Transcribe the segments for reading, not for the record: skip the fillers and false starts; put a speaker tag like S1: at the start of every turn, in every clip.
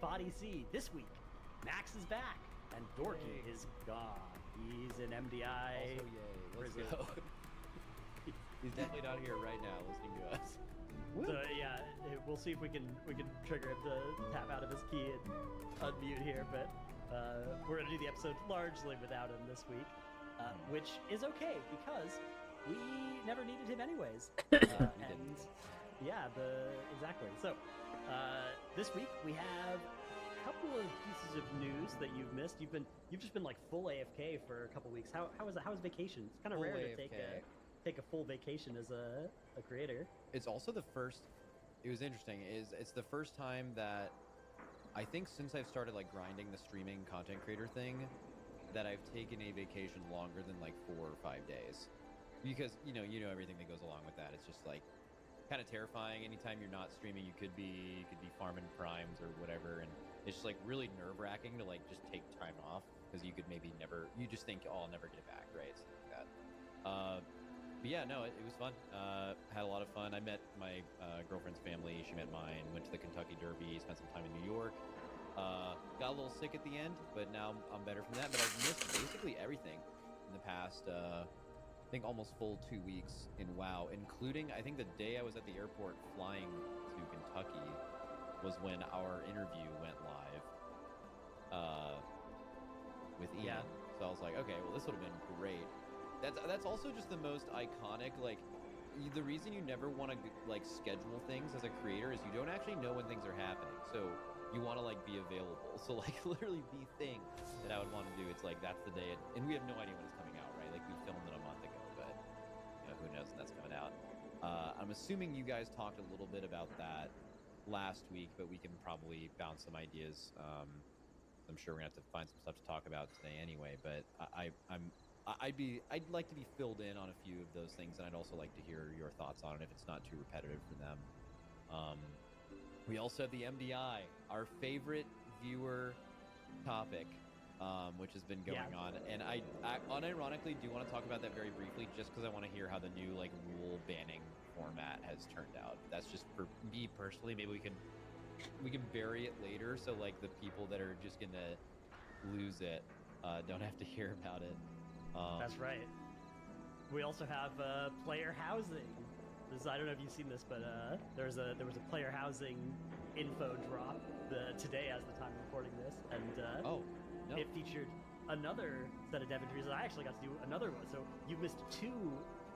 S1: Body C. This week, Max is back, and Dorky is gone. He's in MDI.
S2: Also, yay. Let's
S1: prison.
S2: go. He's definitely not here right now listening to us.
S1: So yeah, we'll see if we can trigger him to tap out of his key and unmute here, but we're gonna do the episode largely without him this week, which is okay because we never needed him anyways. And yeah, exactly. So this week we have a couple of pieces of news that you've missed. You've just been like full AFK for a couple weeks. How was vacation? It's kind of rare to take a full vacation as a creator.
S2: It's also the first. It was interesting. It's the first time that I think since I've started like grinding the streaming content creator thing that I've taken a vacation longer than like 4 or 5 days, because you know everything that goes along with that. It's just like kind of terrifying. Anytime you're not streaming, you could be farming primes or whatever, and it's just like really nerve-wracking to like just take time off because you could maybe never. You just think, oh, I'll never get it back, right? Something like that. But yeah, no, it was fun. Had a lot of fun. I met my girlfriend's family. She met mine. Went to the Kentucky Derby. Spent some time in New York. Got a little sick at the end, but now I'm better from that. But I've missed basically everything in the past, I think almost full 2 weeks in WoW, including I think the day I was at the airport flying to Kentucky was when our interview went live with Ian.
S1: Yeah.
S2: So I was like, okay, well, this would have been great. That's also just the most iconic, like, the reason you never want to like schedule things as a creator is you don't actually know when things are happening, so you want to like be available. So like literally the thing that I would want to do, it's like that's the day and we have no idea when it's coming out, right? Like we filmed it a month ago, but you know, who knows when that's coming out. I'm assuming you guys talked a little bit about that last week, but we can probably bounce some ideas. I'm sure we're gonna have to find some stuff to talk about today anyway, but I'd like to be filled in on a few of those things, and I'd also like to hear your thoughts on it if it's not too repetitive for them. We also have the MDI, our favorite viewer topic, which has been going on, and I unironically do want to talk about that very briefly, just because I want to hear how the new like rule banning format has turned out. That's just for me personally. Maybe we can bury it later, so like the people that are just gonna lose it don't have to hear about it.
S1: That's right. We also have player housing. I don't know if you've seen this, but there was a player housing info drop today as the time of recording this, and it featured another set of dev interviews. I actually got to do another one, so you missed 2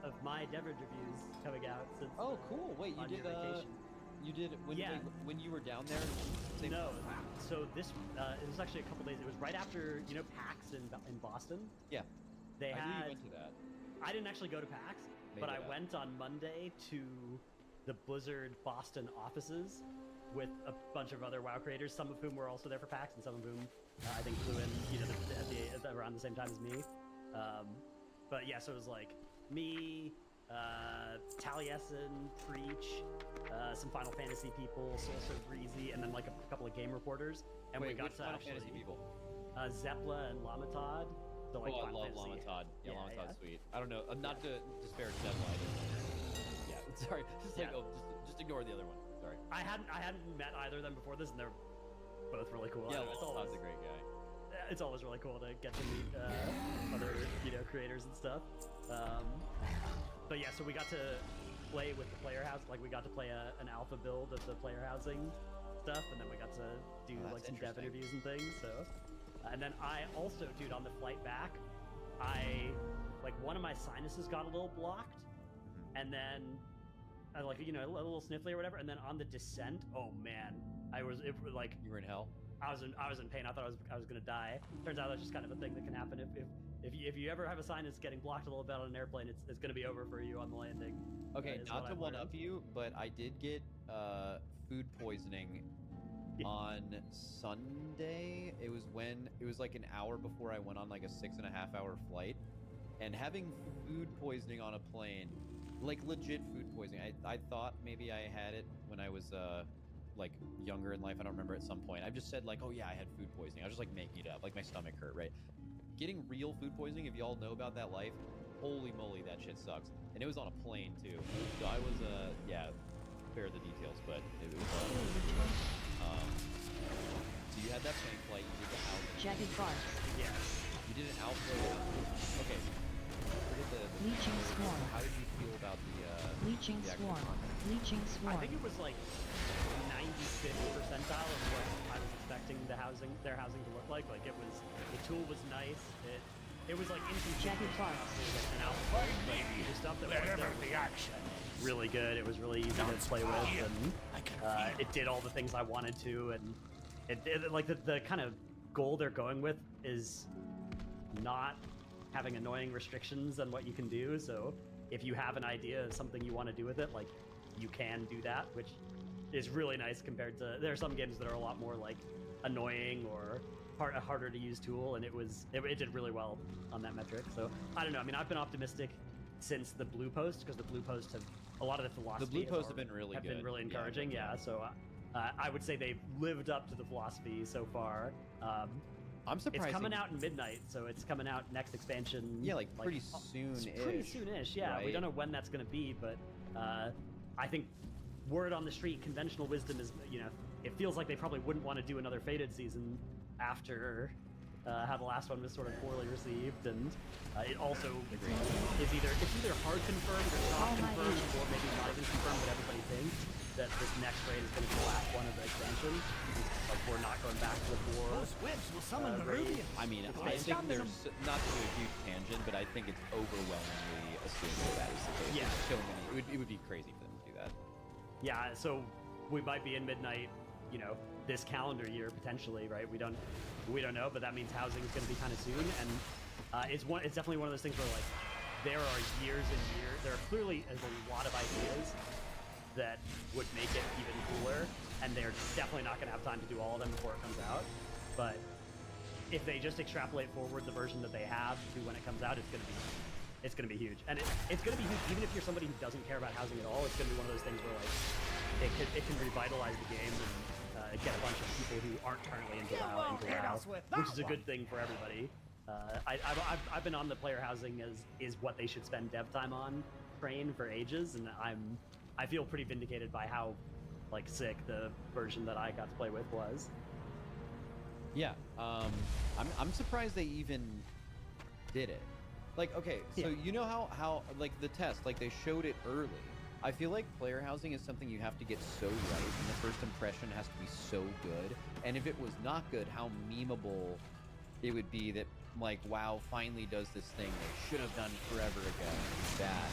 S1: of my dev interviews coming out since.
S2: Oh, cool! Wait, you did
S1: vacation.
S2: You did when you were down there?
S1: No, so this it was actually a couple days. It was right after PAX in Boston.
S2: Yeah.
S1: I
S2: knew you went to that.
S1: I didn't actually go to PAX, but I went on Monday to the Blizzard Boston offices with a bunch of other WoW creators, some of whom were also there for PAX, and some of whom I think flew in, around the same time as me. But yeah, so it was like me, Taliesin, Preach, some Final Fantasy people, Soulsor Breezy, and then like a couple of game reporters. And we got to
S2: Final
S1: actually
S2: Fantasy people?
S1: Zeppla and Lamatod. So like
S2: I
S1: Final
S2: love
S1: Fantasy.
S2: Lamatod. Yeah, Lamatod's sweet. I don't know. Not to disparage Zeppla. Yeah, sorry. Just ignore the other one. Sorry.
S1: I hadn't met either of them before this, and they're both really cool.
S2: Yeah, Lamatod's a great guy.
S1: It's always really cool to get to meet other creators and stuff. But yeah, so we got to play with the player house. Like we got to play an alpha build of the player housing stuff, and then we got to do like some dev interviews and things. So, and then I also, dude, on the flight back, one of my sinuses got a little blocked, and then I a little sniffly or whatever. And then on the descent, oh man, you
S2: were in hell.
S1: I was in pain. I thought I was gonna die. Turns out that's just kind of a thing that can happen if you ever have a sinus getting blocked a little bit on an airplane. It's gonna be over for you on the landing.
S2: Okay, not to one up you, but I did get food poisoning on Sunday. It was like an hour before I went on like a 6.5-hour flight, and having food poisoning on a plane, like legit food poisoning. I thought maybe I had it when I was like younger in life. I don't remember at some point. I've just said like, oh yeah, I had food poisoning. I was just like making it up. Like my stomach hurt, right? Getting real food poisoning, if y'all know about that life, holy moly, that shit sucks. And it was on a plane too. So I was spare the details, but it was you had that plane flight, you did the housing.
S3: Jagged barks.
S1: Yes.
S2: You did an outflow. Okay. Forget the
S3: Leeching swarm.
S2: How did you feel about
S3: Leeching
S2: the actual
S3: swarm.
S2: content?
S3: Leeching
S1: I
S3: swarm.
S1: think it was like 95th percentile of what I was expecting their housing to look like. Like the tool was nice. It was like
S3: Jagged
S1: inconspicuous
S3: barks.
S1: enough. It was like an outflow, but the stuff that was there was
S4: the action.
S1: really good. It was really easy to play with, and it did all the things I wanted to, and it like the kind of goal they're going with is not having annoying restrictions on what you can do. So if you have an idea of something you want to do with it, like you can do that, which is really nice compared to there are some games that are a lot more like annoying or a harder to use tool, and it did really well on that metric. So I don't know. I mean, I've been optimistic since the blue post, because the blue post have a lot of the philosophy.
S2: The blue posts have been really good.
S1: Been really encouraging. Yeah. So I would say they've lived up to the philosophy so far.
S2: I'm surprised.
S1: It's coming out in midnight, so it's coming out next expansion.
S2: Yeah, like pretty soon-ish.
S1: Pretty soon-ish. Yeah,
S2: right?
S1: We don't know when that's going to be, but I think word on the street, conventional wisdom is, it feels like they probably wouldn't want to do another Fated season after how the last one was sort of poorly received, and it also is either hard confirmed or soft confirmed, or maybe not even confirmed, but everybody thinks that this next raid is going to be the last one of the expansion. Like, we're not going back to the war.
S4: Those whips will summon the
S1: raid.
S4: Rubian.
S2: I mean, I think there's not to do a huge tangent, but I think it's overwhelmingly assumed that is the case.
S1: Yeah.
S2: There's so many. It would be crazy for them to do that.
S1: Yeah, so we might be in midnight, this calendar year potentially, right? We don't know, but that means housing is going to be kind of soon, and it's definitely one of those things where like there are years and years. There are clearly a lot of ideas that would make it even cooler, and they're definitely not going to have time to do all of them before it comes out. But if they just extrapolate forward the version that they have to when it comes out, it's going to be huge, and it's going to be huge even if you're somebody who doesn't care about housing at all. It's going to be one of those things where like it can revitalize the game and get a bunch of people who aren't currently into WoW, which is a good thing for everybody. I've been on the player housing is what they should spend dev time on train for ages, and I feel pretty vindicated by how like sick the version that I got to play with was.
S2: Yeah, I'm surprised they even did it. Like, okay, so you know how like the test, like they showed it early. I feel like player housing is something you have to get so right, and the first impression has to be so good. And if it was not good, how memeable it would be that, like, WoW finally does this thing they should have done forever ago. That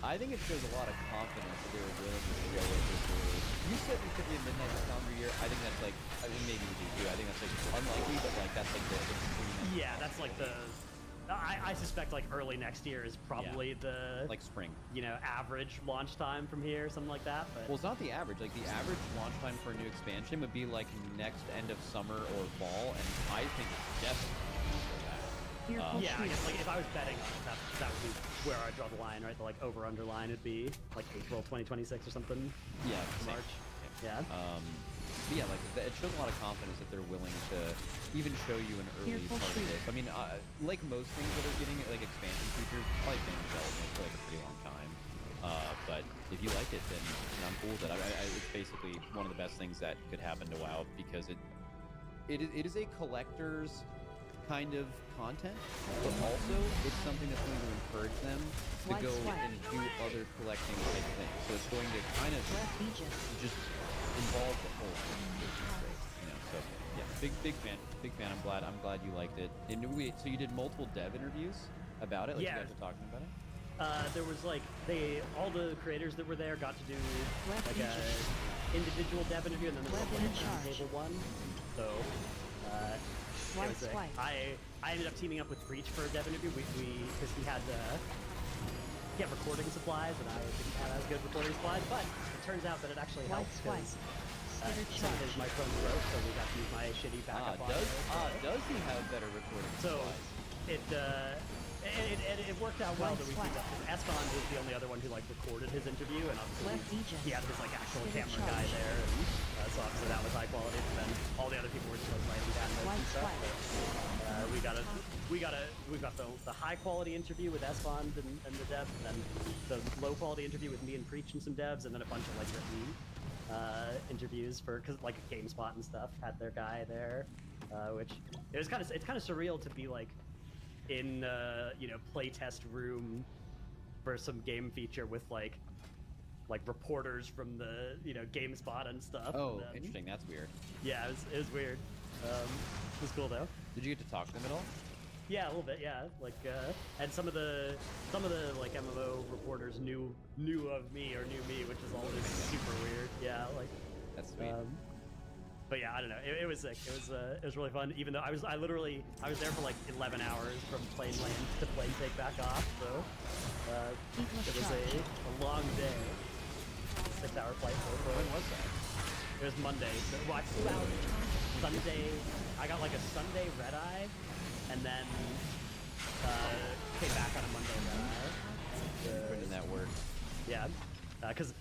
S2: I think it shows a lot of confidence that they were willing to show it this early. You said we could be in midnight this calendar year. I think that's like, I mean, maybe we do too. I think that's like unlikely, but like that's like the
S1: yeah, that's like the. I suspect like early next year is probably the
S2: like spring,
S1: average launch time from here, something like that. But
S2: well, it's not the average. Like the average launch time for a new expansion would be like next end of summer or fall, and I think it's definitely for that.
S1: Yeah, I guess like if I was betting on it, that would be where I draw the line, right? The like over/under line would be like April 2026 or something.
S2: Yeah,
S1: March. Yeah.
S2: But yeah, like it shows a lot of confidence that they're willing to even show you an early part of this. I mean, like most things that are getting like expansion features, probably been in development for like a pretty long time. But if you like it, then I'm cool with it. It's basically one of the best things that could happen to WoW because it is a collector's kind of content, but also it's something that's going to encourage them to go and do other collecting type things. So it's going to kind of just involve the whole thing, which is great. So yeah, big fan. I'm glad you liked it. And so you did multiple dev interviews about it? Like you guys were talking about it?
S1: There was like all the creators that were there got to do like a individual dev interview, and then there was like a table one. So I ended up teaming up with Breach for a dev interview. We because he had recording supplies, and I didn't have as good recording supplies, but it turns out that it actually helped because some of his microphones broke, so we got to use my shitty backup audio.
S2: Does he have better recording supplies?
S1: It worked out well that we teamed up, because Esfand was the only other one who like recorded his interview, and obviously he had his like actual camera guy there, and so obviously that was high quality. And then all the other people were just like writing down notes and stuff. But, we got the high quality interview with Esfand and the devs, and then the low quality interview with me and Preach and some devs, and then a bunch of like written interviews for because like GameSpot and stuff had their guy there, which it's kind of surreal to be like in playtest room for some game feature with like reporters from the GameSpot and stuff.
S2: Oh,
S1: and
S2: interesting. That's weird.
S1: Yeah, it was weird. It was cool though.
S2: Did you get to talk to them at all?
S1: Yeah, a little bit. Yeah, like and some of the like MMO reporters knew of me or knew me, which is always super weird. Yeah, like
S2: That's sweet.
S1: But yeah, I don't know. It was sick. It was really fun. Even though I was there for like 11 hours from plane land to plane take back off. So it was a long day. 6-hour flight.
S2: When was that?
S1: It was Monday. So well, I flew out Sunday. I got like a Sunday red eye, and then came back on a Monday red eye.
S2: When did that work?
S1: Yeah, because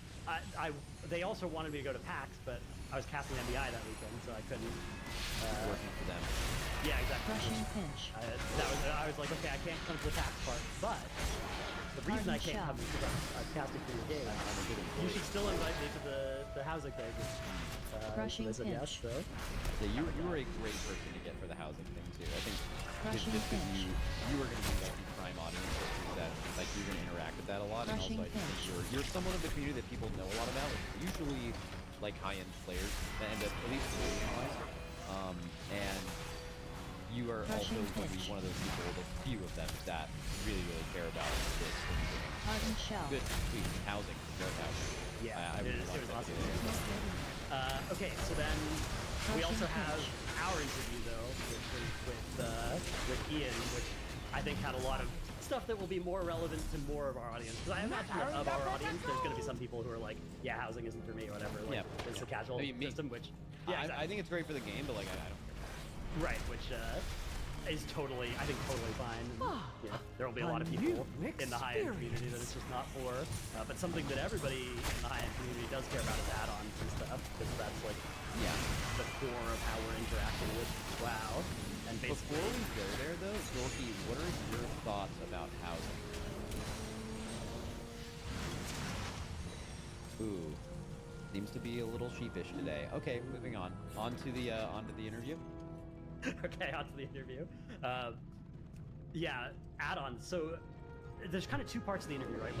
S1: they also wanted me to go to PAX, but I was casting MBI that weekend, so I couldn't.
S2: Working for them.
S1: Yeah, exactly.
S3: Crushing pinch.
S1: I was like, okay, I can't come to the PAX part, but the reason I can't come is because I'm casting for your game. You should still invite me to the housing thing.
S3: Crushing
S1: so they said yes,
S3: pinch.
S1: so.
S2: Yeah, you were a great person to get for the housing thing too. I think
S3: Crushing
S2: just because
S3: pinch.
S2: you were going to be like the prime audience that like you're going to interact with that a lot,
S3: Crushing
S2: and also I think
S3: pinch.
S2: you're someone of the community that people know a lot about. Like, usually like high-end players that end up at least wise. And you are
S3: Crushing
S2: also going to be
S3: pinch.
S2: one of those people, the few of them that really care about this.
S3: Hardened shell.
S2: Good, sweet housing, great housing.
S1: Yeah,
S2: I really
S1: it was
S2: like that
S1: awesome.
S2: video.
S1: Okay, so then we
S3: Crushing
S1: also have
S3: pinch.
S1: our interview though, which was with Ian, which I think had a lot of stuff that will be more relevant to more of our audience. Because I imagine that of our audience, there's going to be some people who are like, yeah, housing isn't for me or whatever. Like, it's a casual
S2: I mean, me.
S1: system, which
S2: I think it's great for the game, but like I don't care.
S1: right, which is totally, I think, totally fine. And, there will be a lot of people in the high-end community that it's just not for. But something that everybody in the high-end community does care about is add-ons and stuff, because that's like the core of how we're interacting with WoW. And basically,
S2: Before we go there, though, Dorky, what are your thoughts about housing? Ooh, seems to be a little sheepish today. Okay, moving on. On to the interview.
S1: okay, on to the interview. Yeah, add-ons. So there's kind of two parts of the interview, right?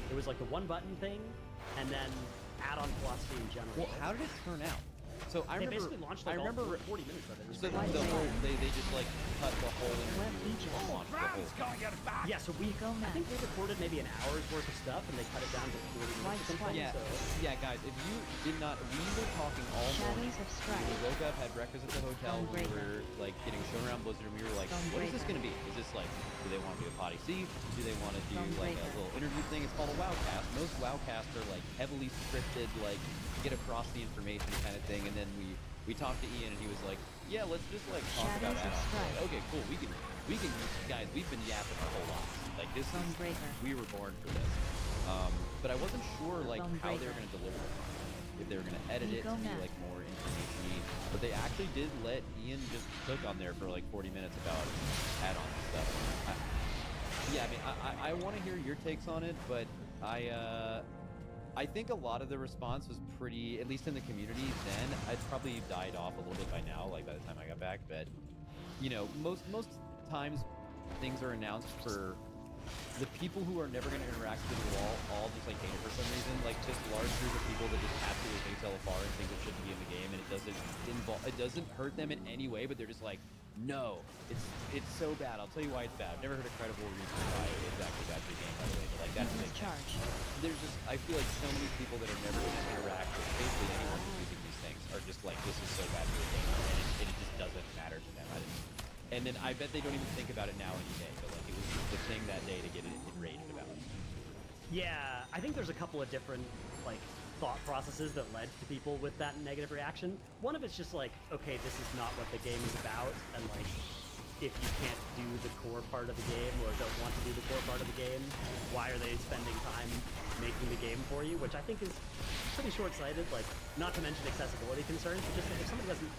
S1: It was like the one button thing, and then add-on philosophy in general.
S2: Well, how did it turn out? So I
S1: They
S2: remember,
S1: basically launched
S2: I
S1: like
S2: remember,
S1: 40 minutes of it. It was
S2: so
S1: pretty
S2: the
S1: awesome.
S2: whole, they just like cut the whole interview.
S3: Beaches.
S2: and launched the whole thing.
S1: Yeah, so we
S3: Go
S1: I think
S3: Matt.
S1: we recorded maybe an hour's worth of stuff, and they cut it down to 40 minutes
S3: White
S1: or something.
S2: Yeah,
S1: So.
S2: yeah, guys. If you did not, we were talking all morning.
S3: Shadows of
S2: We
S3: strife.
S2: woke up, had breakfast at the hotel. We
S3: Gunbreaker.
S2: were like getting shown around Blizzard, and we were like, "What is this going to be? Is this like, do they want to do a potty C? Do they want to do like a
S3: Gunbreaker.
S2: little interview thing? It's called a WoWcast. Most WoWcasts are like heavily scripted, like get across the information kind of thing. And then we talked to Ian, and he was like, "Yeah, let's just like talk about
S3: Shadows of
S2: add-ons."
S3: strife.
S2: Like, okay, cool. We can guys. We've been yapping our whole lives. Like this is
S3: Gunbreaker.
S2: we were born for this. But I wasn't sure like how they were
S3: Gunbreaker.
S2: going to deliver it. If they were going to edit it to
S3: Go
S2: be
S3: Matt.
S2: like more information-y. But they actually did let Ian just cook on there for like 40 minutes about add-ons and stuff. Yeah, I mean, I want to hear your takes on it, but I think a lot of the response was pretty, at least in the community then, it's probably died off a little bit by now, like by the time I got back, but, you know, most times things are announced for the people who are never going to interact with it all just like hate it for some reason, like just large group of people that just absolutely hate LFR and think it shouldn't be in the game, and it doesn't hurt them in any way, but they're just like, no, it's so bad. I'll tell you why it's bad. I've never heard a credible reason why it's actually bad for the game, by the way, but like that's
S3: Business charge.
S2: there's just, I feel like so many people that are never going to interact with basically anyone who's using these things are just like, this is so bad for the game, and it just doesn't matter to them. And then I bet they don't even think about it now any day, but like it was just the thing that day to get enraged about.
S1: Yeah, I think there's a couple of different like thought processes that led to people with that negative reaction. One of it's just like, okay, this is not what the game is about, and like if you can't do the core part of the game or don't want to do the core part of the game, why are they spending time making the game for you? Which I think is pretty short-sighted, like not to mention accessibility concerns, but just like if somebody doesn't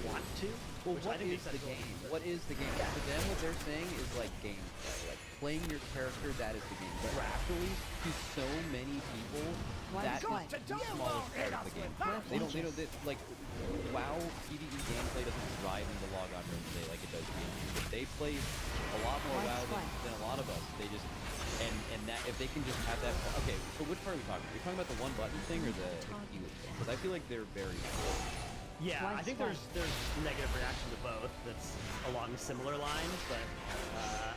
S1: want to,
S2: Well,
S1: which
S2: what
S1: I think
S2: is the game?
S1: accessibility-
S2: What is the game? For them, what they're saying is like gameplay. Like playing your character, that is the game. But actually, to so many people, that is the smallest part of the game. Like, WoW PvE gameplay doesn't drive them to log on during the day like it does PvE. But they play a lot more WoW than a lot of us. They just, and that, if they can just have that, okay, so which part are we talking about? Are we talking about the one button thing or the keyless thing? Because I feel like they're very different.
S1: Yeah, I think there's negative reaction to both that's along similar lines, but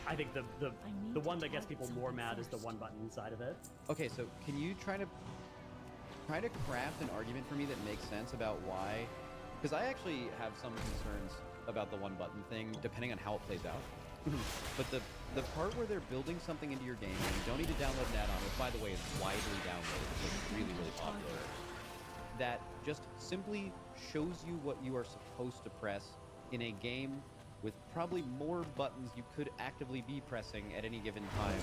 S1: I think the one that gets people more mad is the one button side of it.
S2: Okay, so can you try to craft an argument for me that makes sense about why? Because I actually have some concerns about the one button thing, depending on how it plays out. But the part where they're building something into your game and you don't need to download an add-on, which by the way is widely downloaded, it's like really, really popular, that just simply shows you what you are supposed to press in a game with probably more buttons you could actively be pressing at any given time.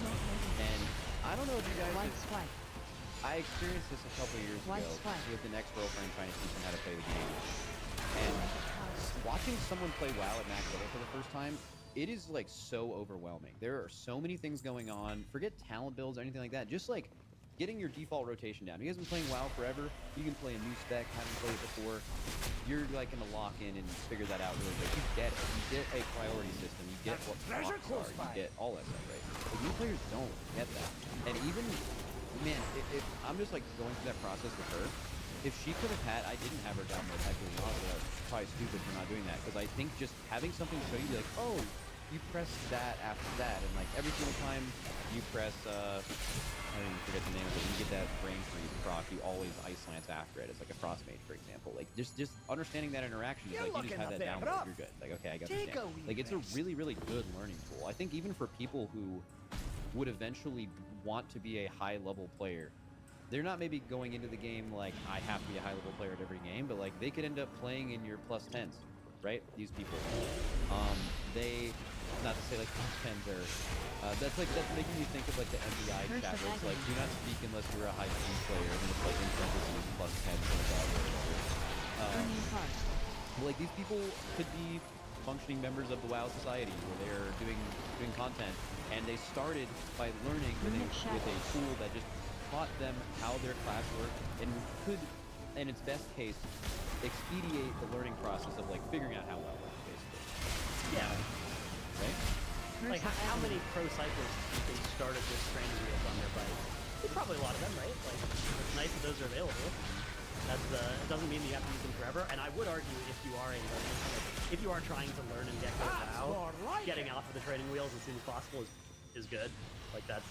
S2: And I don't know if you guys I experienced this a couple years ago with an ex-girlfriend trying to teach me how to play the game. And watching someone play WoW at max level for the first time, it is like so overwhelming. There are so many things going on. Forget talent builds or anything like that. Just like getting your default rotation down. You guys have been playing WoW forever. You can play a new spec, haven't played it before. You're like gonna lock in and figure that out really quick. You get it. You get a priority system. You get what blocks are. You get all that stuff, right? But new players don't get that. And even, man, if I'm just like going through that process with her, if she could have had, I didn't have her download Echoing Novel. I was probably stupid for not doing that, because I think just having something show you, like, oh, you press that after that, and like every single time you press, I don't even forget the name of it, you get that brain freeze proc, you always ice lance after it. It's like a frostmate, for example. Like just understanding that interaction is like you just have that download, you're good. Like, okay, I got understand. Like it's a really, really good learning tool. I think even for people who would eventually want to be a high level player, they're not maybe going into the game like I have to be a high level player at every game, but like they could end up playing in your plus 10s, right? These people, they, not to say like plus 10s are, that's making me think of like the MPI chat where it's like do not speak unless you're a hi3 player, and it's like in parentheses plus 10s and above or whatever. Like these people could be functioning members of the WoW society where they're doing content, and they started by learning with a tool that just taught them how their class worked and could, in its best case, expedite the learning process of like figuring out how WoW works, basically.
S1: Yeah.
S2: Right?
S1: Like how many pro cyclists do you think started with training wheels on their bike? Probably a lot of them, right? Like it's nice that those are available. That's it doesn't mean that you have to use them forever. And I would argue if you are if you are trying to learn and get good at WoW, getting off of the training wheels as soon as possible is good. Like that's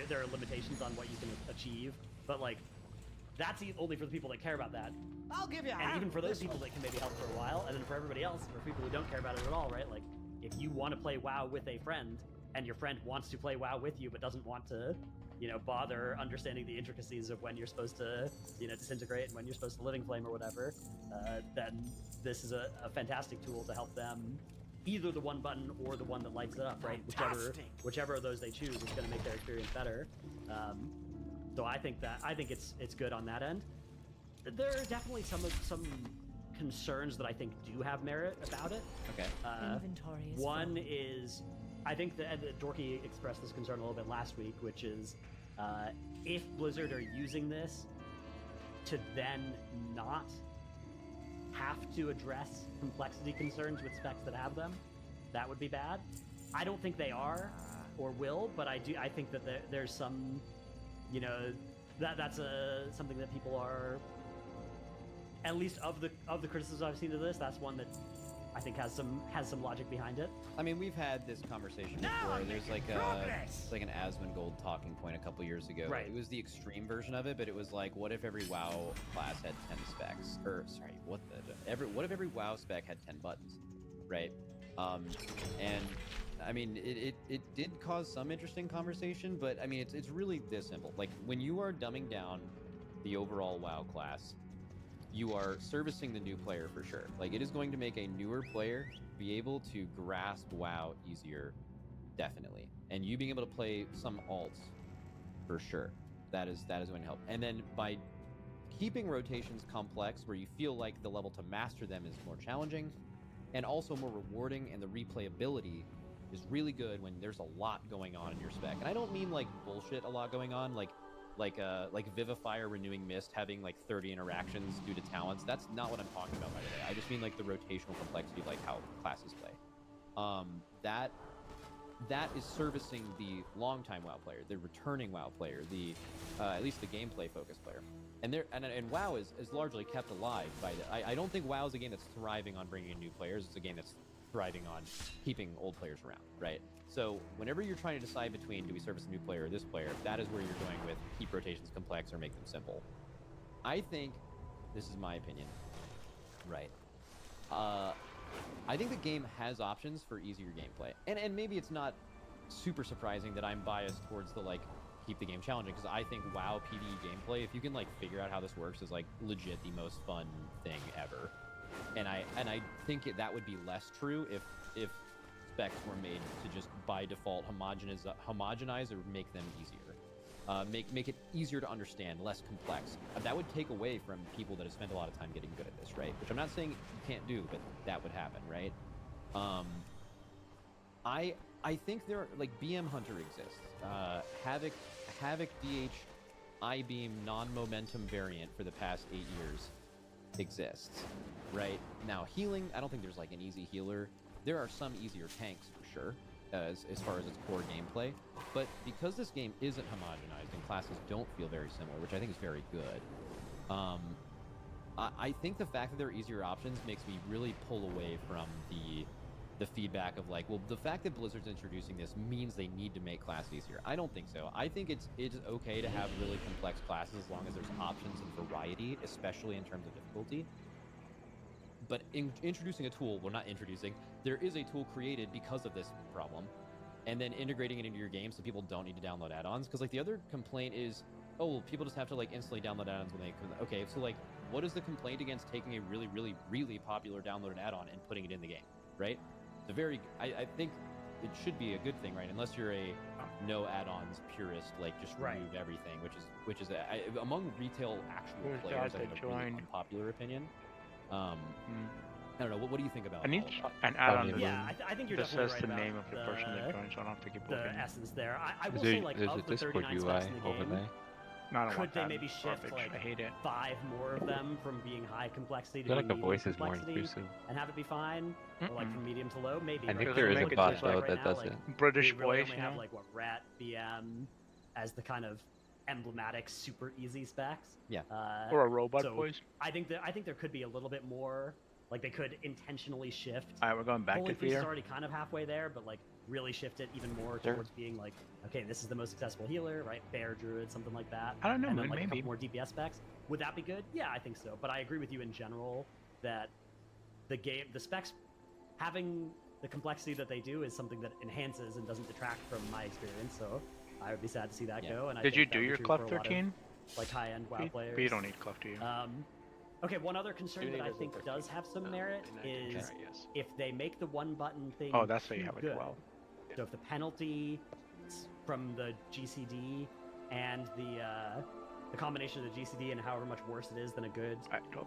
S1: there are limitations on what you can achieve, but like that's only for the people that care about that.
S4: I'll give you a
S1: and even for those people that can maybe help for a while, and then for everybody else, for people who don't care about it at all, right? Like if you want to play WoW with a friend, and your friend wants to play WoW with you but doesn't want to, bother understanding the intricacies of when you're supposed to, disintegrate and when you're supposed to living flame or whatever, then this is a fantastic tool to help them. Either the one button or the one that lights it up, right? Whichever of those they choose is going to make their experience better. So I think it's good on that end. There are definitely some concerns that I think do have merit about it.
S2: Okay.
S1: One is, I think that Dorky expressed this concern a little bit last week, which is if Blizzard are using this to then not have to address complexity concerns with specs that have them, that would be bad. I don't think they are or will, but I think that there's some, that's something that people are, at least of the criticisms I've seen of this, that's one that I think has some logic behind it.
S2: I mean, we've had this conversation before. There's like an Asmongold talking point a couple years ago.
S1: Right.
S2: It was the extreme version of it, but it was like, what if every WoW class had 10 specs? Or sorry, what if every WoW spec had 10 buttons, right? And I mean, it did cause some interesting conversation, but I mean, it's really this simple. Like when you are dumbing down the overall WoW class, you are servicing the new player for sure. Like it is going to make a newer player be able to grasp WoW easier, definitely. And you being able to play some alts for sure, that is going to help. And then by keeping rotations complex where you feel like the level to master them is more challenging and also more rewarding, and the replayability is really good when there's a lot going on in your spec. And I don't mean like bullshit a lot going on, like Vivify or Renewing Mist having like 30 interactions due to talents. That's not what I'm talking about, by the way. I just mean like the rotational complexity of like how classes play. That is servicing the long-time WoW player, the returning WoW player, the at least the gameplay-focused player. And WoW is largely kept alive by the. I don't think WoW is a game that's thriving on bringing in new players. It's a game that's thriving on keeping old players around, right? So whenever you're trying to decide between do we service a new player or this player, that is where you're going with keep rotations complex or make them simple. I think, this is my opinion, right? I think the game has options for easier gameplay. And maybe it's not super surprising that I'm biased towards the like keep the game challenging, because I think WoW PvE gameplay, if you can like figure out how this works, is like legit the most fun thing ever. And I think that would be less true if specs were made to just by default homogenize or make them easier. Make it easier to understand, less complex. That would take away from people that have spent a lot of time getting good at this, right? Which I'm not saying you can't do, but that would happen, right? I think there like BM Hunter exists. Havoc DH I-Beam non-momentum variant for the past 8 years exists, right? Now healing, I don't think there's like an easy healer. There are some easier tanks for sure, as far as its core gameplay, but because this game isn't homogenized and classes don't feel very similar, which I think is very good, I think the fact that there are easier options makes me really pull away from the feedback of like, well, the fact that Blizzard's introducing this means they need to make classes easier. I don't think so. I think it's okay to have really complex classes as long as there's options and variety, especially in terms of difficulty. But introducing a tool, well, not introducing, there is a tool created because of this problem, and then integrating it into your game so people don't need to download add-ons. Because like the other complaint is, oh, well, people just have to like instantly download add-ons when they come. Okay, so like, what is the complaint against taking a really, really, really popular downloaded add-on and putting it in the game, right? It's a very, I think it should be a good thing, right? Unless you're a no add-ons purist, like just remove everything, which is among retail actual players, I think a really unpopular opinion. I don't know. What do you think about?
S4: I need an add-on.
S1: Yeah, I think you're definitely right
S4: the
S1: about
S4: name of the person that joins, so I don't have to keep
S1: the
S4: looking.
S1: essence there. I will say, like, of the 39 specs in the game, could they maybe shift like
S4: I hate it.
S1: 5 more of them from being high complexity to
S5: I feel like the
S1: medium
S5: voice is more
S1: complexity
S5: inclusive.
S1: and have it be fine, or like from medium to low? Maybe.
S5: I think
S1: right?
S5: there is
S1: Like,
S5: a bot
S1: like
S5: though
S1: right
S5: that
S1: now,
S5: does
S1: like,
S5: it.
S4: British
S1: we really
S4: voice,
S1: only
S4: you
S1: have
S4: know?
S1: like what Rat BM as the kind of emblematic super easy specs.
S2: Yeah.
S4: Or a robot
S1: so
S4: voice.
S1: I think there could be a little bit more. Like they could intentionally shift.
S4: Alright, we're going back
S1: Holy
S4: to
S1: Priest is
S4: theater.
S1: already kind of halfway there, but like really shift it even more
S5: Sure.
S1: towards being like, okay, this is the most accessible healer, right? Bear Druid, something like that.
S4: I don't know,
S1: and then like a
S4: maybe.
S1: couple more DPS specs. Would that be good? Yeah, I think so. But I agree with you in general that the specs having the complexity that they do is something that enhances and doesn't detract from my experience. So I would be sad to see that go. And I
S4: Did you
S1: think that
S4: do
S1: would be
S4: your
S1: true
S4: Clef
S1: for a lot of,
S4: 13?
S1: like high-end WoW players.
S4: But you don't need Clef, do you?
S1: Okay, one other concern that I think does have some merit is if they make the one button thing
S4: Oh, that's why you
S1: too
S4: have it
S1: good.
S4: 12.
S1: So if the penalty from the GCD and the combination of the GCD and however much worse it is than a good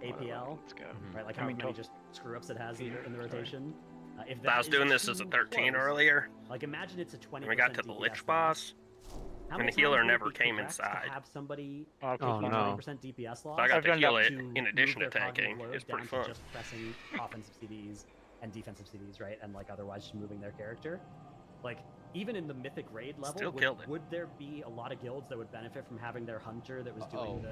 S1: APL,
S4: Let's go.
S1: right? Like
S4: I
S1: how
S4: mean,
S1: many
S4: 12.
S1: just screw-ups it has in the
S4: Sorry.
S1: rotation. If
S6: I
S1: that
S6: was
S1: is
S6: doing this as a
S1: too
S6: 13
S1: close,
S6: earlier,
S1: like imagine it's a 20%.
S6: and we got to the
S1: DPS
S6: Lich
S1: loss.
S6: boss,
S1: How
S6: and
S1: many
S6: the healer
S1: times would it
S6: never
S1: be
S6: came
S1: correct to
S6: inside.
S1: have somebody
S4: Oh,
S1: taking
S5: no.
S1: 20% DPS loss.
S6: So I got
S4: I've
S6: to
S4: done
S6: heal
S4: that
S6: it
S1: to
S6: in addition to
S1: move their cognitive
S6: tanking.
S1: load
S6: It's
S1: down
S6: pretty
S1: to
S6: fun.
S1: just pressing offensive CDs and defensive CDs, right? And like otherwise just moving their character. Like even in the mythic raid level,
S6: Still killed it.
S1: would there be a lot of guilds that would benefit from having their hunter that was doing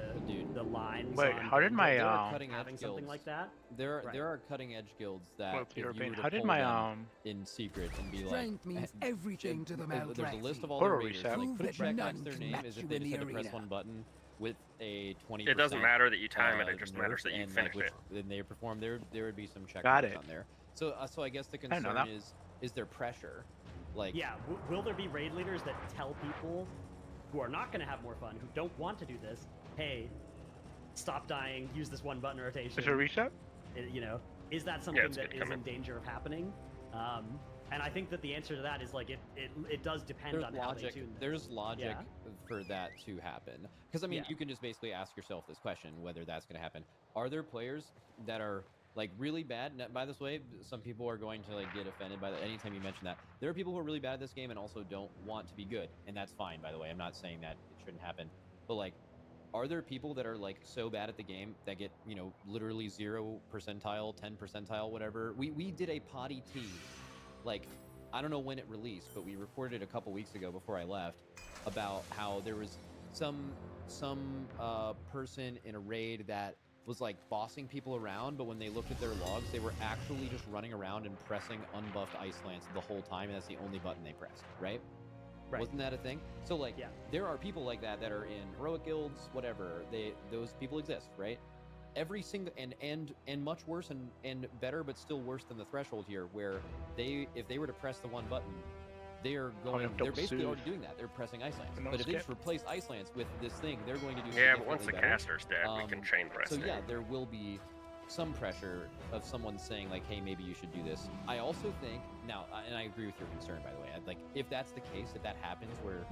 S1: the lines?
S4: Wait,
S1: on
S4: how did
S1: the
S4: my,
S1: guild,
S2: cutting edge
S1: having something
S2: guilds.
S1: like that?
S2: There
S1: Right.
S2: are cutting edge guilds that
S4: Well,
S2: if you were
S4: European.
S2: to
S4: How did
S2: pull
S4: my
S2: them in secret and be like,
S7: Rank means everything to the
S2: there's a
S7: Maldraxi.
S2: list of all the
S4: Or a
S2: raiders.
S4: reset.
S2: Like
S7: Prove
S2: put a
S7: that
S2: check
S7: none
S2: next to their
S7: can
S2: name
S7: match
S2: as
S7: you
S2: if they
S7: in
S2: just
S7: the
S2: had to press
S7: arena.
S2: one button with a 20%.
S6: It doesn't matter that you time it; it just matters that you
S2: nerf,
S6: finish
S2: and,
S6: it.
S2: Then they perform. There would be some check
S4: Got
S2: marks
S4: it.
S2: on there. So I guess the
S4: I know
S2: concern
S4: that.
S2: is there pressure, like
S1: Yeah, will there be raid leaders that tell people who are not going to have more fun, who don't want to do this, hey, stop dying, use this one button rotation?
S4: Is there a reset?
S1: You know, is that something
S6: it's
S1: that
S6: good
S1: is in
S6: coming.
S1: danger of happening? And I think that the answer to that is like it does depend
S2: there's
S1: on how they
S2: logic.
S1: tune this.
S2: There's logic
S1: Yeah.
S2: for that to happen. Because I mean,
S1: Yeah.
S2: you can just basically ask yourself this question: whether that's going to happen. Are there players that are Like really bad. By this way, some people are going to like get offended by that anytime you mention that. There are people who are really bad at this game and also don't want to be good, and that's fine. By the way, I'm not saying that it shouldn't happen, but like, are there people that are like so bad at the game that get, you know, literally 0 percentile, 10 percentile, whatever? We did a potty T, like, I don't know when it released, but we recorded it a couple weeks ago before I left about how there was some person in a raid that was like bossing people around, but when they looked at their logs, they were actually just running around and pressing unbuffed ice lance the whole time, and that's the only button they pressed, right? Wasn't that a thing? So like, there are people like that that are in heroic guilds, whatever. Those people exist, right? Every single and much worse and better, but still worse than the threshold here, where if they were to press the one button, they're basically already doing that. They're pressing ice lance. But if they just replace ice lance with this thing, they're going to do
S6: but once the
S2: better.
S6: caster's dead, we can chain press.
S2: So yeah, there will be some pressure of someone saying like, hey, maybe you should do this. I also think now, and I agree with your concern, by the way, like if that's the case, if that happens where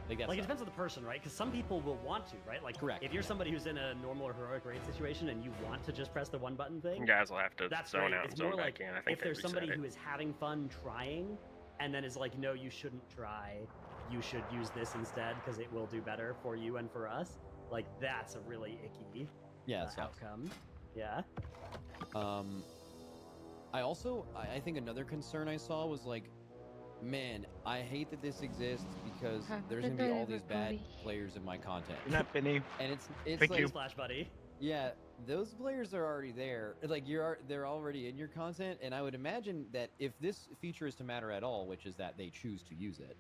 S2: like it depends
S1: on the person, right? Because some people will want to, right? Like,
S2: correct.
S1: If you're somebody who's in a normal or heroic raid situation and you want to just press the one button thing,
S6: you guys will have to zone out
S1: it's
S6: and zone
S1: more
S6: back
S1: like
S6: in. I think
S1: if there's somebody who is having fun trying and then is like, no, you shouldn't try, you should use this instead because it will do better for you and for us. Like, that's a really icky outcome. Yeah.
S2: I think another concern I saw was like, man, I hate that this exists because there's gonna be all these bad players in my content.
S4: Not Benny.
S2: And it's
S4: Thank
S2: like
S4: you.
S1: Splash buddy.
S2: Yeah, those players are already there. Like they're already in your content, and I would imagine that if this feature is to matter at all, which is that they choose to use it,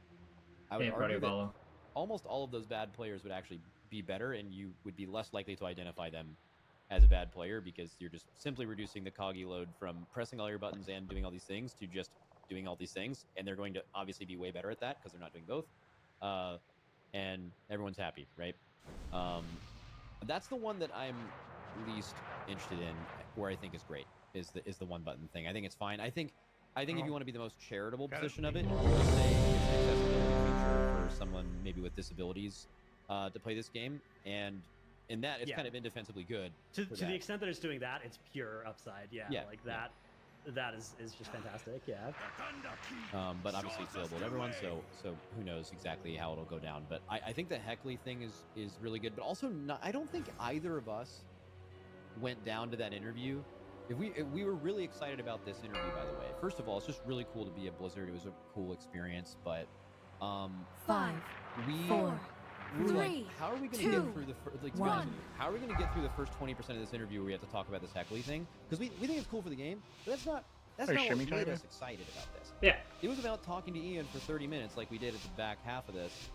S2: I would argue that almost all of those bad players would actually be better, and you would be less likely to identify them as a bad player because you're just simply reducing the coggy load from pressing all your buttons and doing all these things to just doing all these things, and they're going to obviously be way better at that because they're not doing both, and everyone's happy, right? That's the one that I'm least interested in, where I think is great, is the one button thing. I think it's fine. I think if you want to be the most charitable position of it, just say it's an accessibility feature for someone maybe with disabilities to play this game, and in that it's kind of indefensibly good.
S1: To the extent that it's doing that, it's pure upside. That is just fantastic.
S2: But obviously it's available to everyone, so who knows exactly how it'll go down. But I think the Heckley thing is really good, but also I don't think either of us went down to that interview. If we were really excited about this interview, by the way. First of all, it's just really cool to be at Blizzard. It was a cool experience, but
S5: 5, 4,
S2: we were
S5: 3,
S2: like, how are we going to get through how are we going to get through the first 20% of this interview where we have to talk about this Heckley thing? Because we think it's cool for the game, but that's not what made us excited about this.
S8: Yeah.
S2: It was about talking to Ian for 30 minutes like we did at the back half of this,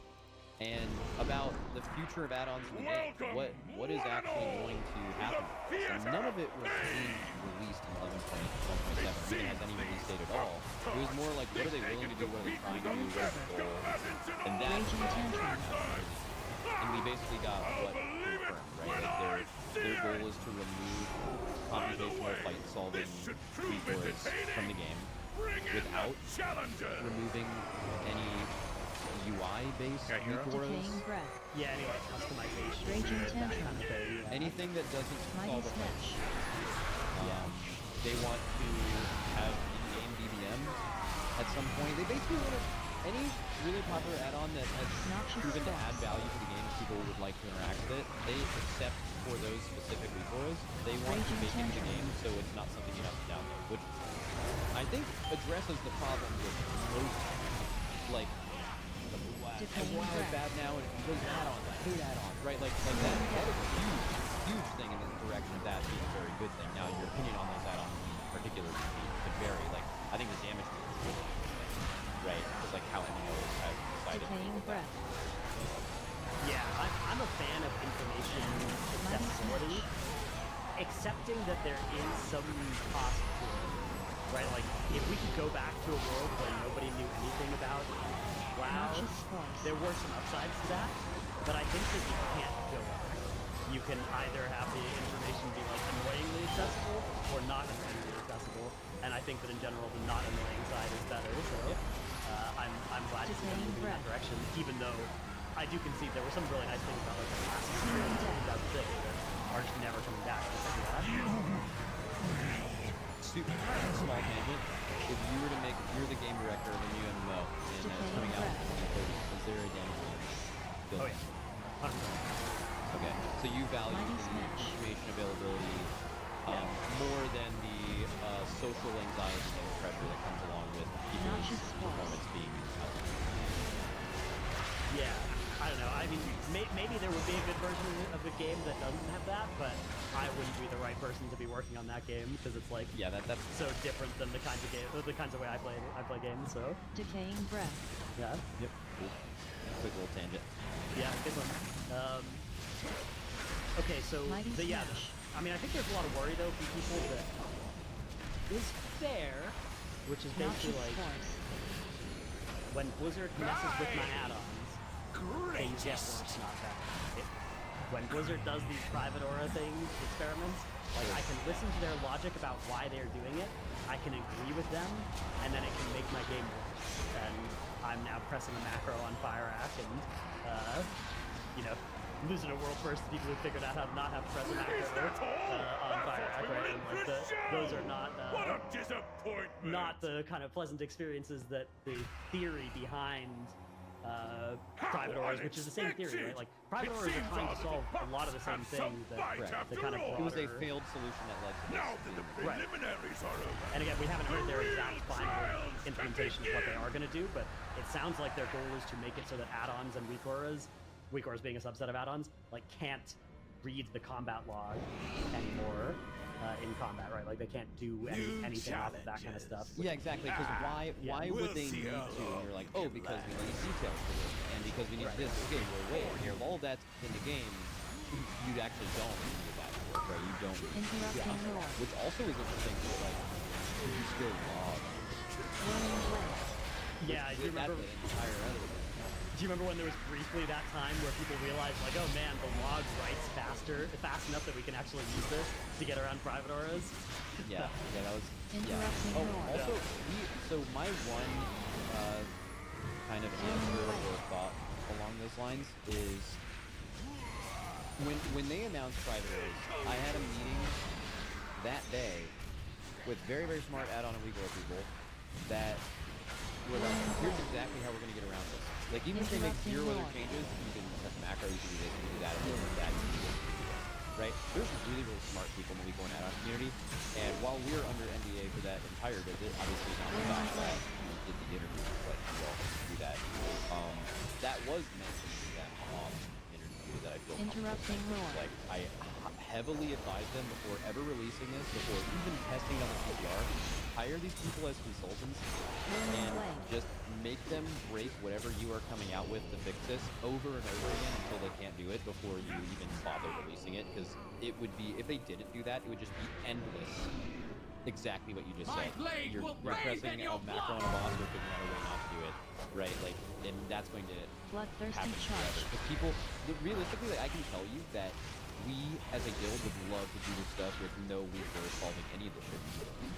S2: and about the future of add-ons in the game. What is actually going to happen with this? And none of it was being released in 11.1.7, even has any release date at all. It was more like, what are they willing to do, what are they trying to do, what's the goal? And and we basically got what confirmed, right? Like their goal is to remove computational fight-solving resources from the game without removing any UI-based resources.
S1: Any like customization,
S3: Raging
S1: that kind of
S3: tantrum.
S1: thing.
S2: Anything that doesn't
S3: Mighty
S2: solve a fight.
S3: Snatch.
S2: They want to have in-game BBM at some point. They basically want to, any really popular add-on that has proven to add value to the game, people would like to interact with it, they accept for those specific resources. They want to make it into the game so it's not something you have to download, which I think addresses the problem with most, like, everyone is bad now and because add-ons, I hate add-ons, right? Like that is a huge thing in the direction of that being a very good thing. Now, your opinion on those add-ons particularly could vary. Like, I think the damage is a really good thing, right? Because like how MMOs have decided to deal with that.
S1: I'm a fan of information accessibility, accepting that there is some cost to it, right? Like, if we could go back to a world where nobody knew anything about WoW, there were some upsides to that, but I think that you can't go back. You can either have the information be like annoyingly accessible or not annoyingly accessible, and I think that in general the not annoying side is better. So I'm glad to see them moving in that direction, even though I do concede there were some really nice things about like the last experience in 2006 that are just never coming back.
S2: Super small tangent. If you were to make, if you're the game director of a new MMO and it's coming out in 2030, is there a downtime?
S1: Oh yeah. 100%.
S2: Okay, so you value
S3: Mighty
S2: the
S3: Smash.
S2: information availability more than the social anxiety and pressure that comes along with people's
S3: Noxious Force.
S2: performance being out.
S1: Yeah, I don't know. I mean, maybe there would be a good version of the game that doesn't have that, but I wouldn't be the right person to be working on that game because it's like
S2: Yeah, that's
S1: so different than the kinds of way I play games. So
S3: Decaying Breath.
S1: yeah,
S2: Yep. Cool. Quick little tangent.
S1: yeah, good one. Okay, so
S3: Mighty
S1: yeah,
S3: Smash.
S1: I mean, I think there's a lot of worry though from people that is fair, which is basically
S3: Noxious
S1: like
S3: Force.
S1: when Blizzard messes with my add-ons, things get worse, not better. When Blizzard does these private aura experiments, like I can listen to their logic about why they're doing it, I can agree with them, and then it can make my game worse. And I'm now pressing a macro on fenrysk and, losing a world first to people who figured out how to not have to press a macro on fenrysk, right? And like those are not not the kind of pleasant experiences that the theory behind private auras, which is the same theory, right? Like private auras are trying to solve a lot of the same things that the kind of broader...
S2: It was a failed solution that led to this.
S1: Right. And again, we haven't heard their exact final implementation of what they are going to do, but it sounds like their goal is to make it so that add-ons and weak auras being a subset of add-ons, like can't read the combat log anymore in combat, right? Like they can't do anything off of that kind of stuff.
S2: Yeah, exactly. Because why would they need to? And you're like, oh, because we need details for this, and because we need this. Okay, well, wait. If all that's in the game, you actually don't need that work, right? You don't.
S3: Interrupting roar.
S2: Which also is interesting. Like, you still log.
S3: Whirling Blade.
S1: Yeah, do you remember? Do you remember when there was briefly that time where people realized, like, oh man, the log writes fast enough that we can actually use this to get around private auras?
S2: Yeah, that was.
S3: Interrupting
S2: Oh,
S3: roar.
S2: also, so my one kind of answer or thought along those lines is when they announced private auras, I had a meeting that day with very, very smart add-on and legal people that were like, here's exactly how we're going to get around this. Like, even if they make zero other changes, you can press macro, you can do this, you can do that, and you can do that, you can do this, you can do that. Right? There's really, really smart people in the legal and add-on community, and while we're under NDA for that entire visit, obviously not the fact that we did the interview, but we all do that. That was mentioned to them on the interview that I feel
S3: Interrupting roar.
S2: like, I heavily advise them before ever releasing this, before even testing on the PPR, hire these people as consultants and just make them break whatever you are coming out with to fix this over and over again until they can't do it before you even bother releasing it, because it would be, if they didn't do that, it would just be endless. Exactly what you just said. You're pressing a macro on a boss or figuring out a way not to do it, right? Like, and that's going to
S3: Bloodthirsty
S2: happen
S3: charge.
S2: forever. Because people, realistically, like, I can tell you that we, as a guild, would love to do this stuff with no weak or solving any of this shit,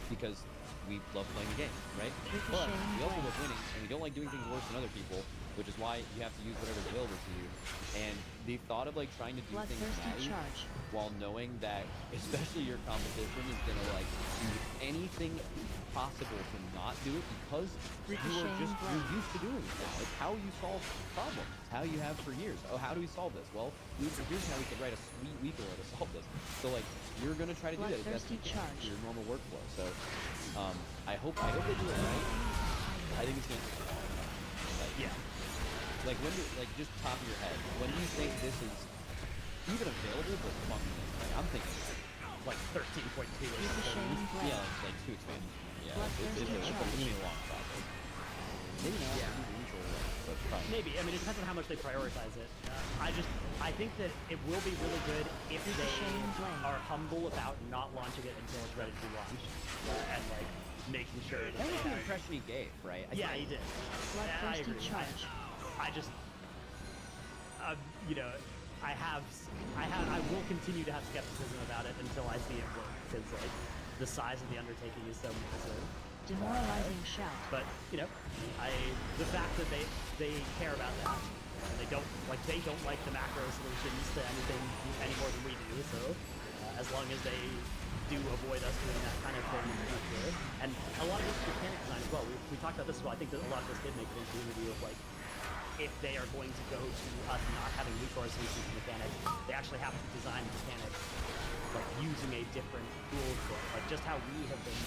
S2: because we love playing the game, right? But we also love winning, and we don't like doing things worse than other people, which is why you have to use whatever's available to you. And the thought of like trying to do things
S3: Bloodthirsty
S2: natty,
S3: charge.
S2: while knowing that especially your competition is gonna like do anything possible to not do it because you're used to doing it now. It's how you solve problems. It's how you have for years. Oh, how do we solve this? Well, here's how we could write a sweet weaker to solve this. So like you're gonna try to do that as best you can for your normal workflow. So I hope they do it right. I think it's gonna
S1: Yeah.
S2: like when you just top of your head, when do you think this is even available but functional? Like, I'm thinking
S1: Like 13.2 or something.
S2: yeah, it's like 2 expansions. Yeah, it's a long process. Maybe not.
S1: Yeah.
S2: But probably.
S1: Maybe. I mean, it depends on how much they prioritize it. I think that it will be really good if they are humble about not launching it until it's ready to be launched, and like making sure
S2: That was the impression he gave, right?
S1: Yeah, he did. I agree. I just, you know, I will continue to have skepticism about it until I see it work, because like the size of the undertaking is so massive.
S3: Demoralizing shout.
S1: But you know, the fact that they care about that, and they don't like the macro solutions to anything any more than we do. So as long as they do do avoid us doing that kind of thing in the future. And a lot of this mechanic design as well. We talked about this as well. I think that a lot of this did make it into the review of like, if they are going to go to us not having recourse solutions to mechanics, they actually have to design mechanics like using a different tool set. Like just how we have been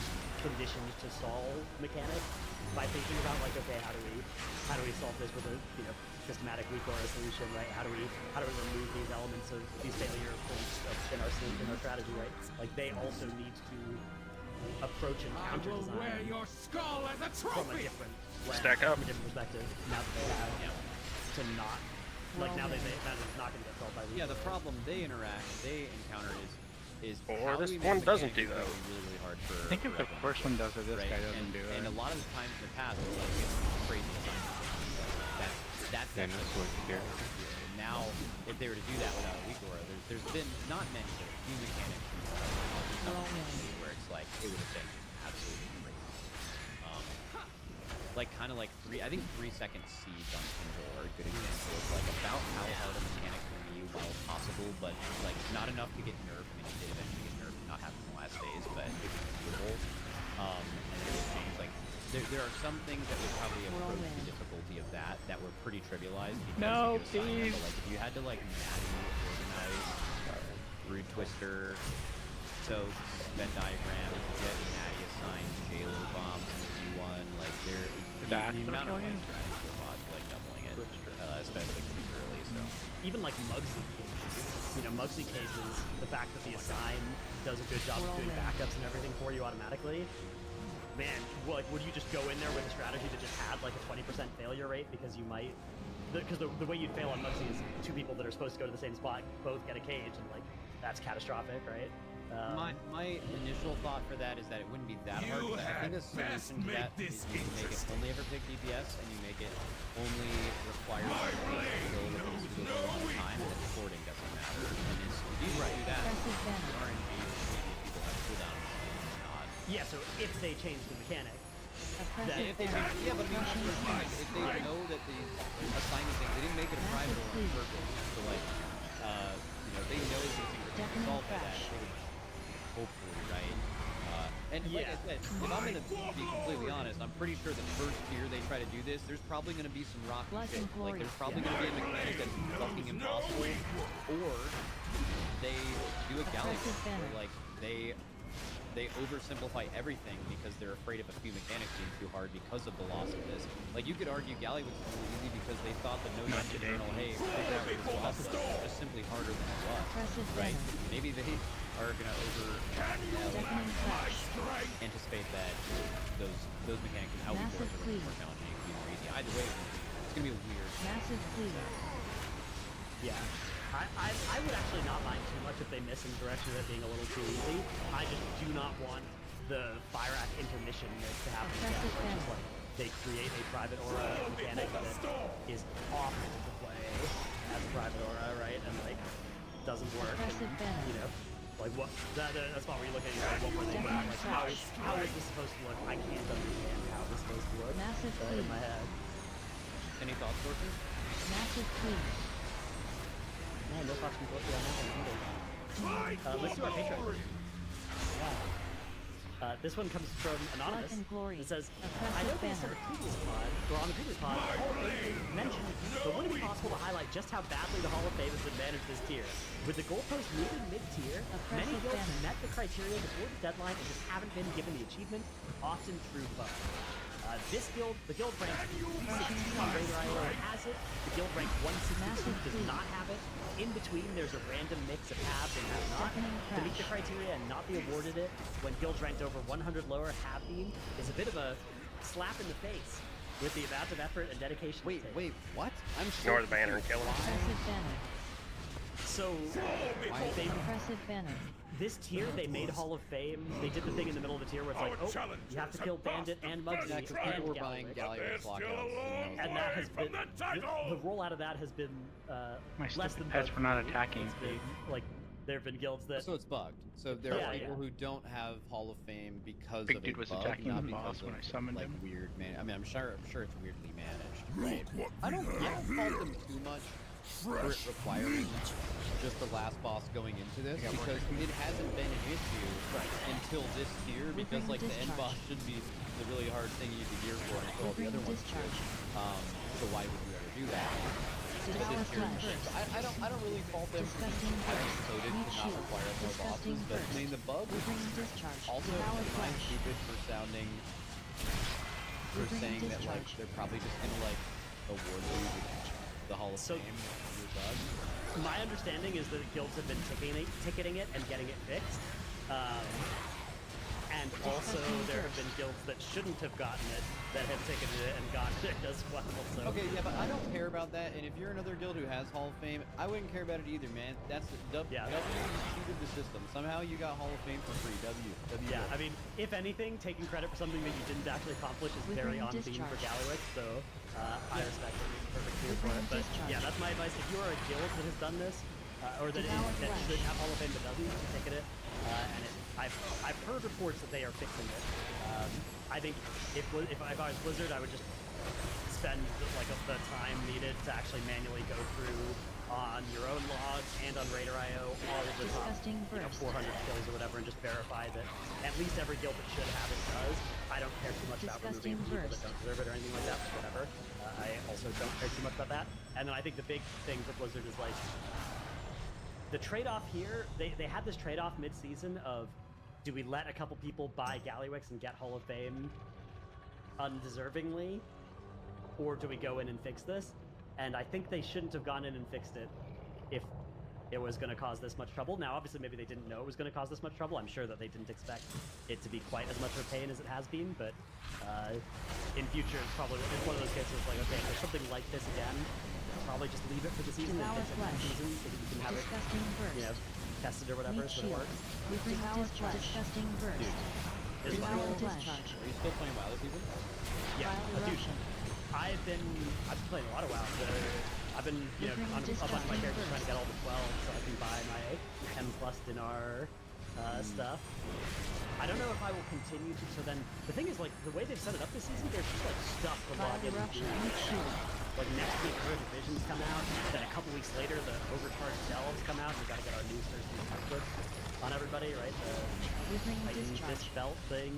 S1: conditioned to solve mechanics by thinking about like, okay, how do we solve this with a systematic recourse solution, right? How do we remove these elements of these failure points in our strategy, right? Like they also need to approach and counter design
S7: wear your skull as a
S1: from a
S7: trophy.
S1: different lens,
S6: Stack up.
S1: from a different perspective. Now that they have to not like now that that is not going to get solved by
S2: Yeah, the problem they encounter is
S6: Or
S2: how
S6: this
S2: do we make
S6: one doesn't
S2: mechanics
S6: do that.
S2: really, really hard for.
S4: I think if the first one does it, this
S2: right?
S4: guy doesn't do it.
S2: And a lot of the times in the past, it's like it's crazy design. That's
S4: Then this would here.
S2: Now, if they were to do that without a weak aura, there's been not many, but a few mechanics where it's like it would have been absolutely crazy. Like kind of like I think 3-second siege on Kindle are a good example of like about how hard a mechanic can be while possible, but like not enough to get nerfed. I mean, it did eventually get nerfed, not happening in the last phase, but it was doable. And it would change like there are some things that would probably approach the difficulty of that were pretty trivialized because
S4: No,
S2: you could assign them,
S4: please.
S2: but like if you had to like manually organize root twister, so Venn diagram, get Natty assigned Jailer bombs in Q1, like the amount of like strategy mods like doubling it, especially pretty early. So
S1: even like Mugsy cases, Mugsy cases, the fact that the assign does a good job of doing backups and everything for you automatically. Man, like, would you just go in there with a strategy that just had like a 20% failure rate because you might, because the way you'd fail on Mugsy is two people that are supposed to go to the same spot both get a cage, and like that's catastrophic, right?
S2: My initial thought for that is that it wouldn't be that hard. But I think a solution to that is you make it only ever pick DPS, and you make it only require skill with it to go all the time, and then sorting doesn't matter. And if you do that, RNG people have cooldown or not.
S1: Yeah, so if they change the mechanic,
S2: But I mean, if they know that these assignment things, they didn't make it a private or on purpose. So like, they know these things are going to be solved by that. They would hopefully, right? And like I said, if I'm going to be completely honest, I'm pretty sure the first tier they try to do this, there's probably going to be some rocky shit. Like, there's probably going to be a mechanic that's fucking impossible, or they do a galley, where like they oversimplify everything because they're afraid of a few mechanics being too hard because of the loss of this. Like, you could argue Galley was too easy because they thought the no journal, hey, figure out what this loss was just simply harder than it was, right? Maybe they are going to anticipate that those mechanics and how we force are going to be more challenging and be more easy. Either way, it's going to be a weird.
S3: Massive please.
S1: yeah. I would actually not mind too much if they miss in the direction of it being a little too easy. I just do not want the Fire Act intermission to happen again, where it's just like they create a private aura mechanic that is awful to play as a private aura, right? And like doesn't work. And, like what? That's why we're looking at what were they doing? Like how is this supposed to look? I can't understand how this is supposed to look in my head.
S2: Any thoughts, Fortune?
S3: Massive please.
S1: Man, no thoughts from both of them. Let's do our Patreon. Yeah. This one comes from Anonymous. It says, I know they said on the previous pod, Hall of Fame mentioned, but would it be possible to highlight just how badly the Hall of Fame has been managed this tier? With the goalpost moving mid-tier, many guilds met the criteria before the deadline and just haven't been given the achievement, often true bug. This guild, the guild rank 16 on Raider IO has it. The guild rank 162 does not have it. In between, there's a random mix of haves and have not. To meet the criteria and not be awarded it when guilds ranked over 100 lower have been is a bit of a slap in the face with the amount of effort and dedication.
S2: Wait, what? I'm
S6: Ignore the banner and kill him.
S1: So, this tier, they made Hall of Fame. They did the thing in the middle of the tier where it's like, oh, you have to kill Bandit and Mugsy and
S2: people were buying Galley with lockouts.
S1: And that has been, the rollout of that has been
S4: My
S1: less
S4: stupid
S1: than
S4: pets were not attacking.
S1: It's been, like, there have been guilds that...
S2: So it's bugged. So there are people who don't have Hall of Fame because
S4: Big
S2: of
S4: dude
S2: a
S4: was
S2: bug,
S4: attacking
S2: not
S4: the
S2: because
S4: boss
S2: of
S4: when I summoned
S2: like
S4: him.
S2: weird man. I mean, I'm sure it's weirdly managed, right? I don't fault them too much for it requiring just the last boss going into this, because it hasn't been an issue until this tier, because like the end boss should be the really hard thing you need to gear for, and all the other ones should. So why would you ever do that? But this tier, I don't really fault them for having coded to not require more bosses, but I mean the bug also kind of stupid for sounding, for saying that like they're probably just gonna like award you the Hall of Fame for your bug.
S1: My understanding is that the guilds have been ticketing it and getting it fixed. And also there have been guilds that shouldn't have gotten it that have ticketed it and gotten it as well. So.
S2: Okay, yeah, but I don't care about that. And if you're another guild who has Hall of Fame, I wouldn't care about it either, man. That's W cheated the system. Somehow you got Hall of Fame for free. W.
S1: Yeah, I mean, if anything, taking credit for something that you didn't actually accomplish is very on theme for Galliwick, so I respect it perfectly for it. But yeah, that's my advice. If you are a guild that has done this, or that should have Hall of Fame but doesn't, ticket it. And I've heard reports that they are fixing it. I think if I was Blizzard, I would just spend like the time needed to actually manually go through on your own logs and on Raider.io all of the top 400 skills or whatever, and just verify that at least every guild that should have it does. I don't care too much about removing people that don't deserve it or anything like that, but whatever. I also don't care too much about that. And then I think the big thing for Blizzard is like the trade-off here. They had this trade-off mid-season of, do we let a couple people buy Gallywicks and get Hall of Fame undeservingly, or do we go in and fix this? And I think they shouldn't have gone in and fixed it if it was going to cause this much trouble. Now, obviously, maybe they didn't know it was going to cause this much trouble. I'm sure that they didn't expect it to be quite as much of a pain as it has been, but in future, it's probably one of those cases like, okay, if there's something like this again, probably just leave it for the season and fix it for the season so that you can have it, tested or whatever, so it works.
S3: Disgusting burst.
S1: Are you
S2: still playing WoW this season?
S1: Yeah, dude. I've been playing a lot of WoW. I've been, on a bunch of my characters trying to get all the 12 so I can buy my M+ dinar stuff. I don't know if I will continue to. So then, the thing is, like, the way they've set it up this season, there's just like stuff to log in and do. Like next week, Earth Divisions come out. Then a couple weeks later, the overcharged delves come out. We got to get our new Cersei templates on everybody, right? The Titan Fist belt thing.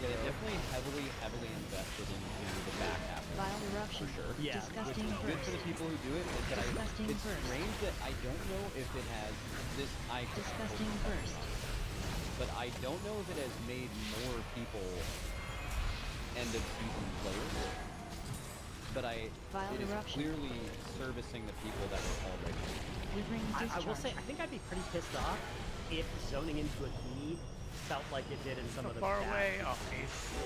S2: Yeah, they definitely heavily invested into the back half of it, for sure.
S1: Yeah,
S2: which is good for the people who do it. It's strange that I don't know if it has this but I don't know if it has made more people end of season players. But it is clearly servicing the people that were already.
S1: I will say, I think I'd be pretty pissed off if zoning into a key felt like it did in some of the
S4: far away.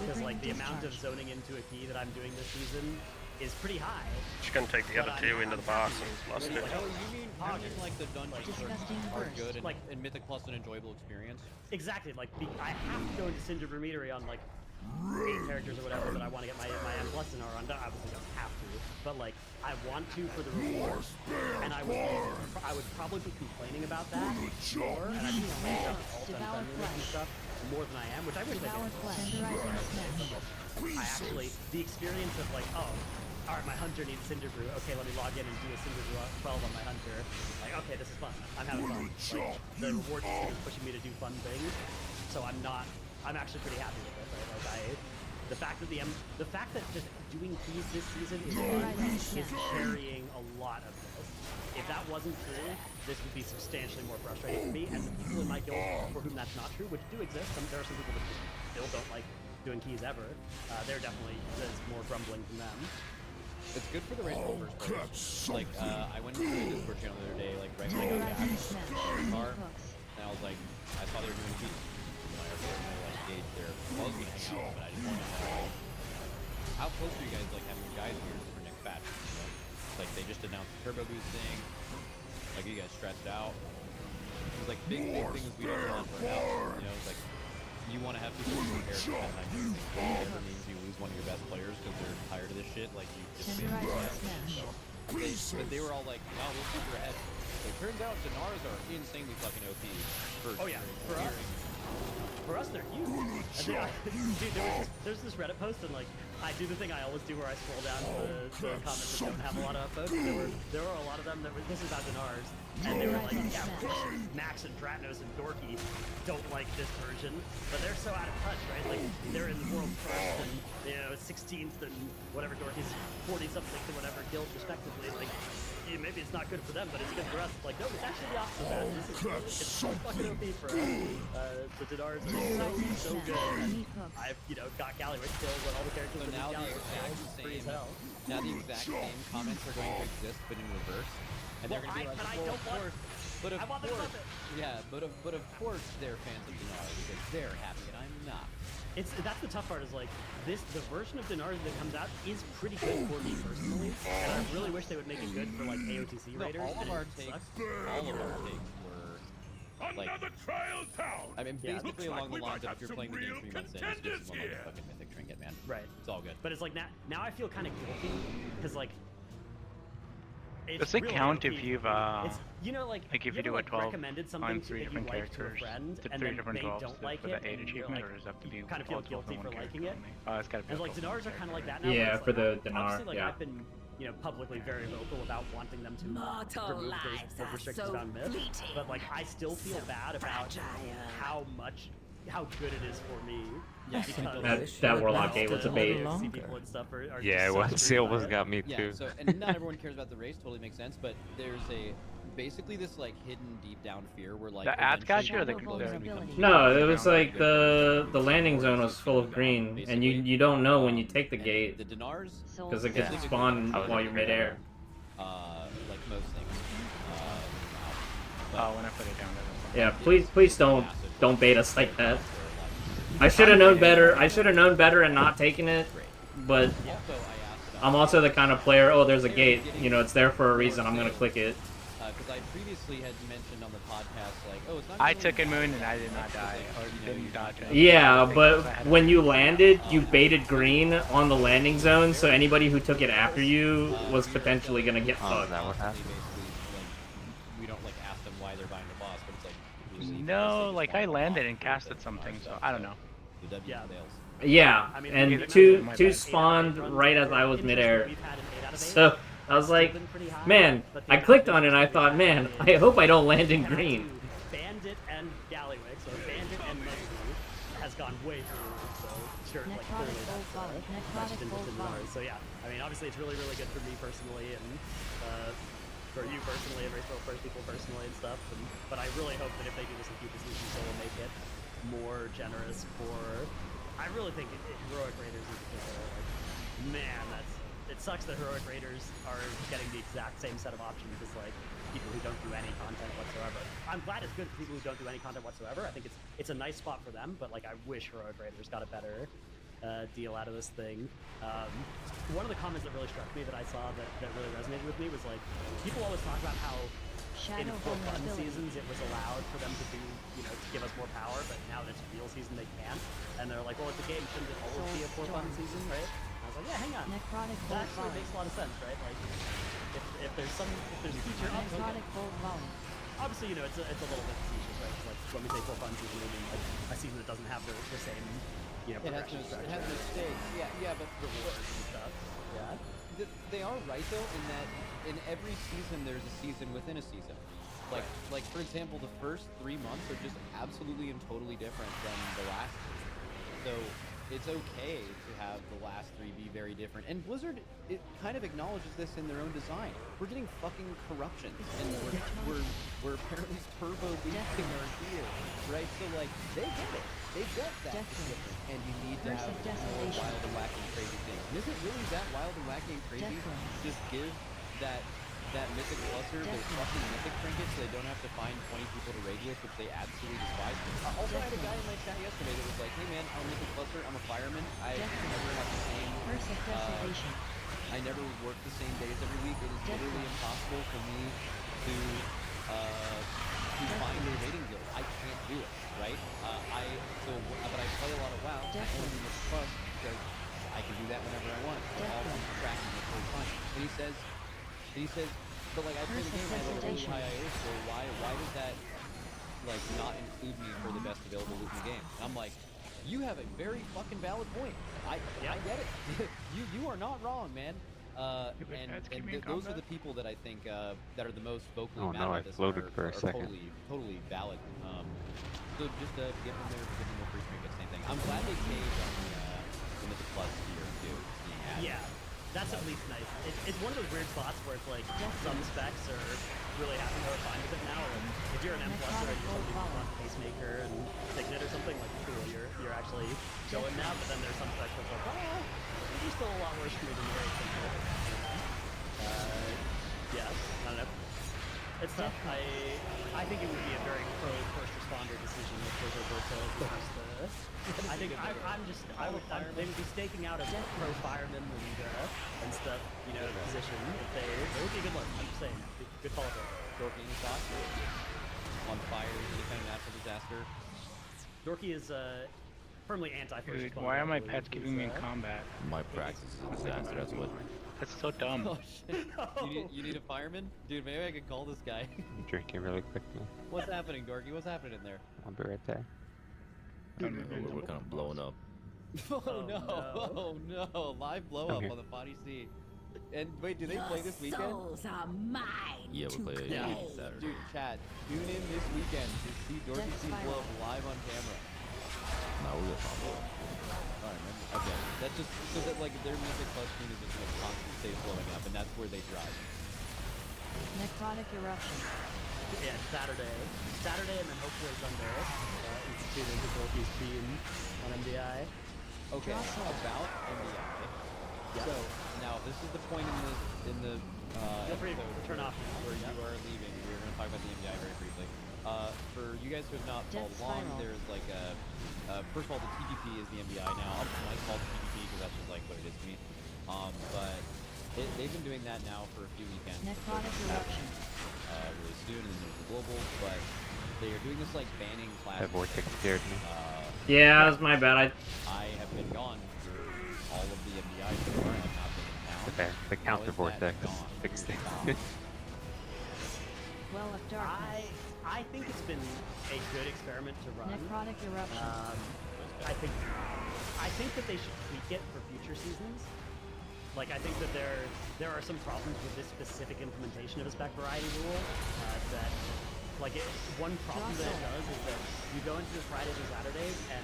S1: Because like the amount of zoning into a key that I'm doing this season is pretty high.
S6: Just gonna take the other two into the boss and lost it.
S2: Oh, you mean like the dungeons are good and,
S1: like,
S2: and Mythic Plus an enjoyable experience?
S1: Exactly. Like I have to go into Cinder Brumetery on like 8 characters or whatever that I want to get my M+ dinar on. Obviously don't have to, but like I want to for the rewards, and I would probably be complaining about that more, and I'd be complaining about all and stuff more than I am, which I wish I did. I actually, the experience of like, oh, all right, my hunter needs Cinder Brew. Okay, let me log in and do a Cinder Brew 12 on my hunter. Like, okay, this is fun. I'm having fun. Like, the reward system is pushing me to do fun things, so I'm actually pretty happy with it. Right? Like the fact that just doing keys this season is carrying a lot of this. If that wasn't true, this would be substantially more frustrating for me. And the people in my guild for whom that's not true, which do exist, there are some people that still don't like doing keys ever. There's more grumbling from them.
S2: It's good for the hoyoverse players. Like, I went to the Discord channel the other day, like right when I got back to the car, and I was like, I saw they were doing keys. Gauge there. I was gonna hang out, but I didn't want to know. How close are you guys like having guys here for next patch? Like they just announced the turbo boost thing. Like you guys stretched out. It was like big things we don't want for now. It's like you want to have people who prepare to spend time doing things. If it means you lose one of your best players because they're tired of this shit, like you just but they were all like, no, we'll super ahead. It turns out Dinars are insanely fucking OP.
S1: For us. for us, they're huge. Dude, there's this Reddit post, and like, I do the thing I always do where I scroll down to the comments that don't have a lot of folks. There were a lot of them that were, this is about Dinars, and they were like, yeah, of course, Max and Dratnos and Dorky don't like this version, but they're so out of touch, right? Like, they're in the world first, and, 16th, and whatever, Dorky's 40-something to whatever guild, respectively. Like, maybe it's not good for them, but it's good for us. Like, no, it's actually the opposite of that. It's so fucking OP for us. The Dinars are so good. And I've, got Gallyway kills on all the characters.
S2: So now the exact
S1: free as
S2: same,
S1: hell.
S2: now the exact same comments are going to exist, but in reverse. And they're going to be like,
S1: I don't want.
S2: But of
S1: I want them to
S2: course,
S1: love it.
S2: yeah, but of course they're fans of Dinar because they're happy and I'm not.
S1: That's the tough part is like the version of Dinars that comes out is pretty good for me personally, and I really wish they would make it good for like AOTC raiders.
S2: All of our takes were like, I mean, basically along the lines of if you're playing the game 3 months in, it's just one like fucking mythic trinket, man.
S1: Right.
S2: It's all good.
S1: But it's like now I feel kind of guilty because like.
S4: Does it
S1: really
S4: count
S1: OP.
S4: if you've
S1: It's, like
S4: if you do a 12
S1: recommended something
S4: on
S1: to
S4: 3
S1: that you
S4: different
S1: like to a
S4: characters,
S1: friend,
S4: the
S1: and
S4: 3
S1: then
S4: different
S1: they
S4: 12s
S1: don't like
S4: for
S1: it,
S4: the 8
S1: and you're
S4: achievement,
S1: like,
S4: or does it have to be
S1: you kind of feel guilty for liking it.
S4: It's gotta be
S1: And like Dinars are kind of like that now.
S8: Yeah,
S1: where it's
S8: for
S1: like,
S8: the Dinar,
S1: obviously, like
S8: yeah.
S1: I've been, publicly very vocal about wanting them to
S5: Mortal
S1: remove
S5: lives
S1: the
S5: are
S1: restrictions
S5: so
S1: on myth,
S5: fleeting,
S1: but like I still feel bad about how good it is for me.
S8: That Warlock gate was a bait.
S9: Yeah, it almost got me
S2: Yeah,
S9: too.
S2: so and not everyone cares about the race, totally makes sense, but there's basically this like hidden deep down fear where like
S4: The ads got you, or
S8: No, it was like the landing zone was full of green, and you don't know when you take the gate
S2: the Dinars
S8: because it gets spawned while you're midair.
S2: Like most things.
S4: Oh, when I put it down there.
S8: Yeah, please don't bait us like that. I should have known better. I should have known better and not taken it, but I'm also the kind of player. Oh, there's a gate. It's there for a reason. I'm gonna click it.
S2: Because I previously had mentioned on the podcast, like, oh, it's not.
S4: I took a moon and I did not die, or didn't dodge it.
S8: Yeah, but when you landed, you baited green on the landing zone, so anybody who took it after you was potentially gonna get fucked.
S9: Is that what happened?
S2: We don't like ask them why they're buying the boss, but it's like
S4: no, like I landed and casted something, so I don't know.
S8: Yeah, and two spawned right as I was midair. So I was like, man, I clicked on it and I thought, man, I hope I don't land in green.
S1: Bandit and Gallywix, or Bandit and Muggsy, has gone way through, so sure, like clearly that's into Dinars. So yeah, I mean, obviously it's really, really good for me personally, and for you personally, and for people personally and stuff. But I really hope that if they do this in future seasons, they will make it more generous for. I really think Heroic Raiders in particular, like, man, it sucks that Heroic Raiders are getting the exact same set of options as like people who don't do any content whatsoever. I'm glad it's good for people who don't do any content whatsoever. I think it's a nice spot for them, but like I wish Heroic Raiders got a better deal out of this thing. One of the comments that really struck me that I saw that really resonated with me was like, people always talk about how in full fun seasons it was allowed for them to do, to give us more power, but now that it's real season they can't. And they're like, well, it's a game, shouldn't it always be a full fun season, right? I was like, yeah, hang on. That actually makes a lot of sense, right? Like, if there's feature obviously, it's a little bit facetious, right? It's like when we say full fun season, we mean like a season that doesn't have the same, progression structure.
S2: It has mistakes. Yeah, but
S1: rewards and stuff. Yeah.
S2: They are right though in that in every season there's a season within a season. Like for example, the first 3 months are just absolutely and totally different than the last 3. So it's okay to have the last 3 be very different. And Blizzard, it kind of acknowledges this in their own design. We're getting fucking corruptions, and we're apparently turbo boosting our gear, right? So like they get it. They get that it's different, and you need to have more wild and wacky and crazy things. And is it really that wild and wacky and crazy? Just give that mythic cluster those fucking mythic trinkets so they don't have to find 20 people to raid with, which they absolutely despise. Also, I had a guy in my chat yesterday that was like, hey man, I'm a mythic cluster, I'm a fireman, I never have the same, I never work the same days every week. It is literally impossible for me to find a raiding guild. I can't do it, right? But I play a lot of WoW, I only do mythic plus because I can do that whenever I want. It's all tracking it for fun. And he says, but like I play the game, I have a really high IO score. Why like not include me for the best available loot in the game. And I'm like, you have a very fucking valid point. I get it. you are not wrong, man. Those are the people that I think that are the most vocally mad about this
S9: floated for a second.
S2: Totally valid. So just to get them there, give them a free stream, same thing. I'm glad they changed on the Mythic Plus tier too.
S1: Yeah, that's at least nice. It's one of those weird spots where it's like some specs are really happy or fine with it now. And if you're an M plus or you're somebody who wants pacemaker and signet or something, like cool, you're actually going now. But then there's some specs where it's like, oh, you're still a lot worse for me than yours. Yeah, I don't know. It's tough. I think it would be a very pro first responder decision if they were to force the. I think they would be staking out a pro fireman and stuff, you know, position. If they would be a good one. I'm just saying, good call there.
S2: Dorky, any thoughts? On fire, any kind of natural disaster?
S1: Dorky is firmly anti-first responder.
S4: Why are my pets keeping me in combat?
S10: My practice is a disaster. That's what.
S4: That's so dumb.
S2: Oh shit! You need a fireman, dude. Maybe I could call this guy.
S9: I'm drinking really quickly.
S2: What's happening, Dorky? What's happening in there?
S9: I'll be right there.
S10: We're kind of blowing up.
S2: Oh no! Live blow up on the Potty Sea. And wait, do they play this weekend?
S5: Souls are mine.
S10: Yeah, we'll play it Saturday.
S2: Dude, chat, tune in this weekend to see Dorky see blow up live on camera.
S10: Nah, we'll get combo.
S2: Alright, man. Okay. That's just so that like their Mythic Plus screen is just like constantly stay blowing up, and that's where they drive.
S3: Necrotic eruption.
S1: Yeah, Saturday, and then hopefully Sunday. Instituted the Dorky's team on MDI.
S2: Okay, about MDI.
S1: Yeah.
S2: So now this is the point in the
S1: feel free to turn off
S2: where you are leaving. We're going to talk about the MDI very briefly. For you guys who have not followed along, there's like first of all, the TGP is the MDI now. I call it TGP because that's just like what it is to me. But they've been doing that now for a few weekends.
S3: Necrotic eruption.
S2: Really soon, and then there's the global, but they are doing this like banning class.
S9: That vortex scared me.
S8: Yeah, that's my bad.
S2: I have been gone for all of the MDI so far. I have not been in town.
S9: Okay, the counter vortex fixed it.
S3: Well of darkness.
S1: I think it's been a good experiment to run.
S3: Necrotic eruption.
S1: I think that they should tweak it for future seasons. Like, I think that there are some problems with this specific implementation of a spec variety rule. One problem that it does is that you go into the Fridays and Saturdays, and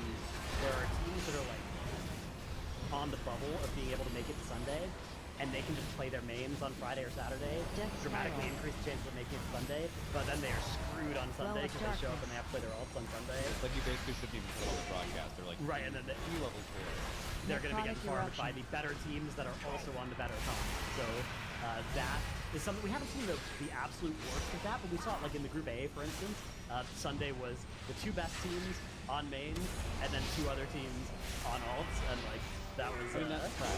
S1: there are teams that are like on the bubble of being able to make it to Sunday, and they can just play their mains on Friday or Saturday, dramatically increase the chances of making it Sunday, but then they are screwed on Sunday because they show up and they have to play their ults on Sunday.
S2: Like you basically shouldn't even put on the broadcast. They're like
S1: right, and then the
S2: level 4.
S1: They're going to be getting farmed by the better teams that are also on the better comps. So that is something we haven't seen the absolute worst of that, but we saw it like in the Group A, for instance. Sunday was the 2 best teams on mains, and then 2 other teams on alts, and like that was.
S2: I mean, that's crap.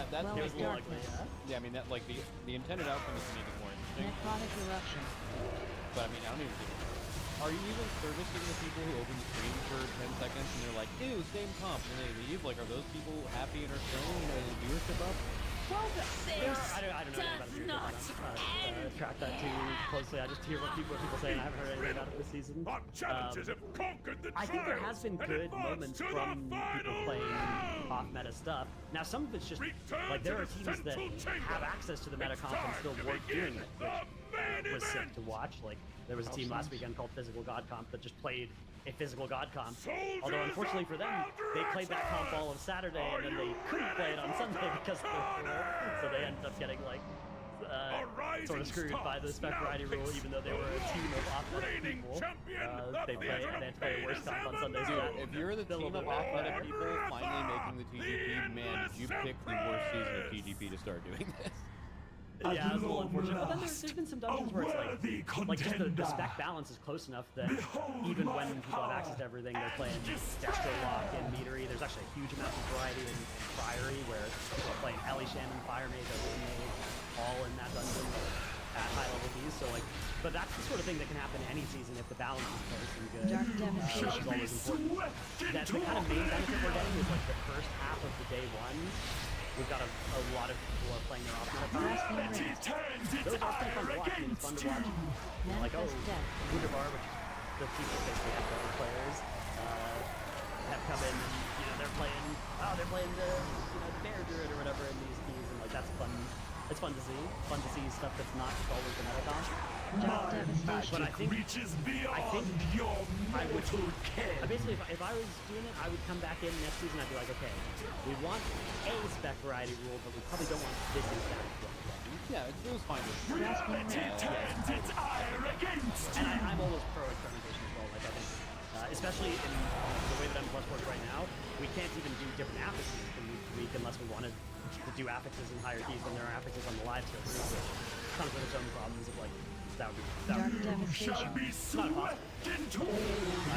S2: That's
S1: it was a little ugly.
S2: Yeah, I mean that like the intended outcome is to make it more interesting.
S3: Necrotic eruption.
S2: But I mean, I don't even think. Are you even servicing the people who open the stream for 10 seconds and they're like, ew, same comp, and they leave? Like, are those people happy and are staying? Are the viewership up?
S1: Well, I don't know anything about the viewership. I don't track that too closely. I just hear what people say, and I haven't heard anything about it this season. I think there has been good moments from people playing off-meta stuff. Now, some of it's just, like, there are teams that have access to the meta comp and still weren't doing it, which was sick to watch. Like, there was a team last weekend called Physical God Comp that just played a Physical God Comp. Although, unfortunately for them, they played that comp all of Saturday, and then they couldn't play it on Sunday because of the rule. So they ended up getting, like, sort of screwed by the spec variety rule, even though they were a team of off-meta people. They had to play a worse comp on Sunday. So
S2: if you're the team of off-meta people finally making the TGP, man, you picked the worst season of TGP to start doing this.
S1: Yeah, it was a little unfortunate. But then there's been some dungeons where it's like just the spec balance is close enough that even when people have access to everything, they're playing Destro Lock and Meadery. There's actually a huge amount of variety in Priory where people are playing Ellie Shannon, Fire Mage, all in that dungeon at high level keys. So like, but that's the sort of thing that can happen any season if the balance is close and good.
S3: Dark Devastation.
S1: Which is always important. That the kind of main benefit we're getting is like the first half of the day one. We've got a lot of people are playing their off-meta comps. Those are pretty fun to watch. I mean, it's fun to watch. Like, oh, Wunderbar, which the teams that basically have better players have come in and they're playing the the bear druid or whatever in these keys, and like that's fun. It's fun to see stuff that's not always the meta comp. But I think I would basically if I was doing it, I would come back in next season. I'd be like, okay, we want a spec variety rule, but we probably don't want this exact one.
S2: Yeah, it was fine.
S1: And I'm almost pro experimentation as well. Like I think, especially in the way that I'm plus work right now, we can't even do different affixes from week to week unless we wanted to do affixes in higher keys when there are affixes on the live servers, which comes with its own problems of like that would be not impossible. I've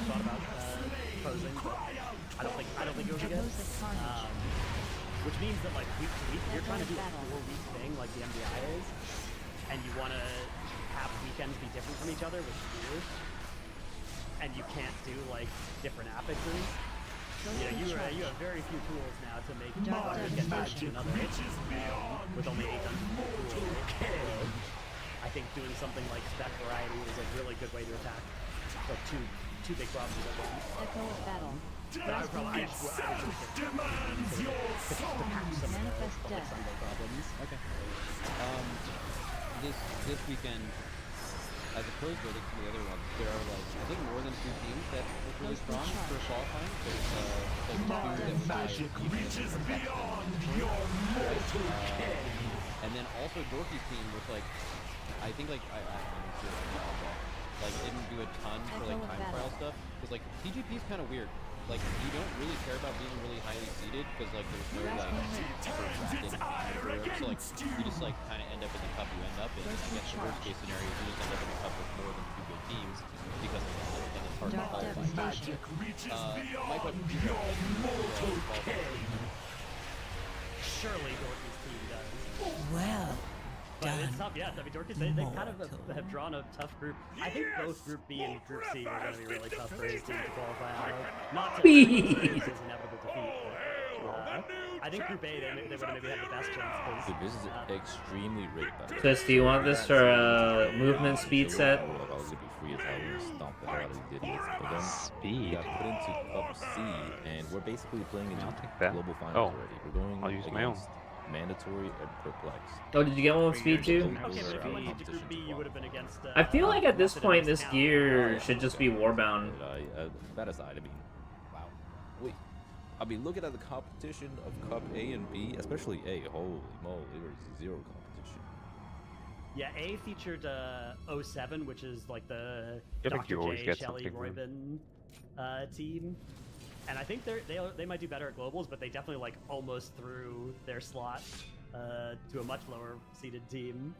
S1: thought about posing, but I don't think it would be good. Which means that like week to week, you're trying to do a 4-week thing like the MDI is, and you want to have weekends be different from each other, which is weird. And you can't do like different affixes. You have very few tools now to make one get back to another with only 8 tools. I think doing something like spec variety is a really good way to attack like two big problems at once.
S3: Echo of battle.
S1: But I would probably to patch some of the Sunday problems.
S2: Okay. This weekend, as opposed to some of the other ones, there are like I think more than 2 teams that look really strong for qualifying. There's and then also Dorky's team, which like I think like like didn't do a ton for like time trial stuff because like TGP is kind of weird. Like you don't really care about being really highly seeded because like there's no like first bracket so like you just like kind of end up in the cup you end up in. And I guess the worst case scenario is you just end up in a cup with more than 2 good teams because of that, and it's hard to qualify. My question to you guys,
S1: Surely Dorky's team does.
S7: Well
S1: But
S7: done.
S1: it's tough, yeah. I mean, Dorcas, they kind of have drawn a tough group. I think both Group B and Group C are going to be really tough for his team to qualify out of. Not to his inevitable defeat, but I think Group A, they would have maybe had the best chance.
S10: Dude, this is extremely rigged.
S8: Sis, do you want this for a movement speed set?
S10: I was gonna be free as hell and stomp the hell out of these idiots. But then
S9: Speed.
S10: we got put into Cup C, and we're basically playing in
S9: I'll take that.
S10: global finals
S9: Oh,
S10: already. We're going
S9: I'll use my own.
S10: against mandatory and perplex.
S8: Oh, did you get one with speed too?
S1: Okay, but if you went into Group B, you would have been against.
S8: I feel like at this point, this gear should just be warbound.
S10: That aside, I mean, wow. Wait, I mean, looking at the competition of Cup A and B, especially A, holy moly, there's zero competition.
S1: Yeah, A featured 07, which is like the
S9: I think
S1: Dr.
S9: you always
S1: J,
S9: get
S1: Shelly,
S9: something
S1: Roybin team. And I think they might do better at globals, but they definitely like almost threw their slot to a much lower seeded team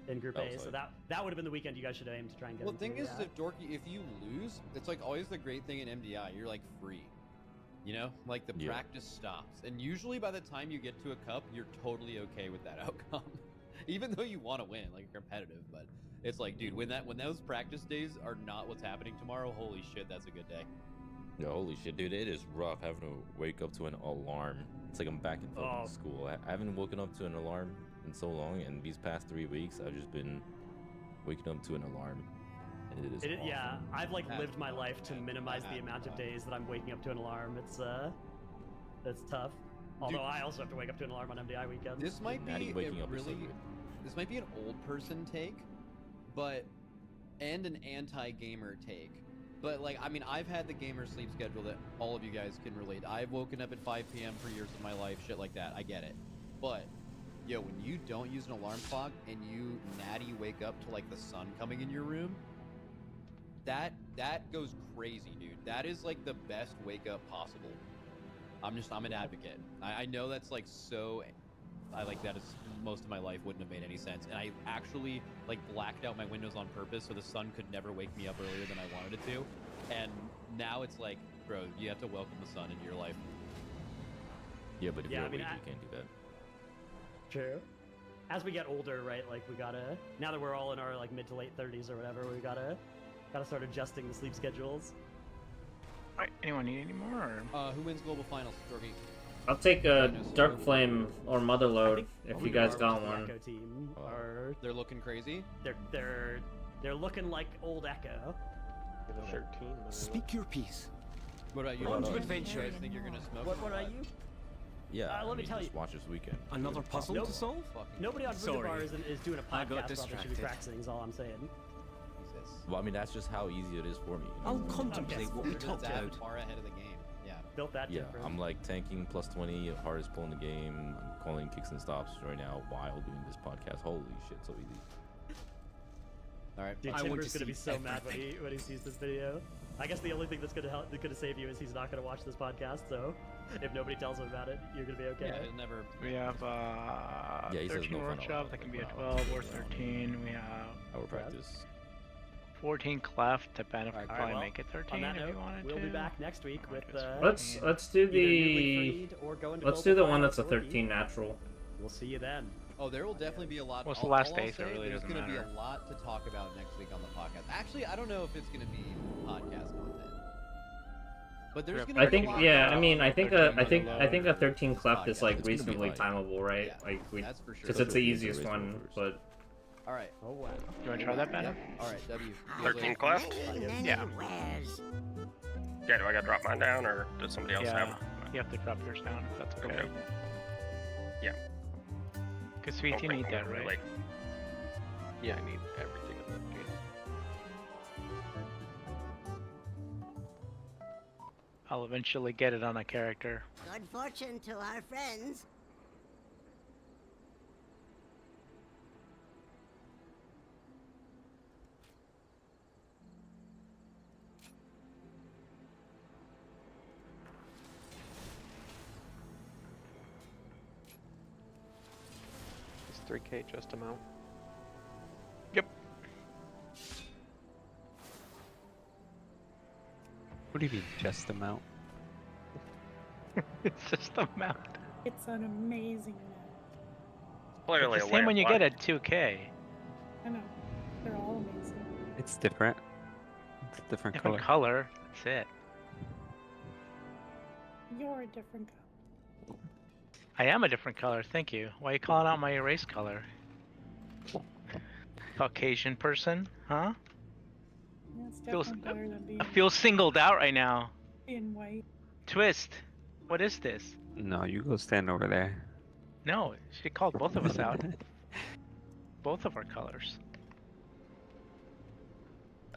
S1: in Group A. So that would have been the weekend you guys should aim to try and get.
S2: Well, the
S1: into,
S2: thing is, if Dorky, if you lose, it's like always the great thing in MDI. You're like free, you know, like the practice stops, and usually by the time you get to a cup, you're totally okay with that outcome, even though you want to win, like you're competitive. But it's like, dude, when those practice days are not what's happening tomorrow, holy shit, that's a good day.
S10: Yeah, holy shit, dude, it is rough having to wake up to an alarm. It's like I'm back in fucking school. I haven't woken up to an alarm in so long, and these past 3 weeks, I've just been waking up to an alarm. And it is awful.
S1: Yeah, I've like lived my life to minimize the amount of days that I'm waking up to an alarm. It's tough. Although I also have to wake up to an alarm on MDI weekends.
S2: This might be this might be an old person take, and an anti-gamer take. But, like, I mean, I've had the gamer sleep schedule that all of you guys can relate. I've woken up at 5 p.m. for years of my life, shit like that. I get it. But, yo, when you don't use an alarm clock and you natty wake up to, like, the sun coming in your room, that goes crazy, dude. That is, like, the best wake up possible. I'm an advocate. I know that's, like, so... that is most of my life wouldn't have made any sense, and I actually like blacked out my windows on purpose so the sun could never wake me up earlier than I wanted it to, and now it's like, bro, you have to welcome the sun into your life.
S10: Yeah, but if you're awake, you can't do that.
S1: True. As we get older, right, like we gotta, now that we're all in our like mid to late 30s or whatever, we gotta start adjusting the sleep schedules.
S4: Alright, anyone need any more? Or?
S2: Who wins global finals, Dorky?
S8: I'll take a Dark Flame or Motherload if you guys got one.
S1: Echo team
S2: they're looking crazy.
S1: They're looking like old Echo.
S11: Get a 13.
S7: Speak your piece.
S2: What about you?
S11: On to
S2: You
S7: adventure.
S2: guys think you're gonna smoke?
S1: What
S2: or
S1: are you?
S10: Yeah,
S1: let me tell
S10: just
S1: you.
S10: watch this weekend.
S7: Another puzzle
S1: Nope.
S7: to solve?
S1: Nobody on
S7: Sorry.
S1: Bar is doing a
S7: I got
S1: podcast about they should be
S7: distracted.
S1: practicing. Is all I'm saying.
S2: Jesus.
S10: Well, I mean, that's just how easy it is for me.
S7: I'll contemplate what we talked
S2: That
S7: about.
S2: far ahead of the game. Yeah.
S1: Built that
S10: Yeah,
S1: different.
S10: I'm like tanking plus 20, hardest pull in the game. I'm calling kicks and stops right now while doing this podcast. Holy shit, so easy.
S2: All right.
S1: Dude,
S7: I want
S1: Timber's
S7: to
S1: gonna be
S7: see
S1: so mad when he sees this video. I guess the only thing that's gonna save you is he's not gonna watch this podcast. So, if nobody tells him about it, you're gonna be okay.
S2: Yeah, it never.
S4: We have
S10: Yeah, he says
S4: 13
S10: no fun
S4: workshop.
S10: allowed,
S4: That can be
S10: like,
S4: a
S10: wow.
S4: 12 or 13. We have
S10: Our practice.
S4: 14 cleft. Depending if we
S1: All right,
S4: probably
S1: well,
S4: make it
S1: On
S4: 13
S1: that
S4: if
S1: note,
S4: you wanted
S1: we'll
S4: to.
S1: be back next week with
S8: Let's do
S1: either newly
S8: the
S1: freed or going to
S8: let's do the
S1: Global
S8: one that's a
S1: Finals or
S8: 13 natural.
S1: We'll see you then.
S2: Oh, there will definitely be a lot.
S4: Well, it's the last
S2: all
S4: day,
S2: I'll
S4: so it
S2: say,
S4: really
S2: there's
S4: doesn't
S2: gonna be
S4: matter.
S2: a lot to talk about next week on the podcast. Actually, I don't know if it's gonna be podcast content, but there's gonna.
S8: I
S2: be
S8: think
S2: a lot
S8: yeah.
S2: about
S8: I mean, I think
S4: 13
S8: I think a 13 cleft is like
S10: It's gonna be
S8: reasonably
S10: light.
S8: timeable, right?
S2: Yeah,
S8: Like we,
S2: that's for sure.
S8: because it's the
S10: Especially with
S8: easiest
S10: the
S8: one.
S10: razor
S8: But
S2: All right.
S1: Oh wow.
S4: You want to try that, Ben?
S2: Yep. All right. W.
S6: 13 cleft?
S4: Yeah.
S6: Yeah, do I gotta drop mine down, or does somebody else have
S4: Yeah.
S6: it?
S4: You have to drop yours down if that's okay.
S6: Okay. Yeah.
S4: Because sweet, you
S6: Don't
S4: need
S6: think
S4: that,
S6: I'm
S4: right?
S6: really- Yeah, I need everything in that game.
S4: I'll eventually get it on a character.
S12: Good fortune to our friends.
S11: Is 3K just amount?
S4: Yep.
S9: What do you mean, just amount?
S4: It's just a mount.
S13: It's an amazing map.
S6: Clearly
S4: It's
S6: a
S4: the
S6: way
S4: same
S6: of
S4: when you
S6: life.
S4: get a 2K.
S13: I know. They're all amazing.
S9: It's different. It's a different
S4: Different
S9: color.
S4: color. That's it.
S13: You're a different color.
S4: I am a different color, thank you. Why are you calling out my erase color? Caucasian person, huh?
S13: Yeah, it's
S4: Feels-
S13: definitely better than being,
S4: I feel singled out right now.
S13: being white.
S4: Twist, what is this?
S9: No, you go stand over there.
S4: No, she called both of us out. Both of our colors.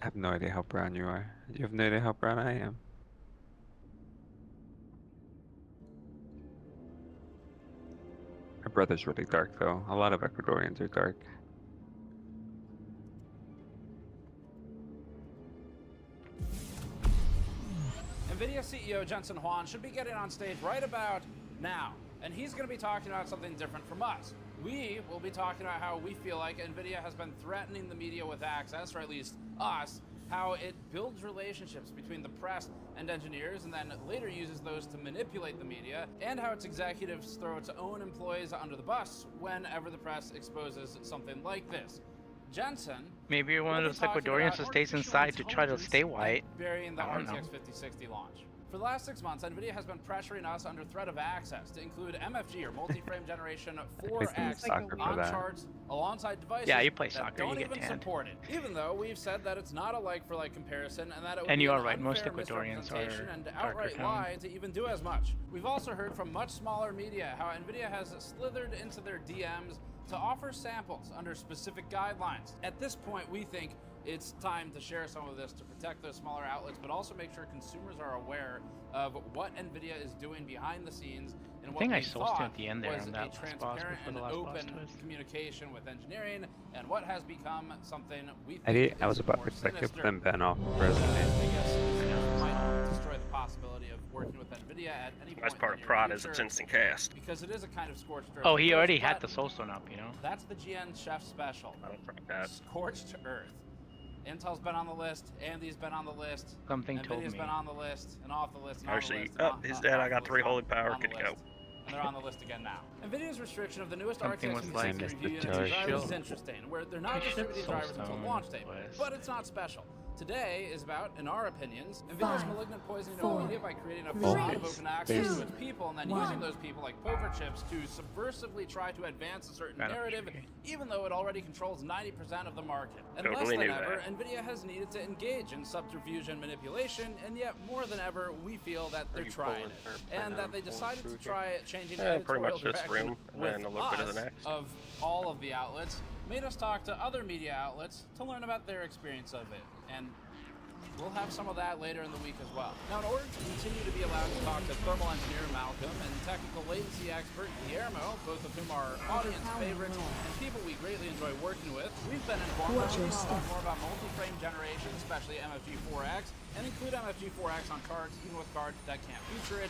S9: I have no idea how brown you are. You have no idea how brown I am. My brother's really dark though. A lot of Ecuadorians are dark.
S14: NVIDIA CEO Jensen Huang should be getting on stage right about now, and he's going to be talking about something different from us. We will be talking about how we feel like NVIDIA has been threatening the media with access, or at least us, how it builds relationships between the press and engineers and then later uses those to manipulate the media, and how its executives throw its own employees under the bus whenever the press exposes something like this. Jensen,
S4: Maybe you're one of
S14: we'll
S4: those
S14: be talking
S4: Ecuadorians
S14: about
S4: that stays
S14: artificial
S4: inside to try to
S14: intelligence
S4: stay
S14: and
S4: white.
S14: burying the
S4: I don't know.
S14: RTX 5060 launch. For the last 6 months, NVIDIA has been pressuring us under threat of access to include MFG, or multi-frame generation 4X,
S9: soccer for
S14: on
S9: that.
S14: charts alongside devices
S4: Yeah, you play
S14: that
S4: soccer,
S14: don't
S4: you get
S14: even
S4: tanned.
S14: support it. Even though we've said that it's not a like-for-like comparison and that it would
S4: And
S14: be
S4: you
S14: an
S4: are right, most
S14: unfair
S4: Ecuadorians are
S14: misrepresentation and
S4: darker
S14: outright
S4: toned.
S14: lie to even do as much. We've also heard from much smaller media how NVIDIA has slithered into their DMs to offer samples under specific guidelines. At this point, we think it's time to share some of this to protect those smaller outlets, but also make sure consumers are aware of what NVIDIA is doing behind the scenes and what
S4: think I
S14: we
S4: sold
S14: thought
S4: at the end there
S14: was
S4: on
S14: a
S4: that last boss
S14: transparent
S4: before
S14: and
S4: the last boss
S14: open
S4: twist.
S14: communication with engineering, and what has become something we
S9: I
S14: think
S9: was
S14: is
S9: about
S14: more
S9: to click it,
S14: sinister.
S9: but then Ben off
S14: I
S9: president.
S14: guess might destroy the possibility of working with NVIDIA at any point.
S6: Best part
S14: in
S6: of
S14: the
S6: prod
S14: near
S6: is it's
S14: future,
S6: instant cast.
S14: because it is a kind of scorched earth.
S4: Oh, he
S14: approach,
S4: already had
S14: but
S4: the Soulstone up, you know?
S14: That's the GN Chef Special.
S6: I don't think that.
S14: Scorched Earth. Intel's been on the list, AMD's been on the list,
S4: Something told
S14: NVIDIA's
S4: me.
S14: been on the list, and off the list, and on the
S6: Actually,
S14: list, and
S6: he's
S14: on-
S6: dead.
S14: off
S6: I
S14: the
S6: got
S14: list,
S6: 3
S14: on-
S6: holy power.
S14: on the
S6: Good to go.
S14: list. And they're on the list again now. NVIDIA's restriction of the newest
S4: Something
S14: RTX
S4: was like
S14: 5060
S9: Mr.
S14: review units
S9: Josh.
S14: and drivers is
S4: Shield.
S14: interesting, where they're not
S4: They shipped
S14: distributing drivers until
S4: Soulstone
S14: launch date,
S4: with-
S14: but it's not special. Today is about, in our opinions, NVIDIA's
S5: 5,
S14: malignant poisoning
S5: 4,
S14: of media by creating a
S5: 3,
S14: facade of open access
S5: 2,
S14: to its people and then
S5: 1.
S14: using those people like poker chips to subversively try to advance a certain narrative, even though it already controls 90% of the market. And less
S6: Totally
S14: than
S6: knew
S14: ever,
S6: that.
S14: NVIDIA has needed to engage in subterfuge and manipulation, and yet more than ever, we feel that they're trying it. And that they decided to try it, changing
S6: pretty
S14: editorial
S6: much this
S14: direction
S6: room, and
S14: with
S6: then a little bit of
S14: us,
S6: the next.
S14: of all of the outlets, made us talk to other media outlets to learn about their experience of it. And we'll have some of that later in the week as well. Now, in order to continue to be allowed to talk to thermal engineer Malcolm and technical latency expert Guillermo, both of whom are audience favorites and people we greatly enjoy working with, we've been informed that we need to talk more about multi-frame generation, especially MFG4X, and include MFG4X on cards, even with cards that can't feature it.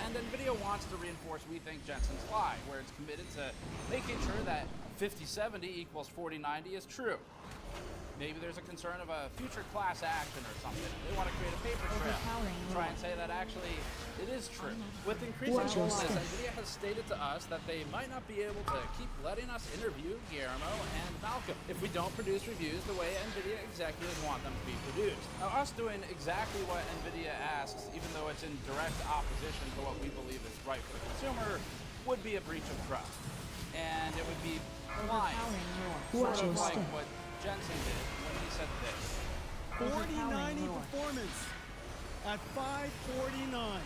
S14: And NVIDIA wants to reinforce, we think, Jensen's lie, where it's committed to making sure that 5070 equals 4090 is true. Maybe there's a concern of a future class action or something. They want to create a paper trail to try and say that actually it is true. With increasing boldness, NVIDIA has stated to us that they might not be able to keep letting us interview Guillermo and Malcolm if we don't produce reviews the way NVIDIA executives want them to be produced. Now, us doing exactly what NVIDIA asks, even though it's in direct opposition to what we believe is right for the consumer, would be a breach of trust. And it would be lying, sort of like what Jensen did when he said this.
S15: 4090 performance at 549.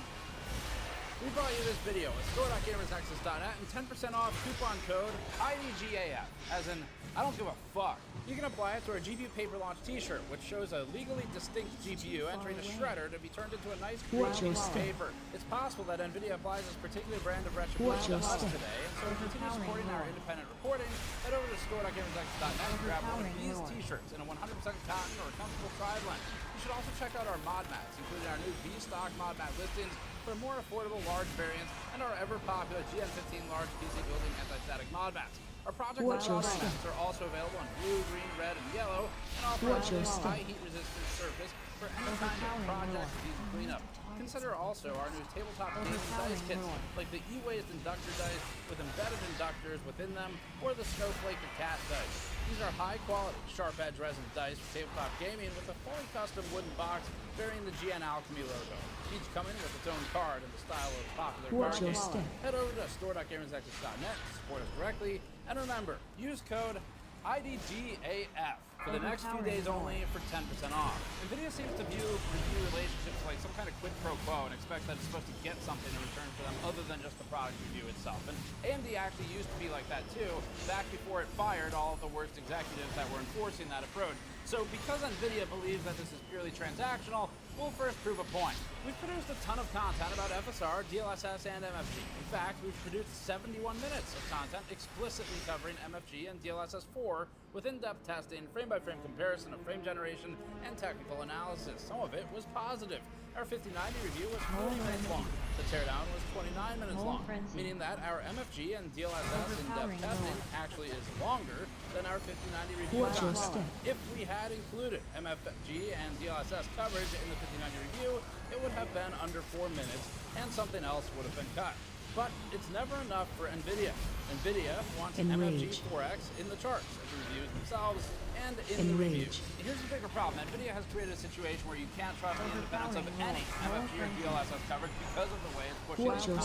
S14: We brought you this video at store.gamersnexus.net and 10% off coupon code IDGAF, as in, I don't give a fuck. You can apply it to our GPU paper launch t-shirt, which shows a legally distinct GPU entering a shredder to be turned into a nice green piece of paper. It's possible that NVIDIA applies this particular brand of retribution to us today, and so to continue supporting our independent reporting, head over to store.gamersnexus.net and grab one of these t-shirts in a 100% cotton or comfortable tri-blend. You should also check out our mod mats, including our new V-Stock mod mat listings for more affordable large variants and our ever-popular GN15 large PC building anti-static mod mats. Our project mats are also available in blue, green, red, and yellow, and offer a high heat resistant surface for any kind of project needs cleanup. Consider also our new tabletop gaming dice kits, like the E-Waste inductor dice with embedded inductors within them, or the Snowflake or Cat dice. These are high-quality, sharp-edge resin dice for tabletop gaming with a fully custom wooden box bearing the GN Alchemy logo, each coming with its own card in the style of popular card games. Head over to store.gamersnexus.net to support us directly, and remember, use code IDGAF for the next few days only for 10% off. NVIDIA seems to view review relationships like some kind of quid pro quo and expect that it's supposed to get something in return for them other than just the product review itself. And AMD actually used to be like that too, back before it fired all of the worst executives that were enforcing that approach. So because NVIDIA believes that this is purely transactional, we'll first prove a point. We've produced a ton of content about FSR, DLSS, and MFG. In fact, we've produced 71 minutes of content explicitly covering MFG and DLSS 4 with in-depth testing, frame-by-frame comparison of frame generation, and technical analysis. Some of it was positive. Our 5090 review was 40 minutes long. The teardown was 29 minutes long, meaning that our MFG and DLSS in-depth testing actually is longer than our 5090 review content. If we had included MFG and DLSS coverage in the 5090 review, it would have been under 4 minutes, and something else would have been cut. But it's never enough for NVIDIA. NVIDIA wants MFG4X in the charts, as the reviews themselves, and in the reviews. Here's the bigger problem. NVIDIA has created a situation where you can't trust the independence of any MFG or DLSS coverage because of the way it's pushing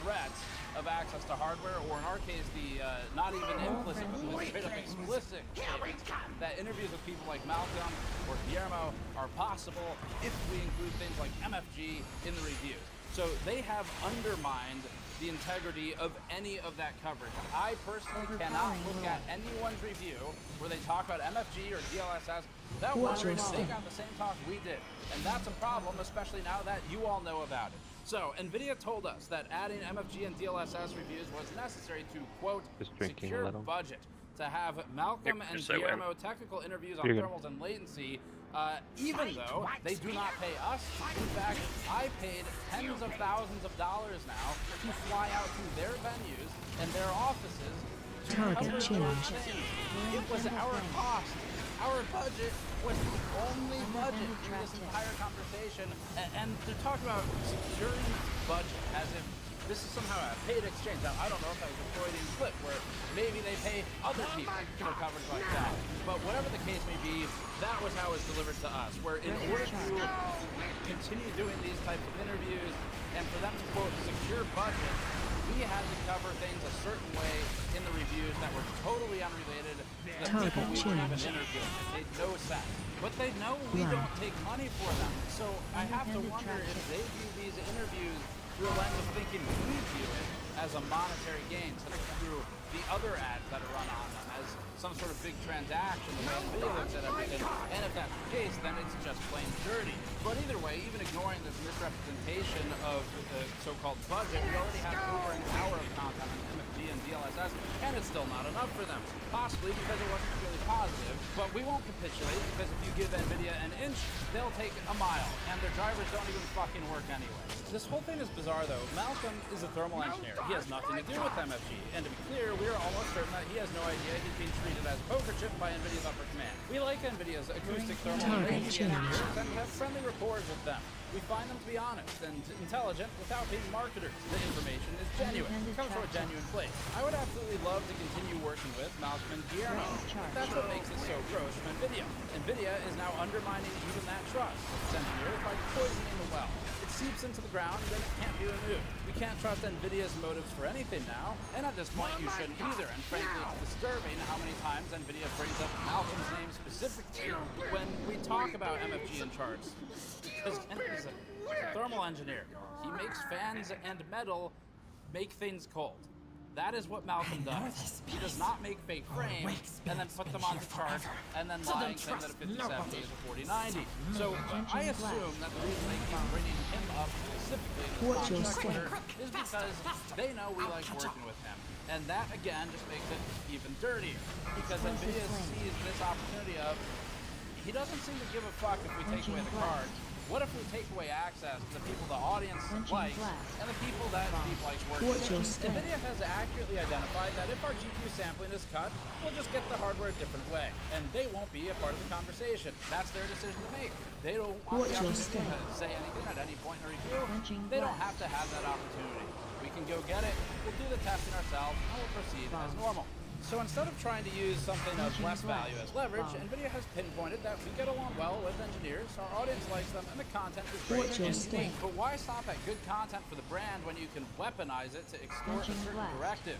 S14: threats of access to hardware, or in our case, the not even implicit, but straight up explicit statements that interviews with people like Malcolm or Guillermo are possible if we include things like MFG in the reviews. So they have undermined the integrity of any of that coverage. I personally cannot look at anyone's review where they talk about MFG or DLSS without wondering if they got the same talk we did. And that's a problem, especially now that you all know about it. So, NVIDIA told us that adding MFG and DLSS reviews was necessary to, quote, secure budget, to have Malcolm and Guillermo technical interviews on thermals and latency, even though they do not pay us. In fact, I paid tens of thousands of dollars now to fly out to their venues and their offices to cover their things. It was our cost. Our budget was the only budget in this entire conversation. And they're talking about securing budget as if this is somehow a paid exchange. Now, I don't know if that was a Freudian slip where maybe they pay other people for coverage like that. But whatever the case may be, that was how it was delivered to us, where in order to continue doing these types of interviews and for them to, quote, secure budget, we had to cover things a certain way in the reviews that were totally unrelated to the people we were even interviewing. It made no sense. But they know we don't take money for them. So I have to wonder if they view these interviews through a lens of thinking we view it as a monetary gain, such as through the other ads that are run on them, as some sort of big transaction, the way NVIDIA looks at everything. And if that's the case, then it's just plain dirty. But either way, even ignoring this misrepresentation of the so-called budget, we already have over an hour of content on MFG and DLSS, and it's still not enough for them. Possibly because it wasn't really positive, but we won't capitulate, because if you give NVIDIA an inch, they'll take a mile, and their drivers don't even fucking work anyway. This whole thing is bizarre, though. Malcolm is a thermal engineer. He has nothing to do with MFG, and to be clear, we are almost certain that he has no idea he's being treated as a poker chip by NVIDIA's upper command. We like NVIDIA's acoustic thermal engineers and have friendly rapport with them. We find them to be honest and intelligent without being marketers. The information is genuine. It comes from a genuine place. I would absolutely love to continue working with Malcolm and Guillermo. That's what makes it so gross from NVIDIA. NVIDIA is now undermining even that trust. Its engineers by poisoning the well. It seeps into the ground, then it can't be removed. We can't trust NVIDIA's motives for anything now, and at this point you shouldn't either. And frankly, it's disturbing how many times NVIDIA brings up Malcolm's name specifically when we talk about MFG and charts. Because he's a thermal engineer. He makes fans and metal make things cold. That is what Malcolm does. He does not make fake frames and then put them on the chart and then lie and claim that a 5070 is a 4090. So I assume that the reason they keep bringing him up specifically in this contract is because they know we like working with him. And that, again, just makes it even dirtier. Because NVIDIA sees this opportunity of, he doesn't seem to give a fuck if we take away the card. What if we take away access to the people the audience likes and the people that Steve likes working with? NVIDIA has accurately identified that if our GPU sampling is cut, we'll just get the hardware a different way, and they won't be a part of the conversation. That's their decision to make. They don't want the opportunity to say anything at any point in a review. They don't have to have that opportunity. We can go get it, we'll do the testing ourselves, and we'll proceed as normal. So instead of trying to use something of less value as leverage, NVIDIA has pinpointed that we get along well with engineers, our audience likes them, and the content is great and unique. But why stop at good content for the brand when you can weaponize it to extort a certain directive?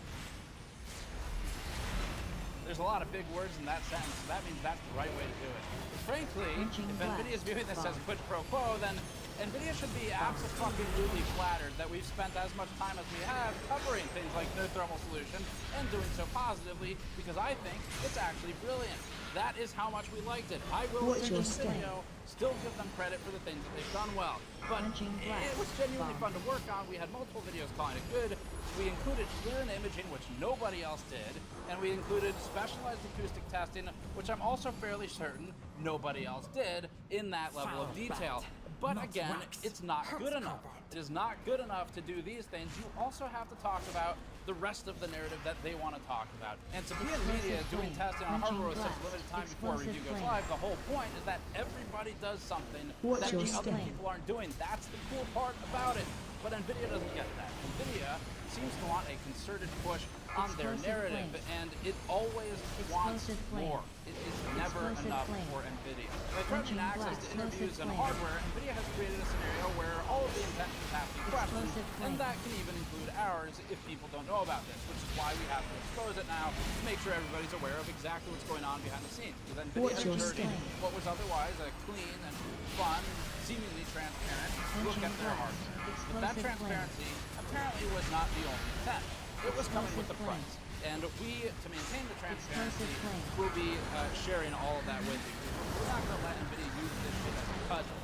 S14: There's a lot of big words in that sentence, so that means that's the right way to do it. Frankly, if NVIDIA is viewing this as quid pro quo, then NVIDIA should be absolutely flattered that we've spent as much time as we have covering things like their thermal solution and doing so positively, because I think it's actually brilliant. That is how much we liked it. I will still give them credit for the things that they've done well. But it was genuinely fun to work on. We had multiple videos calling it good. We included clear and imaging, which nobody else did. And we included specialized acoustic testing, which I'm also fairly certain nobody else did in that level of detail. But again, it's not good enough. It is not good enough to do these things. You also have to talk about the rest of the narrative that they want to talk about. And to be in media doing testing on hardware with such limited time before a review goes live, the whole point is that everybody does something that the other people aren't doing. That's the cool part about it. But NVIDIA doesn't get that. NVIDIA seems to want a concerted push on their narrative, and it always wants more. It is never enough for NVIDIA. By charging access to interviews and hardware, NVIDIA has created a scenario where all of the intentions have to be questioned, and that can even include ours if people don't know about this, which is why we have to expose it now to make sure everybody's aware of exactly what's going on behind the scenes. Because NVIDIA has dirty what was otherwise a clean and fun, seemingly transparent look at their hardware. But that transparency apparently was not the only intent. It was coming with the price. And we, to maintain the transparency, will be sharing all of that with you. We're not going to let NVIDIA use this shit as a puzzle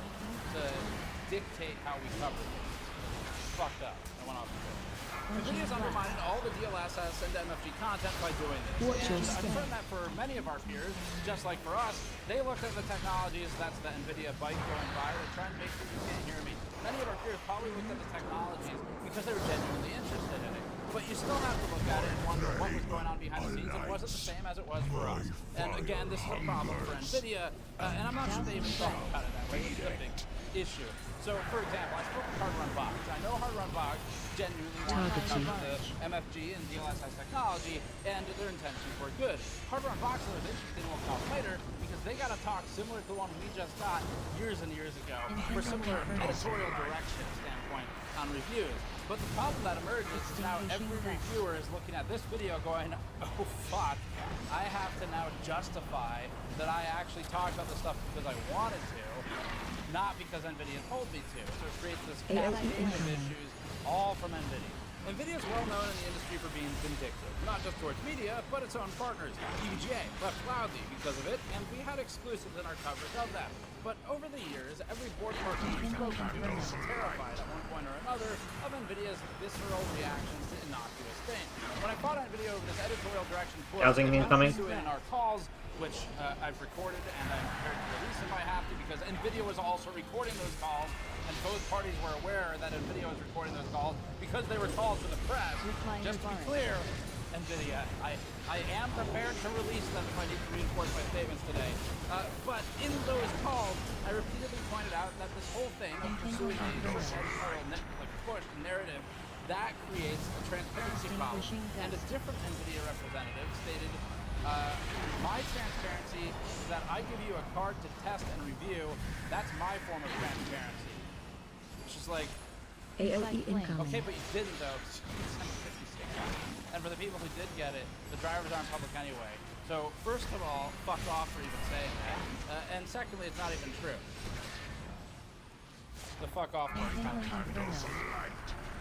S14: to dictate how we cover it. It's fucked up. I went off the book. NVIDIA's undermining all the DLSS and MFG content by doing this. And I'm certain that for many of our peers, just like for us, they looked at the technologies, that's the NVIDIA bike going by, they're trying to make sure you can't hear me. Many of our peers probably looked at the technologies because they were genuinely interested in it. But you still have to look at it and wonder what was going on behind the scenes, and was it the same as it was for us? And again, this is a problem for NVIDIA, and I'm not sure they even thought about it that way. It's a big issue. So, for example, I spoke with Hardrun Box. I know Hardrun Box genuinely wants to come to the MFG and DLSS technology, and their intentions were good. Hardrun Box was interested in what comes later because they got a talk similar to the one we just got years and years ago for similar editorial direction standpoint on reviews. But the problem that emerges is now every reviewer is looking at this video going, oh fuck, I have to now justify that I actually talked about this stuff because I wanted to, not because NVIDIA told me to. So it creates this cascade of issues, all from NVIDIA. NVIDIA is well known in the industry for being vindictive, not just towards media, but its own partners. EVGA left loudly because of it, and we had exclusives in our coverage of that. But over the years, every board person we've spoken to has been terrified at one point or another of NVIDIA's visceral reactions to innocuous things. When I fought NVIDIA over this editorial direction push,
S8: Housing incoming.
S14: in our calls, which I've recorded and I'm prepared to release if I have to, because NVIDIA was also recording those calls, and both parties were aware that NVIDIA was recording those calls because they were told to the press. Just to be clear, NVIDIA, I am prepared to release them if I need to reinforce my statements today. But in those calls, I repeatedly pointed out that this whole thing of pursuing a editorial push narrative, that creates a transparency problem. And a different NVIDIA representative stated, my transparency is that I give you a card to test and review. That's my form of transparency. Which is like,
S5: AOE incoming.
S14: okay, but you didn't though. And for the people who did get it, the drivers aren't public anyway. So first of all, fuck off for even saying that. And secondly, it's not even true. The fuck off part kind of hard.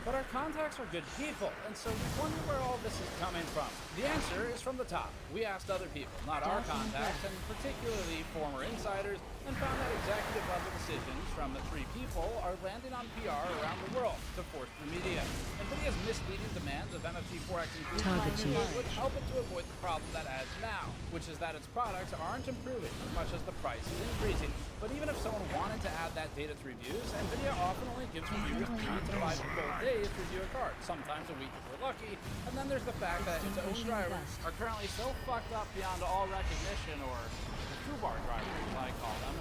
S14: But our contacts are good people, and so we wonder where all this is coming from. The answer is from the top. We asked other people, not our contacts, and particularly former insiders, and found that executive level decisions from the three people are landing on PR around the world to force the media. NVIDIA's misleading demands of MFG 4X inclusion would help it to avoid the problem that adds now, which is that its products aren't improving as much as the price is increasing. But even if someone wanted to add that data to reviews, NVIDIA often only gives reviewers 3 to 5 full days to review a card, sometimes a week if we're lucky. And then there's the fact that its own drivers are currently so fucked up beyond all recognition, or the foobar drivers, as I call them,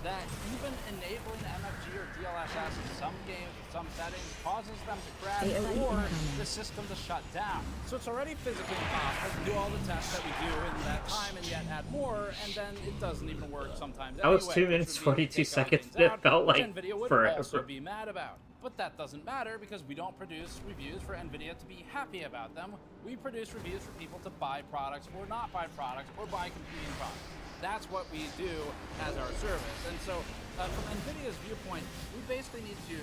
S14: that even enabling MFG or DLSS in some games with some settings causes them to crash or the system to shut down. So it's already physically impossible to do all the tests that we do in that time and yet add more, and then it doesn't even work sometimes
S8: That was 2 minutes 42 seconds. It felt like
S14: NVIDIA would
S8: forever.
S14: also be mad about. But that doesn't matter because we don't produce reviews for NVIDIA to be happy about them. We produce reviews for people to buy products or not buy products or buy competing products. That's what we do as our service. And so from NVIDIA's viewpoint, we basically need to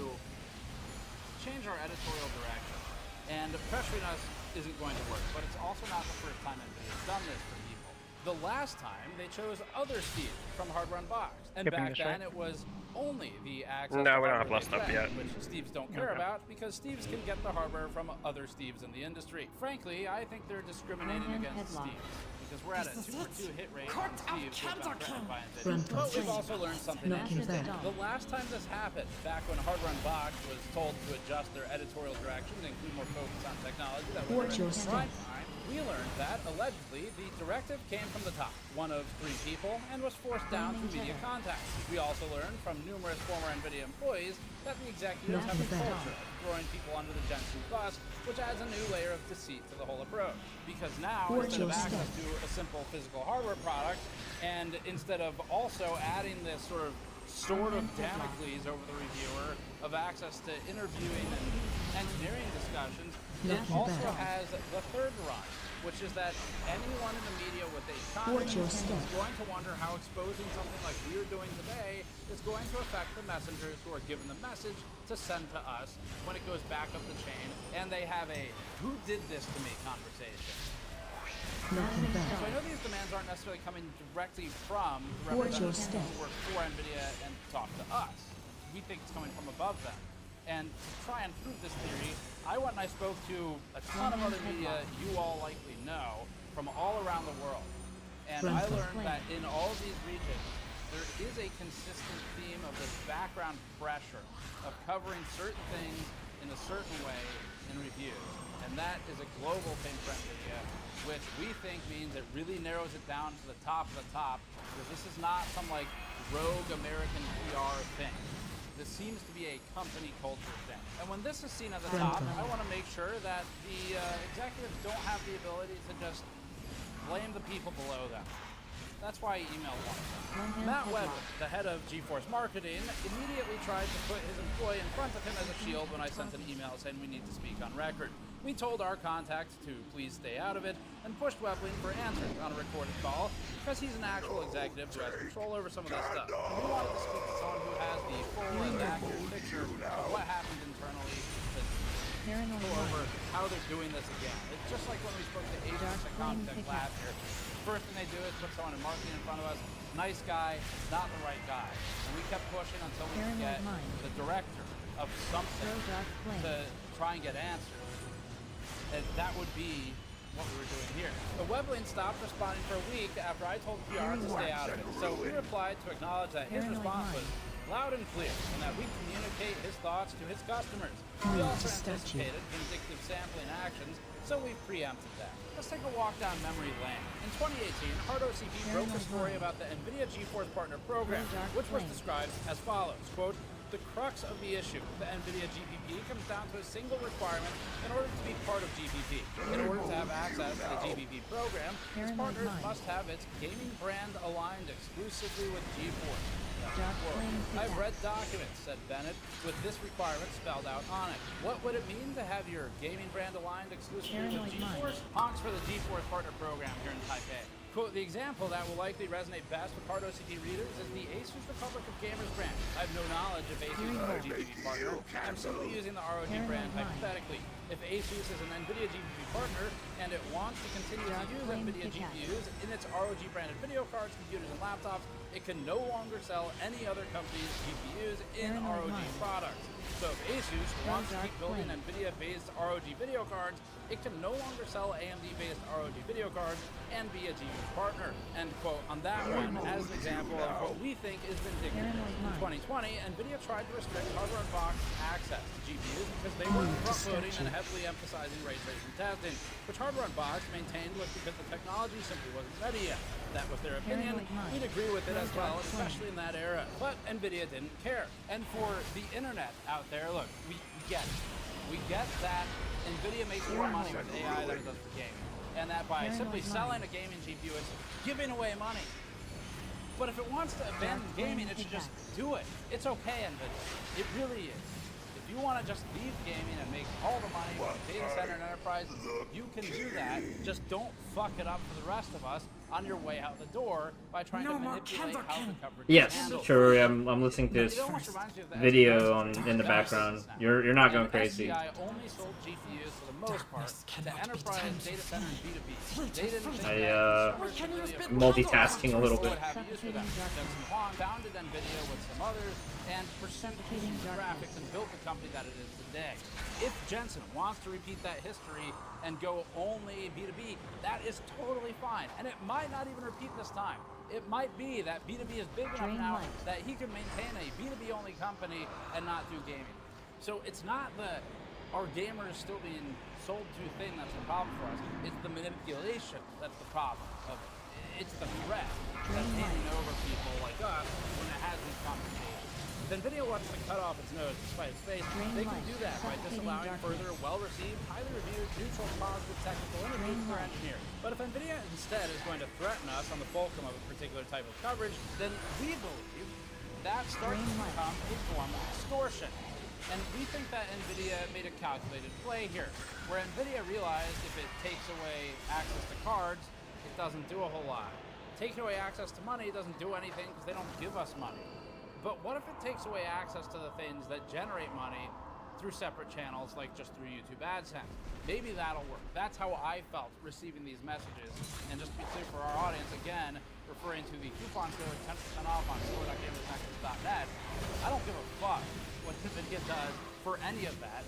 S14: change our editorial direction. And pressuring us isn't going to work, but it's also not the first time NVIDIA's done this for people. The last time, they chose other Steves from Hardrun Box. And back then, it was only the access
S6: No,
S14: to
S6: we don't have
S14: hardware
S6: less stuff
S14: they
S6: yet.
S14: which Steves don't care about, because Steves can get the hardware from other Steves in the industry. Frankly, I think they're discriminating against Steves, because we're at a 2-2 hit rate on Steves who've been threatened by NVIDIA. But we've also learned something interesting. The last time this happened, back when Hardrun Box was told to adjust their editorial direction and include more focus on technology that was in prime time, we learned that, allegedly, the directive came from the top, one of 3 people, and was forced down through media contacts. We also learned from numerous former NVIDIA employees that the executives have a culture of throwing people under the Jensen bus, which adds a new layer of deceit to the whole approach. Because now, instead of access to a simple physical hardware product, and instead of also adding this sort of Damocles over the reviewer of access to interviewing and engineering discussions, it also has the third run, which is that anyone in the media with a comment is going to wonder how exposing something like we're doing today is going to affect the messengers who are given the message to send to us when it goes back up the chain, and they have a "who did this to me" conversation. So I know these demands aren't necessarily coming directly from the representatives who work for NVIDIA and talk to us. We think it's coming from above them. And to try and prove this theory, I went and I spoke to a ton of other media you all likely know from all around the world. And I learned that in all of these regions, there is a consistent theme of this background pressure of covering certain things in a certain way in reviews. And that is a global thing for NVIDIA, which we think means it really narrows it down to the top of the top, because this is not some like rogue American PR thing. this seems to be a company culture thing. And when this is seen at the top, I want to make sure that the executives don't have the ability to just blame the people below them. That's why I emailed one. Matt Webb, the head of GeForce Marketing, immediately tried to put his employee in front of him as a shield when I sent an email saying we need to speak on record. We told our contact to please stay out of it and pushed Weblin for answers on a recorded call because he's an actual executive who has control over some of this stuff. And we wanted to speak to someone who has the full and accurate picture of what happened internally to go over how they're doing this again. It's just like when we spoke to agents at Comtech last year. First thing they do is put someone in marketing in front of us. Nice guy, not the right guy. And we kept pushing until we could get the director of something to try and get answers. And that would be what we were doing here. But Weblin stopped responding for a week after I told PR to stay out of it. So we replied to acknowledge that his response was loud and clear, and that we communicate his thoughts to his customers. We also anticipated vindictive sampling actions, so we preempted that. Let's take a walk down memory lane. In 2018, HardOCP broke a story about the NVIDIA GeForce Partner Program, which was described as follows, quote, the crux of the issue, the NVIDIA GPP, comes down to a single requirement in order to be part of GPP. In order to have access to the GPP program, its partners must have its gaming brand aligned exclusively with GeForce. I've read documents, said Bennett, with this requirement spelled out on it. What would it mean to have your gaming brand aligned exclusively with GeForce? Honks for the GeForce Partner Program here in Taipei. Quote, the example that will likely resonate best with HardOCP readers is the Asus Republic of Gamers brand. I have no knowledge of Asus as a GPP partner. I'm simply using the ROG brand hypothetically. If Asus is an NVIDIA GPP partner and it wants to continue to use NVIDIA GPUs in its ROG branded video cards, computers, and laptops, it can no longer sell any other company's GPUs in ROG products. So if Asus wants to keep building NVIDIA-based ROG video cards, it can no longer sell AMD-based ROG video cards and be a GPU partner. End quote on that one as an example of what we think is vindictive. In 2020, NVIDIA tried to restrict Hardware Unboxed access to GPUs because they were front-loading and heavily emphasizing ray tracing testing, which Hardware Unboxed maintained was because the technology simply wasn't ready yet. That was their opinion. We'd agree with it as well, especially in that era. But NVIDIA didn't care. And for the internet out there, look, we get it. We get that NVIDIA makes more money with AI than it does with gaming. And that by simply selling a gaming GPU, it's giving away money. But if it wants to abandon gaming, it should just do it. It's okay, NVIDIA. It really is. If you want to just leave gaming and make all the money from data center and enterprise, you can do that. Just don't fuck it up for the rest of us on your way out the door by trying to manipulate how the coverage is
S8: Yes,
S14: handled.
S8: sure. I'm listening to his video in the background. You're not going crazy.
S14: SCI only sold GPUs for the most part to enterprise data center and B2B. They didn't think
S8: Multitasking a little bit.
S14: Jensen Huang founded NVIDIA with some others and pursued graphics and built the company that it is today. If Jensen wants to repeat that history and go only B2B, that is totally fine. And it might not even repeat this time. It might be that B2B is big enough now that he can maintain a B2B only company and not do gaming. So it's not our gamers still being sold to thing that's the problem for us. It's the manipulation that's the problem of it. It's the threat that's handing over people like us when it has these conversations. If NVIDIA wants to cut off its nose despite its face, they can do that by disallowing further well-received, highly reviewed, neutral, positive technical interviews with their engineers. But if NVIDIA instead is going to threaten us on the fulcrum of a particular type of coverage, then we believe that starts to become a form of extortion. And we think that NVIDIA made a calculated play here, where NVIDIA realized if it takes away access to cards, it doesn't do a whole lot. Taking away access to money doesn't do anything because they don't give us money. But what if it takes away access to the things that generate money through separate channels, like just through YouTube AdSense? Maybe that'll work. That's how I felt receiving these messages. And just to be clear for our audience, again, referring to the coupon code 10% off on store.gamersnexus.net, I don't give a fuck what NVIDIA does for any of that,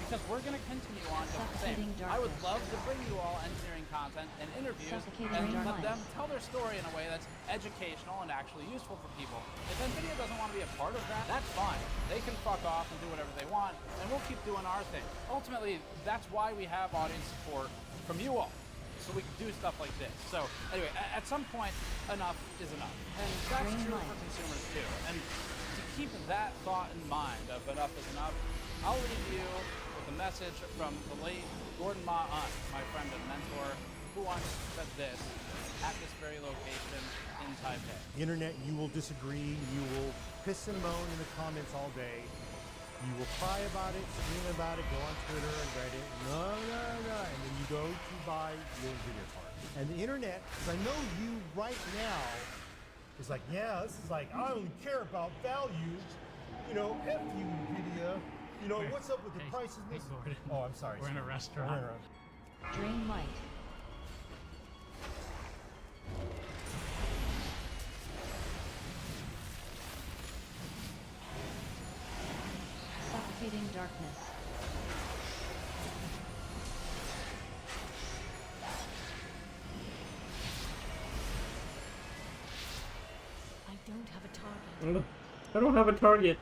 S14: because we're going to continue on just the same. I would love to bring you all engineering content and interviews and let them tell their story in a way that's educational and actually useful for people. If NVIDIA doesn't want to be a part of that, that's fine. They can fuck off and do whatever they want, and we'll keep doing our thing. Ultimately, that's why we have audience support from you all, so we can do stuff like this. So anyway, at some point, enough is enough. And that's true for consumers too. And to keep that thought in mind of enough is enough, I'll leave you with a message from the late Gordon Ma Un, my friend and mentor, who once said this at this very location in Taipei.
S16: Internet, you will disagree, you will piss and moan in the comments all day. You will cry about it, scream about it, go on Twitter and Reddit, no, and then you go to buy your video card. And the internet, because I know you right now, is like, yeah, this is like, I don't care about value. You know, F you, Nvidia. You know, what's up with the prices? Oh, I'm sorry.
S17: We're in a restaurant.
S3: Drain light. Suffocating darkness.
S5: I don't have a target.
S8: I don't have a target.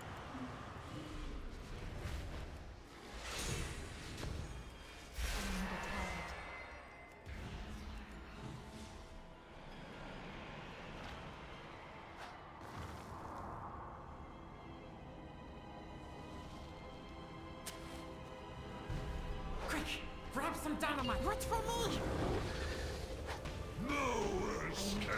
S5: Quick, grab some dynamite. What's for me?
S18: No escape.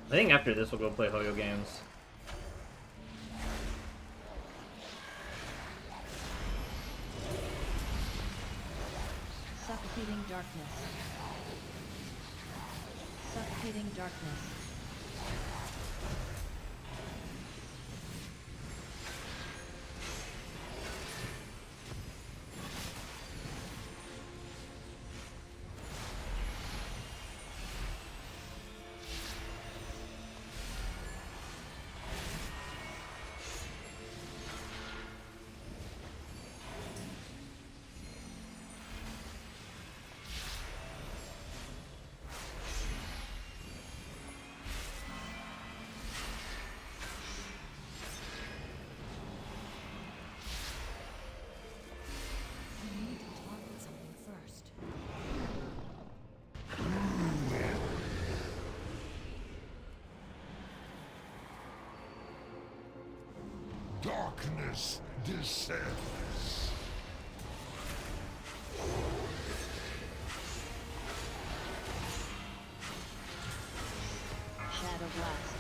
S8: I think after this we'll go play Hoyo games.
S3: Suffocating darkness. Suffocating darkness. Darkness descends. Shadow blast.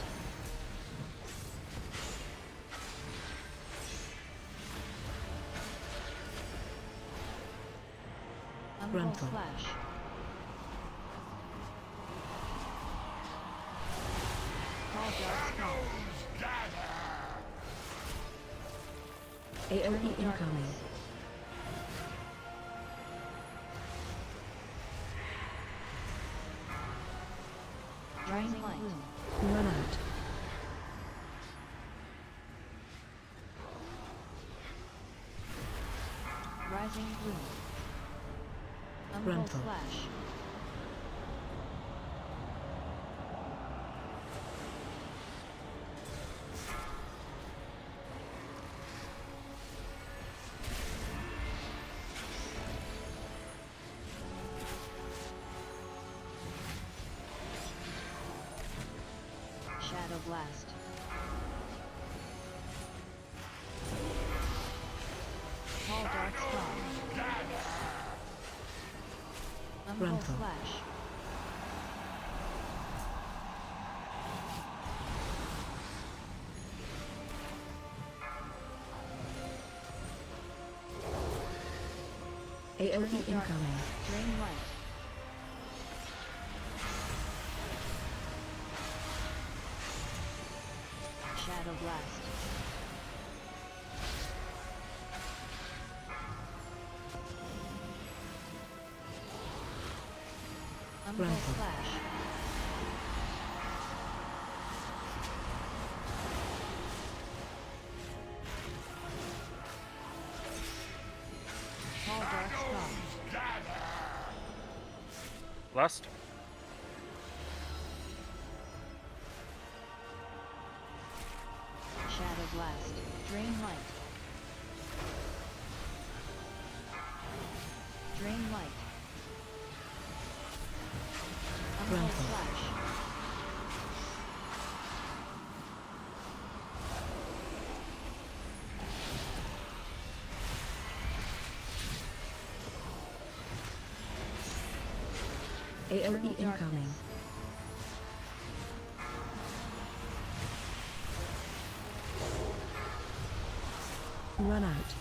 S3: Unroll slash. Call dark skull.
S5: AOE incoming.
S3: Rising light.
S5: Run out.
S3: Rising gloom.
S5: Run
S3: Unroll
S5: for.
S3: slash. Shadow blast. Call dark skull. Unroll
S5: for.
S3: slash.
S5: AOE incoming.
S3: Drain light. Blast. Umbral Slash. Tall Dark Sky.
S6: Lust.
S3: Shadow Blast. Drain Light. Drain Light. Umbral Slash.
S17: AOE incoming. Run out.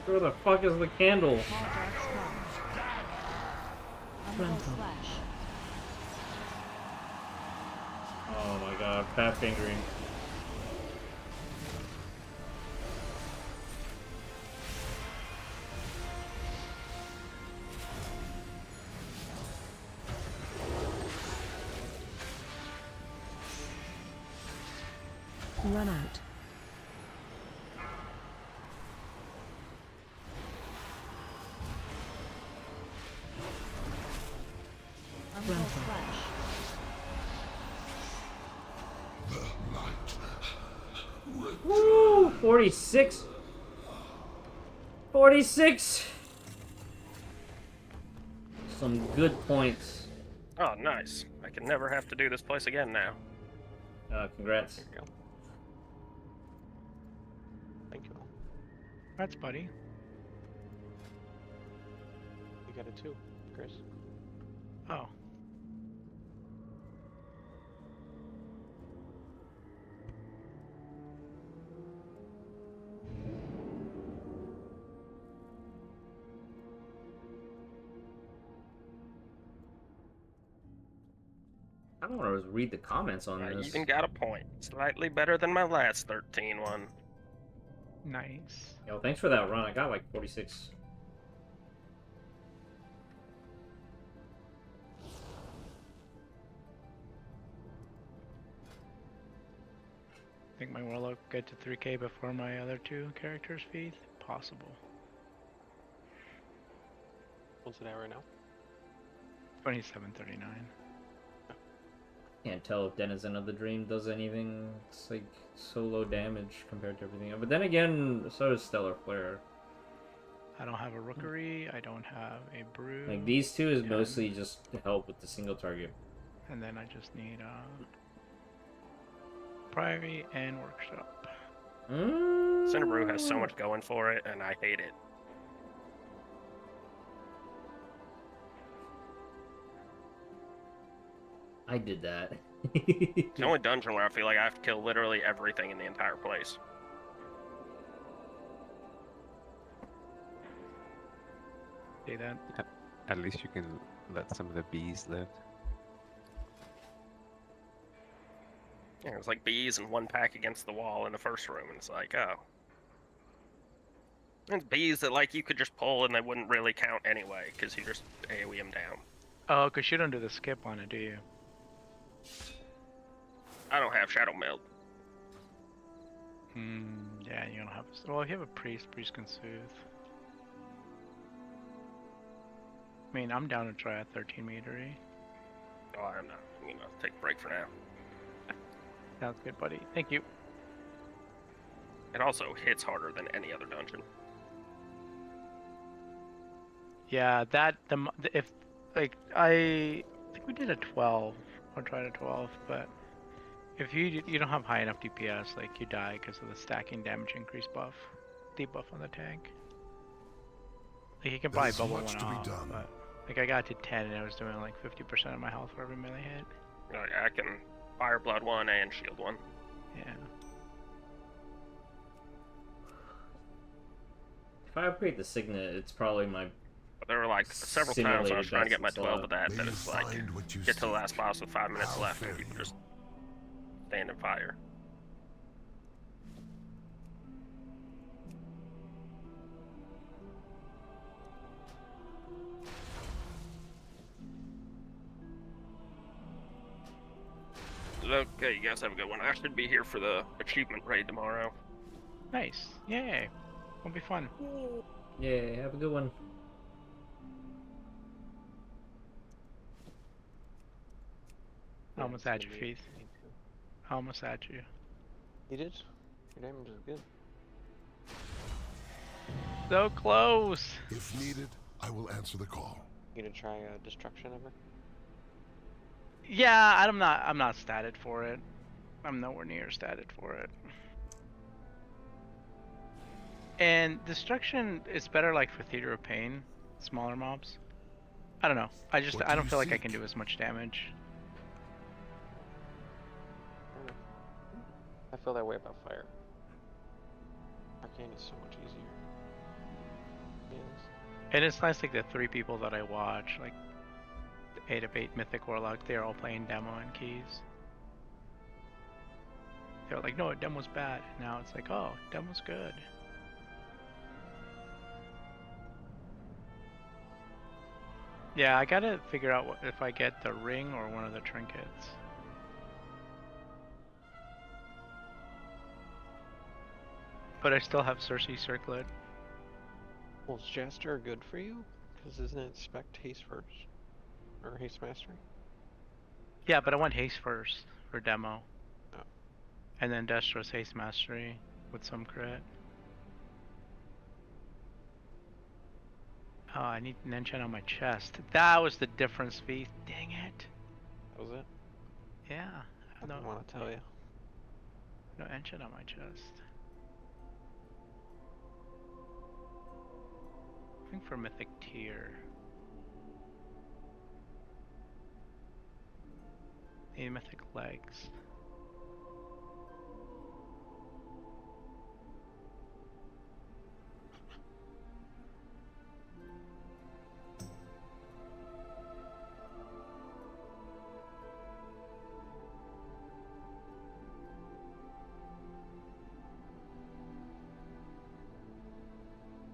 S8: Where the fuck is the candle?
S3: Tall Dark Sky. Umbral Slash.
S8: Oh my god, Pat fingering.
S17: Run out.
S3: Umbral Slash.
S8: Woo! 46! 46! Some good points.
S6: Oh, nice. I can never have to do this place again now.
S8: Congrats.
S11: There you go. Thank you.
S4: That's buddy.
S11: You got it too, Chris.
S4: Oh.
S8: I don't want to read the comments on
S6: I
S8: this.
S6: even got a point. Slightly better than my last 13 one.
S4: Nice.
S8: Yo, thanks for that run. I got like 46.
S4: I think my Warlock get to 3k before my other two characters feed? Possible.
S11: What's it at right now?
S4: 2739.
S8: Can't tell if Denizen of the Dream does anything. It's like so low damage compared to everything else. But then again, so does Stellar Flare.
S4: I don't have a Rookery, I don't have a Brew.
S8: Like these two is mostly just to help with the single target.
S4: And then I just need Priory and Workshop.
S6: Cinderbrew has so much going for it, and I hate it.
S8: I did that.
S6: It's the only dungeon where I feel like I have to kill literally everything in the entire place.
S4: See that?
S9: At least you can let some of the bees live.
S6: Yeah, it's like bees and one pack against the wall in the first room, and it's like, oh. It's bees that, like, you could just pull and they wouldn't really count anyway, because you just AoE them down.
S4: Oh, because you don't do the skip on it, do you?
S6: I don't have Shadow Meld.
S4: Yeah, you don't have... Well, if you have a Priest, Priest can soothe. I mean, I'm down to try a 13 meter-y.
S6: Oh, I'm not. I'm gonna take a break for now.
S4: Sounds good, buddy. Thank you.
S6: It also hits harder than any other dungeon.
S4: Yeah, that... If... Like, I think we did a 12. Or tried a 12, but... If you don't have high enough DPS, like, you die because of the stacking damage increase buff. Debuff on the tank. Like, you can probably bubble one off, but... Like, I got to 10 and I was doing like 50% of my health for every melee hit.
S6: Like, I can Fire Blood 1 and Shield 1.
S4: Yeah.
S8: If I upgrade the Signet, it's probably my
S6: There were like several times when I was
S8: simulated
S6: trying to get my
S8: best in
S6: 12
S8: slot.
S6: with that. That it's like get to the last boss with 5 minutes left and people just stand and fire. Okay, you guys have a good one. I should be here for the achievement raid tomorrow.
S4: Nice. Yay. It'll be fun.
S8: Yeah, have a good one.
S4: I almost had you, Faith. I almost had you.
S11: You did? Your damage is good.
S4: So close!
S18: If needed, I will answer the call.
S11: You gonna try destruction ever?
S4: Yeah, I'm not statted for it. I'm nowhere near statted for it. And destruction is better like for Theater of Pain, smaller mobs. I don't know. I don't feel like I can do as much damage.
S11: I feel that way about fire. Arcane is so much easier. Yes.
S4: And it's nice, like the 3 people that I watch, like the 8 of 8 Mythic Warlock, they're all playing demo and keys. They're like, no, demo's bad. Now it's like, oh, demo's good. Yeah, I gotta figure out if I get the ring or one of the trinkets. But I still have Cersei Circlet.
S11: Well, is Jaster good for you? Because isn't it Spect Haste first? Or Haste Mastery?
S4: Yeah, but I want haste first for demo.
S11: Oh.
S4: And then Destro's Haste Mastery with some crit. Oh, I need an enchant on my chest. That was the difference, V. Dang it.
S11: That was it?
S4: Yeah.
S11: I don't want to tell you.
S4: No enchant on my chest. I think for Mythic Tier. Need Mythic Legs.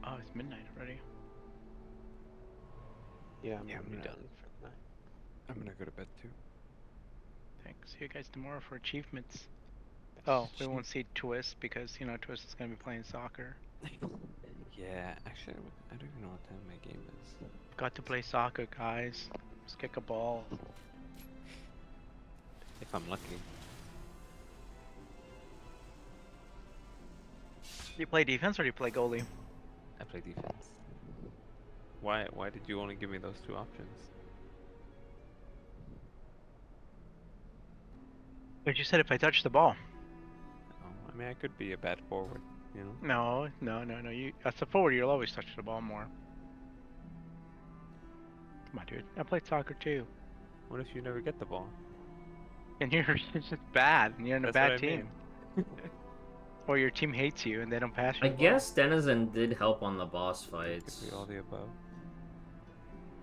S4: Oh, it's midnight already.
S11: Yeah, I'm
S2: I'm
S11: done
S2: done.
S11: for the night.
S2: I'm gonna go to bed too.
S4: Thanks. See you guys tomorrow for achievements. Oh, we won't see Twist because, you know, Twist is going to be playing soccer.
S9: Yeah, actually, I don't even know what time my game is.
S4: Got to play soccer, guys. Just kick a ball.
S9: If I'm lucky.
S4: Do you play defense or do you play goalie?
S9: I play defense. Why did you only give me those 2 options?
S4: But you said if I touch the ball.
S9: Oh, I mean, I could be a bad forward, you know?
S4: No. You, as a forward, you'll always touch the ball more. Come on, dude. I played soccer too.
S9: What if you never get the ball?
S4: And you're just bad, and you're in a
S9: That's
S4: bad
S9: what I
S4: team.
S9: mean.
S4: Or your team hates you and they don't pass you.
S8: I guess Denizen did help on the boss fights.
S9: Could be all the above.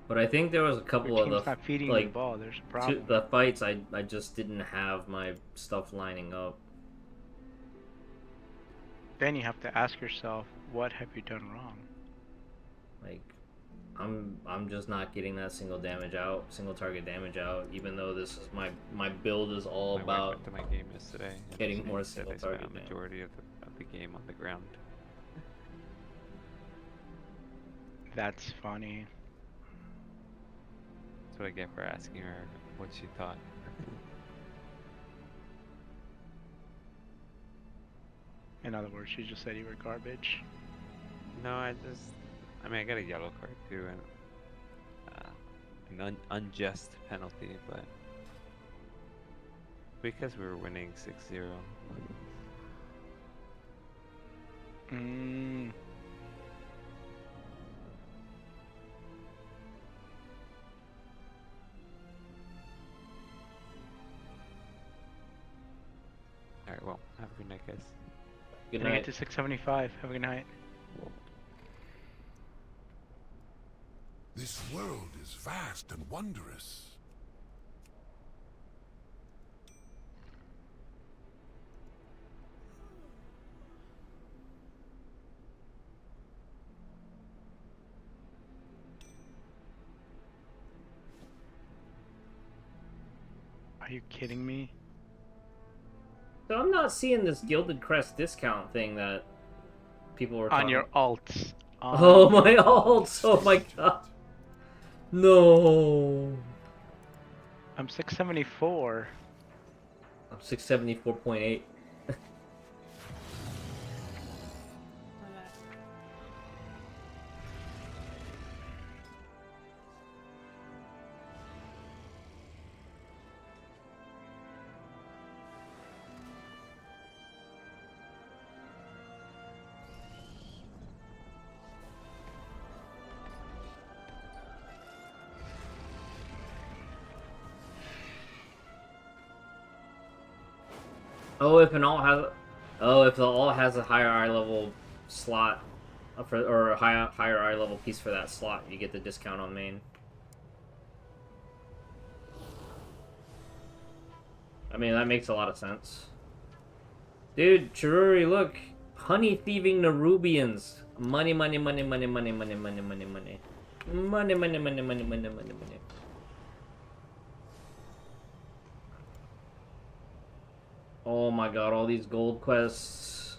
S8: But I think there was a couple
S4: Your
S8: of
S4: team's
S8: the
S4: not feeding
S8: like
S4: you the ball. There's a problem.
S8: the fights I just didn't have my stuff lining up.
S4: Then you have to ask yourself, what have you done wrong?
S8: Like I'm just not getting that single target damage out, even though this is my build is all
S9: My wife
S8: about
S9: went to my game yesterday. and
S8: getting
S9: she
S8: more
S9: said
S8: single
S9: I spent
S8: target
S9: a
S8: damage.
S9: majority of the game on the ground.
S4: That's funny.
S9: That's what I get for asking her what she thought.
S4: In other words, she just said you were garbage.
S9: No, I mean, I got a yellow card too, and an unjust penalty, but because we were winning 6-0. Alright, well, have a good night, guys.
S8: Good
S4: Gonna
S8: night.
S4: get to 675. Have a good night.
S18: This world is vast and wondrous.
S4: Are you kidding me?
S8: So I'm not seeing this Gilded Crest discount thing that people were talking
S4: On your alts.
S8: Oh, my alts! Oh my god. No.
S4: I'm 674.
S8: I'm 674.8. Oh, if an alt has, if the alt has a higher eye level slot, or a higher eye level piece for that slot, you get the discount on main. I mean, that makes a lot of sense. Dude, Chiruri, look, honey thieving Nerubians, money, money, money, money, money, money, money, money, money, money, money, money, money, money, money, money. Oh my god, all these gold quests.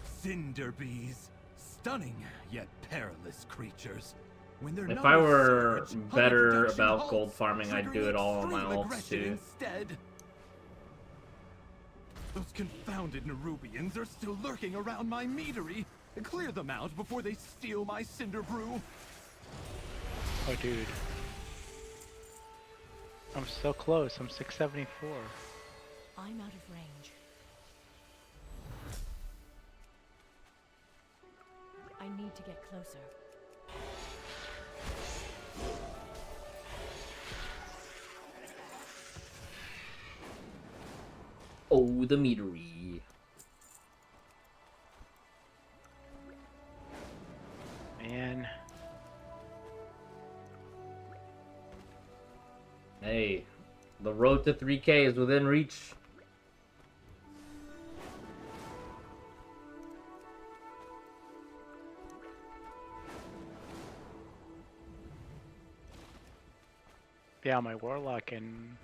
S7: Cinder bees. Stunning, yet perilous creatures. When they're
S8: If
S7: not
S8: I
S7: in
S8: were
S7: surge, honey
S8: better
S7: production
S8: about
S7: halts,
S8: gold farming, I'd do
S7: triggering
S8: it all on my
S7: extreme
S8: ults
S7: aggression
S8: too.
S7: instead. Those confounded Nerubians are still lurking around my meadery. Clear them out before they steal my cinder brew.
S4: Oh, dude. I'm so close. I'm 674.
S3: I'm out of range. I need to get closer.
S8: Oh, the meadery.
S4: Man.
S8: Hey, the road to 3K is within reach.
S4: Yeah, my Warlock and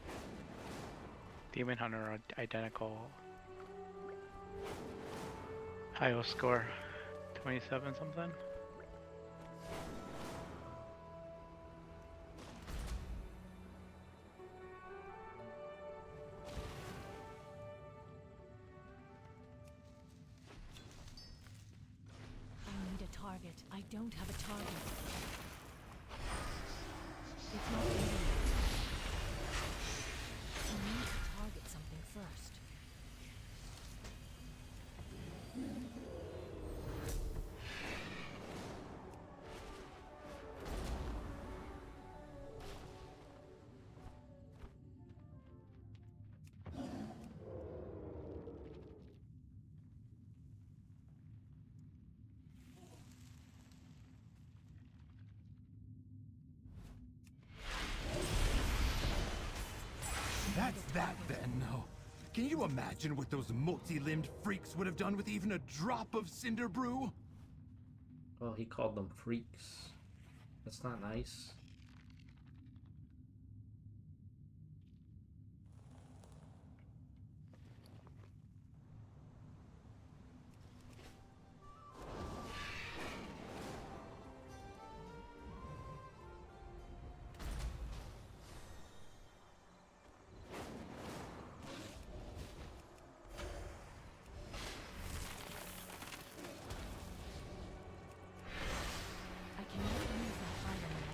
S4: Demon Hunter are identical. High score 27 something.
S3: I need a target. I don't have a target. It's not easy. I need to target something first.
S7: That's that then. No. Can you imagine what those multi-limbed freaks would have done with even a drop of cinder brew?
S8: Well, he called them freaks. That's not nice.
S3: I cannot use that item yet.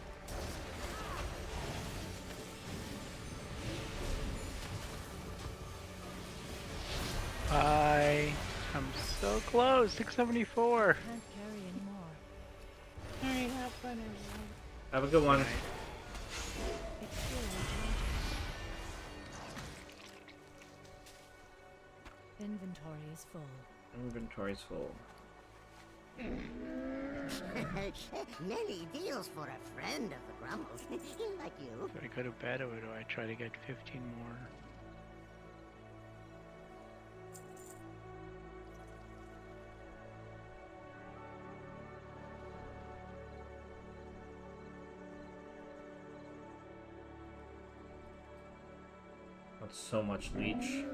S4: I'm so close. 674.
S3: Can't carry anymore.
S13: Alright, have fun, everyone.
S8: Have a good one.
S3: It's still recharging. Inventory is full.
S8: Inventory's full.
S12: Many deals for a friend of the Grumbles, like you.
S4: Do I go to bed or do I try to get 15 more?
S8: That's so much leech.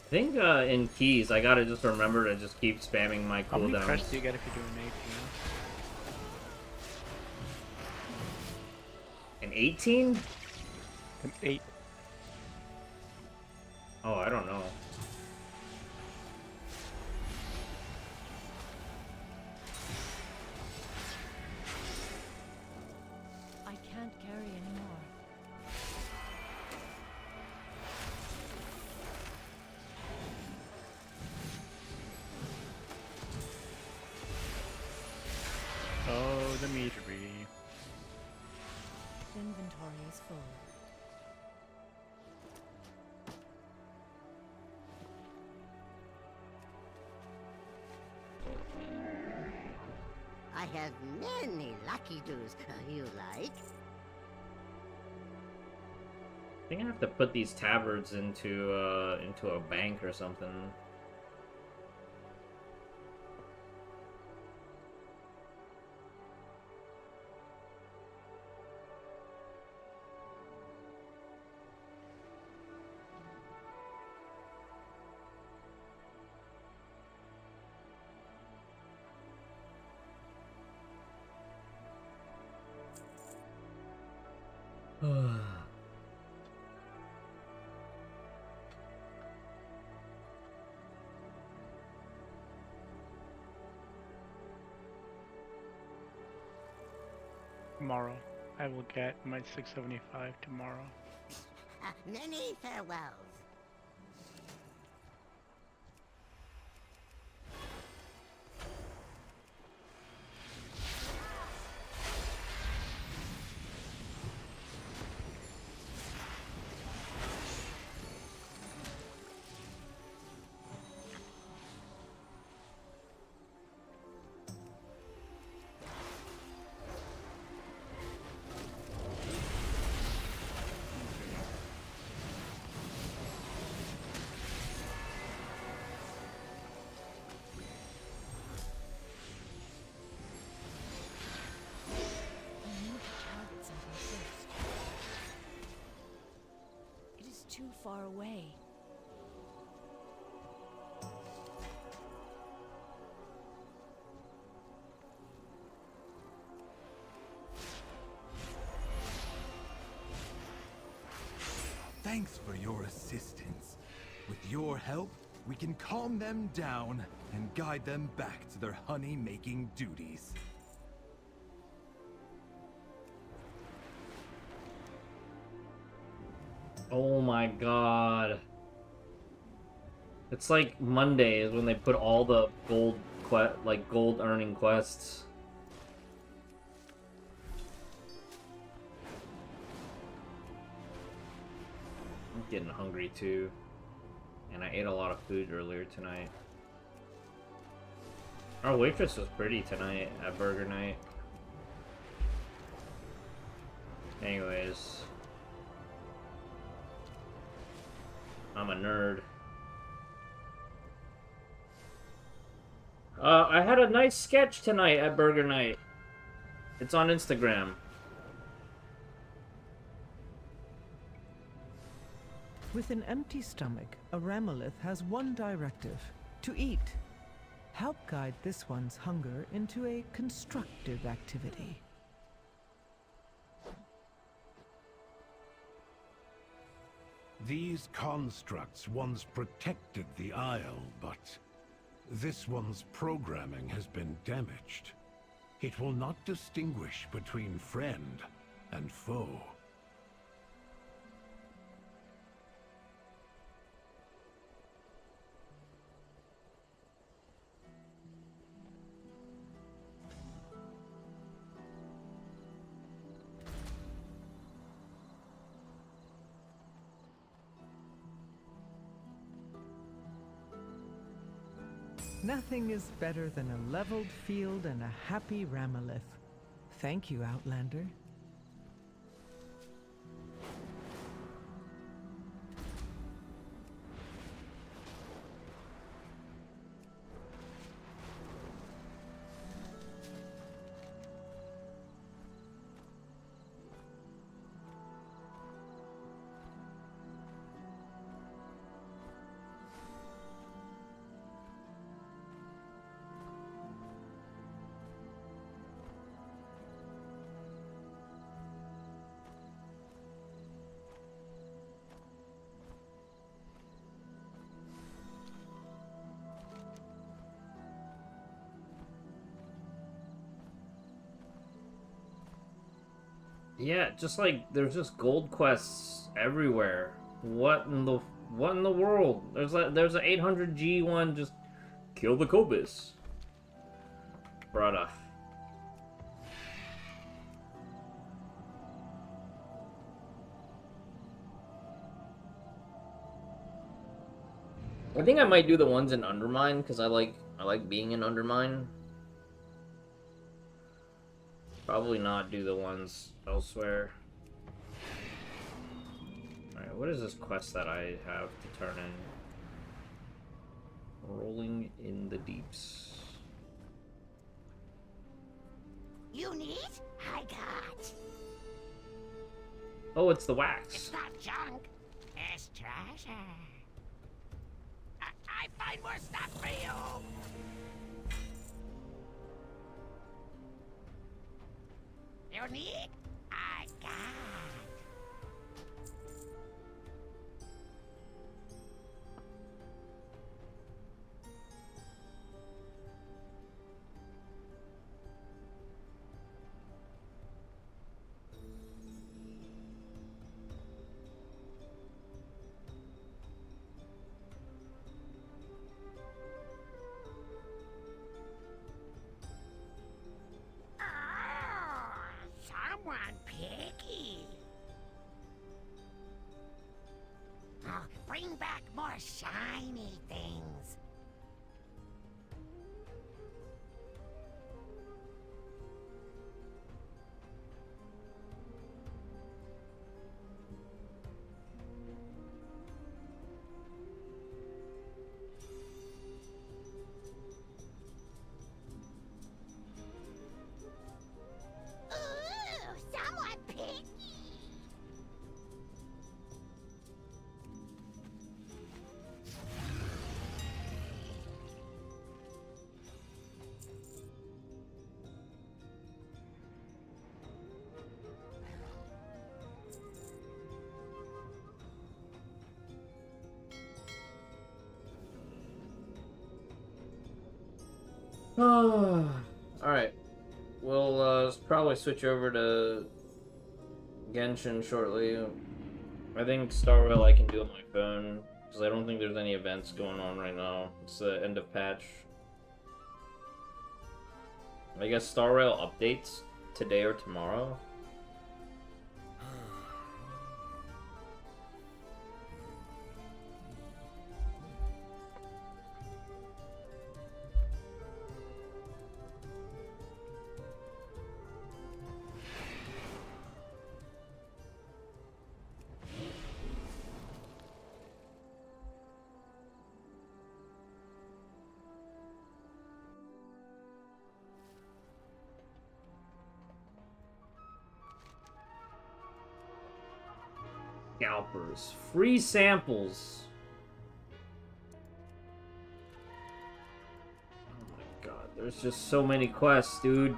S8: I think in keys, I gotta just remember to just keep spamming my
S4: How many
S8: cooldowns.
S4: press do you get if you do an 18?
S8: An 18?
S4: An 8.
S8: Oh, I don't know.
S3: I can't carry anymore.
S4: Oh, the meatery.
S3: Inventory is full.
S12: I have many lucky doos you like.
S8: I think I have to put these tabards into a bank or something.
S4: Tomorrow. I will get my 675 tomorrow.
S12: Many farewells.
S3: Too far away.
S7: Thanks for your assistance. With your help, we can calm them down and guide them back to their honey-making duties.
S8: Oh my god. It's like Mondays when they put all the gold gold earning quests. I'm getting hungry too. And I ate a lot of food earlier tonight. Our waitress was pretty tonight at burger night. Anyways. I'm a nerd. I had a nice sketch tonight at burger night. It's on Instagram.
S19: With an empty stomach, a Ramolith has one directive: to eat. Help guide this one's hunger into a constructive activity.
S18: These constructs once protected the Isle, but this one's programming has been damaged. It will not distinguish between friend and foe.
S19: Nothing is better than a leveled field and a happy Ramolith. Thank you, Outlander.
S8: Yeah, just like there's just gold quests everywhere. What in the world? There's a 800G one. Just kill the Cobus, brother. I think I might do the ones in Undermine because I like being in Undermine. Probably not do the ones elsewhere. Alright, what is this quest that I have to turn in? Rolling in the deeps.
S12: You need? I got.
S8: Oh, it's the wax.
S12: It's not junk. It's treasure. I find more stuff for you. You need? I got. Someone picky. Oh, bring back more shiny things. Ooh, someone picky.
S8: Alright. We'll probably switch over to Genshin shortly. I think Star Rail I can do on my phone, because I don't think there's any events going on right now. It's the end of patch. I guess Star Rail updates today or tomorrow. Scalpers. Free samples. Oh my god, there's just so many quests, dude.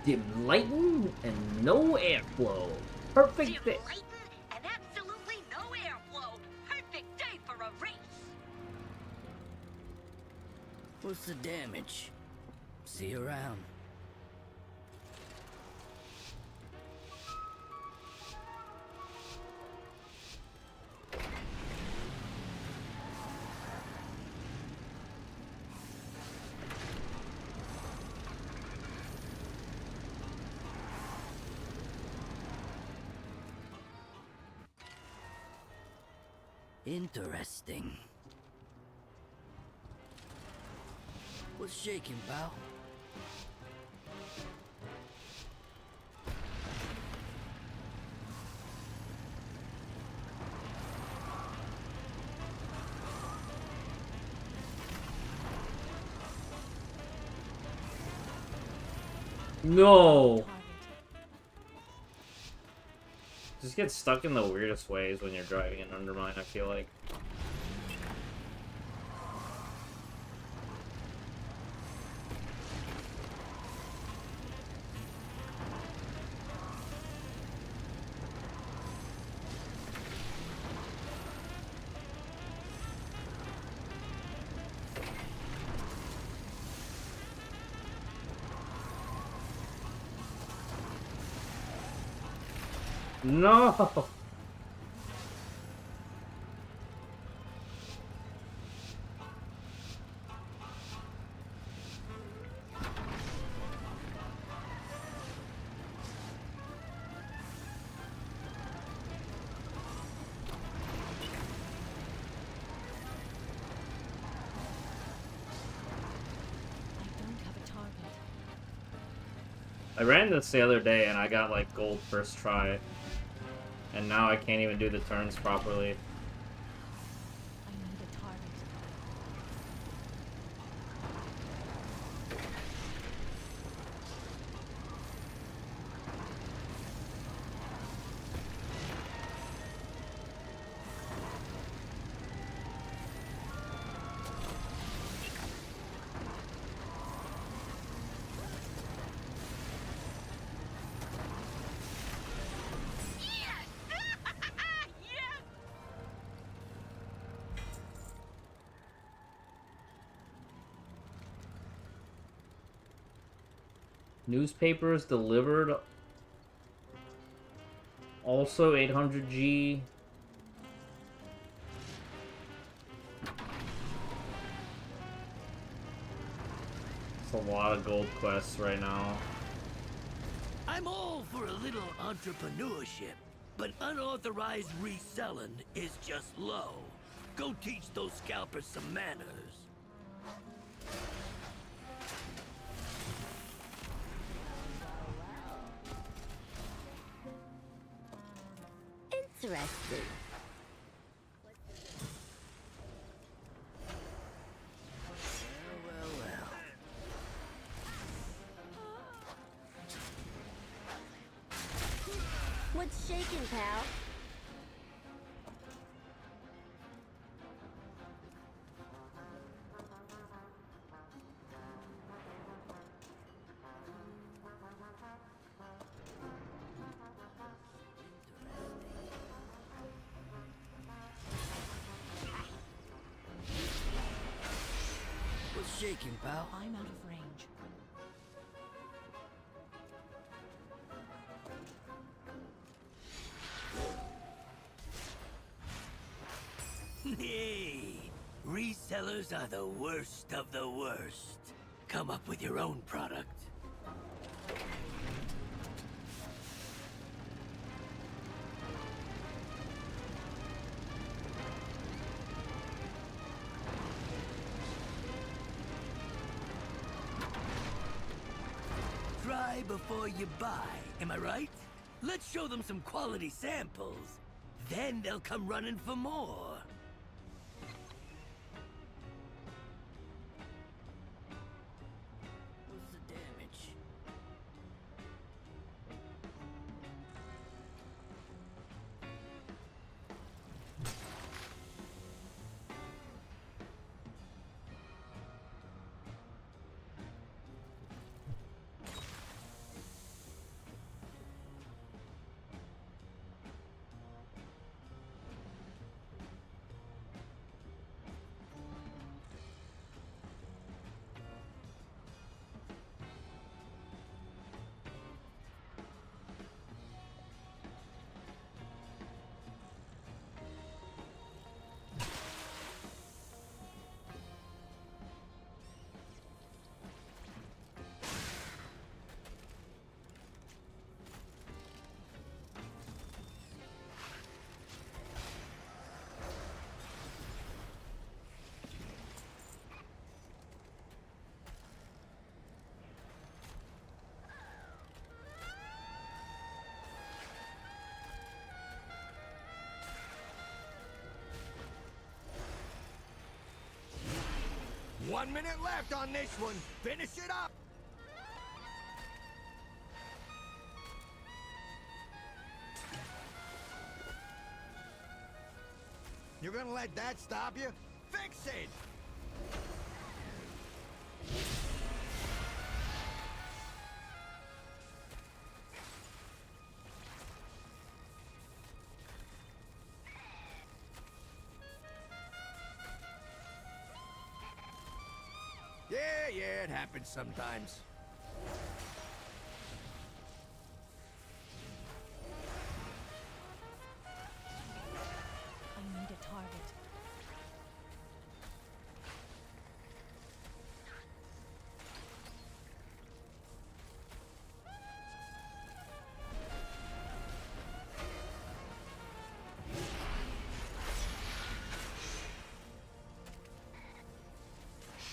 S8: Dim lighting and no airflow. Perfect fit.
S20: Dim lighting and absolutely no airflow. Perfect day for a race.
S21: What's the damage? See you around. Interesting. What's shaking, pal?
S8: No! Just get stuck in the weirdest ways when you're driving an Undermine, I feel like. No! I ran this the other day and I got like gold first try. And now I can't even do the turns properly. Newspapers delivered. Also 800G. It's a lot of gold quests right now.
S21: I'm all for a little entrepreneurship, but unauthorized reselling is just low. Go teach those scalpers some manners.
S12: Interesting. What's shaking, pal?
S21: What's shaking, pal?
S3: I'm out of range.
S21: Hey, resellers are the worst of the worst. Come up with your own product. Try before you buy, am I right? Let's show them some quality samples. Then they'll come running for more. What's the damage? 1 minute left on this one. Finish it up. You're gonna let that stop you? Fix it! Yeah, it happens sometimes.
S3: I need a target.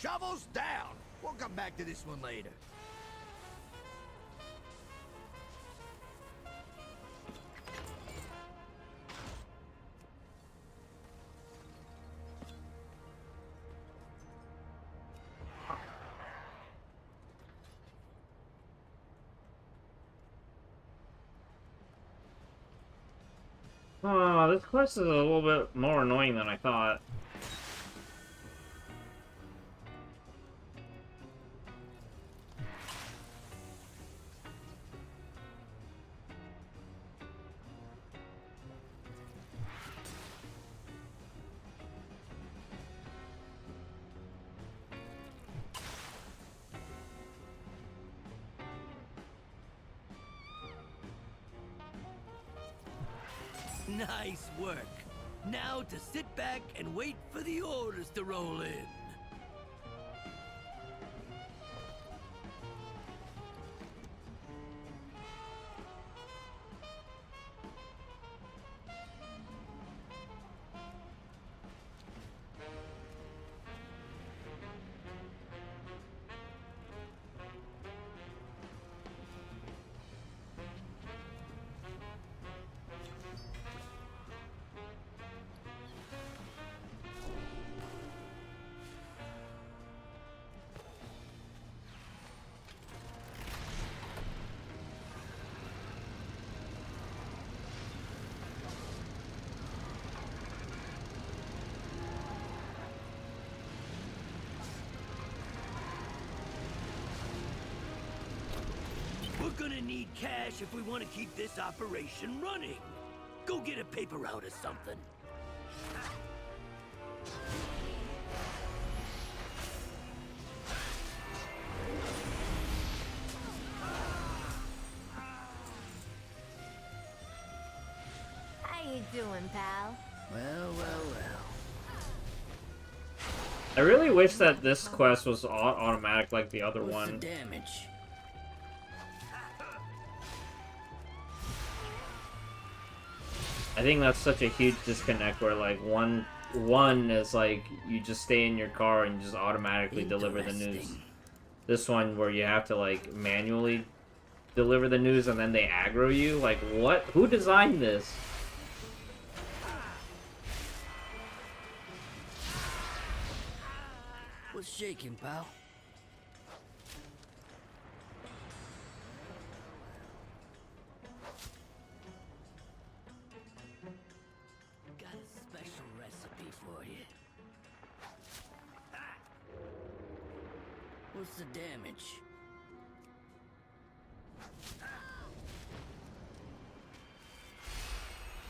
S21: Shovels down! We'll come back to this one later.
S8: Oh, this quest is a little bit more annoying than I thought.
S21: Nice work. Now to sit back and wait for the orders to roll in. We're gonna need cash if we want to keep this operation running. Go get a paper route or something.
S12: How you doing, pal?
S21: Well.
S8: I really wish that this quest was automatic like the other
S21: What's
S8: one.
S21: the damage?
S8: I think that's such a huge disconnect where like one is like you just stay in your car and you just automatically deliver the news. This one where you have to like manually deliver the news and then they aggro you. Like what? Who designed this?
S21: What's shaking, pal? Got a special recipe for you. What's the damage?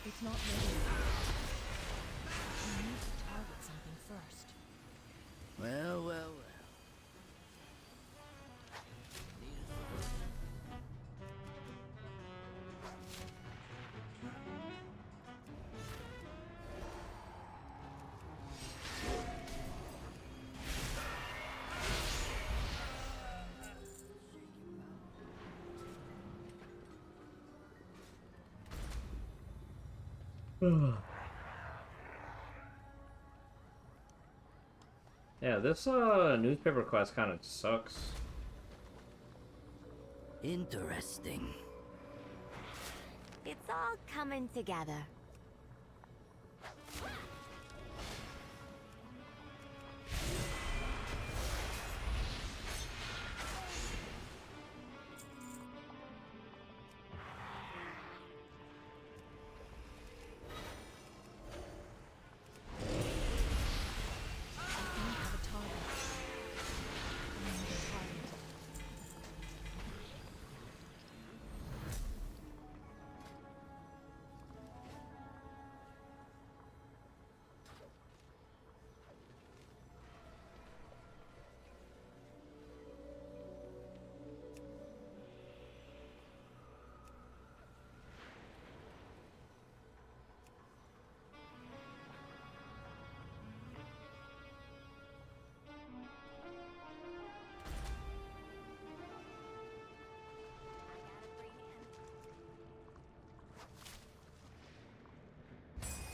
S3: It's not ready. I need to target something first.
S21: Well.
S8: Yeah, this newspaper quest kind of sucks.
S21: Interesting.
S12: It's all coming together.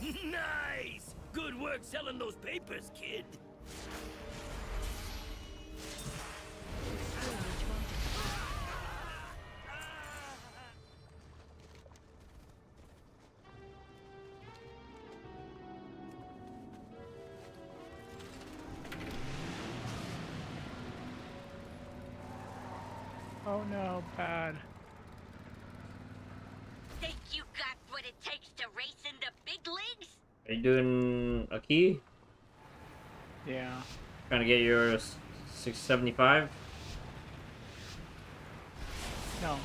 S21: Nice! Good work selling those papers, kid.
S4: Oh no, bad.
S20: Think you got what it takes to race in the big leagues?
S8: Are you doing a key?
S4: Yeah.
S8: Trying to get your 675?
S4: No.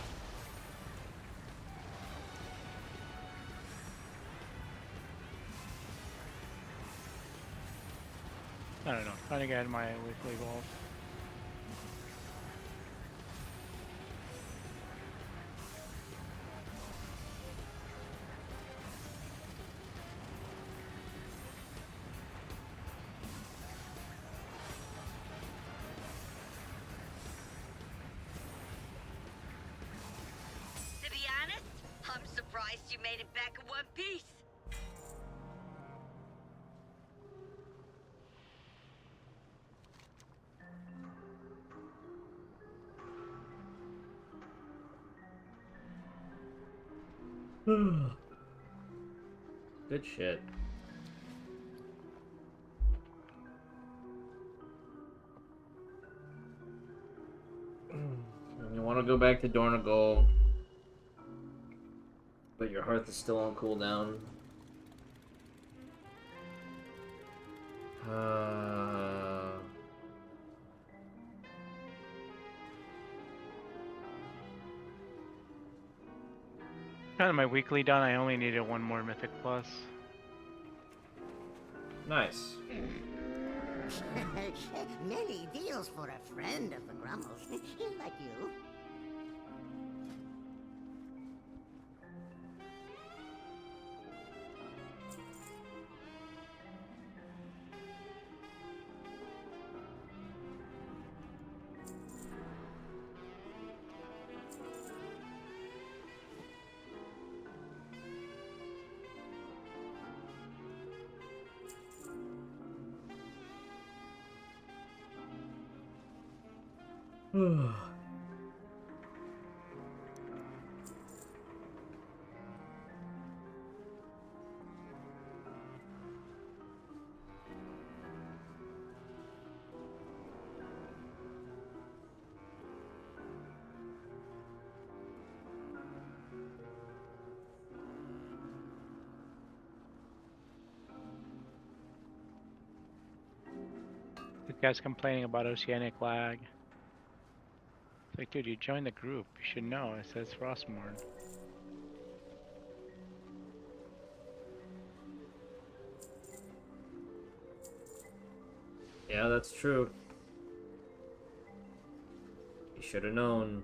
S4: I don't know. Trying to get my weekly balls.
S20: To be honest, I'm surprised you made it back in one piece.
S8: Good shit. You want to go back to Dornagal, but your hearth is still on cooldown.
S4: Got my weekly done. I only needed one more Mythic Plus.
S8: Nice.
S12: Many deals for a friend of the Grummles, like you.
S4: This guy's complaining about oceanic lag. It's like, dude, you joined the group. You should know. It says Frostmourne.
S8: Yeah, that's true. You should have known.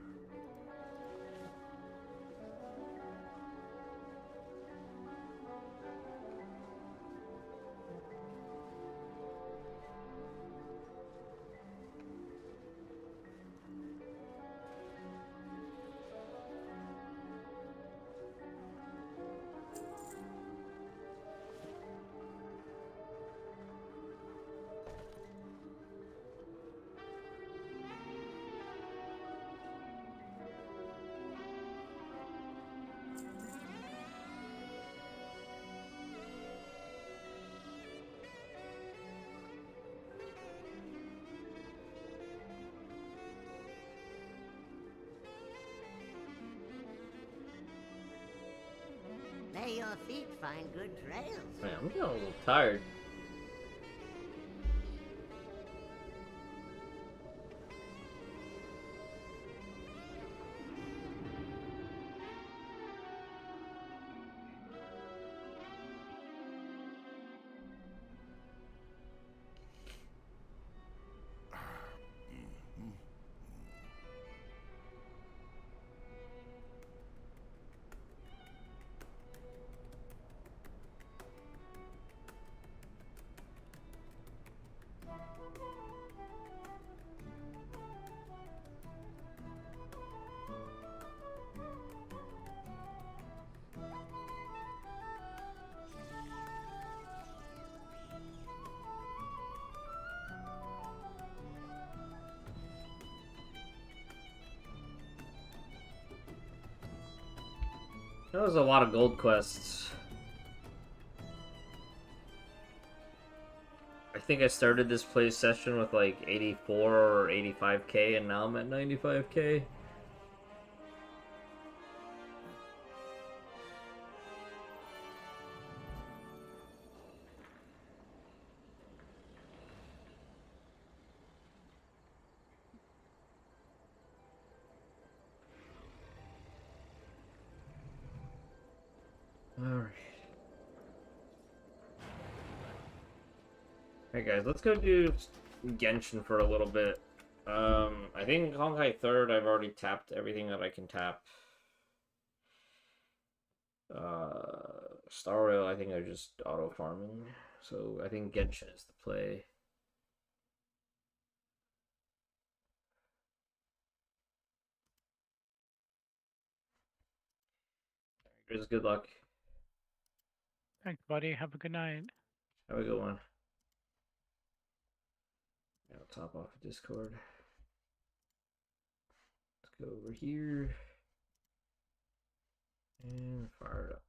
S12: May your feet find good trails.
S8: Man, I'm getting a little tired. That was a lot of gold quests. I think I started this play session with like 84 or 85k, and now I'm at 95k. Alright. Alright guys, let's go do Genshin for a little bit. I think Honkai 3rd, I've already tapped everything that I can tap. Star Rail, I think I'm just auto farming. So I think Genshin is the play. Here's good luck.
S4: Thanks, buddy. Have a good night.
S8: Have a good one. I'll top off Discord. Let's go over here and fire it up.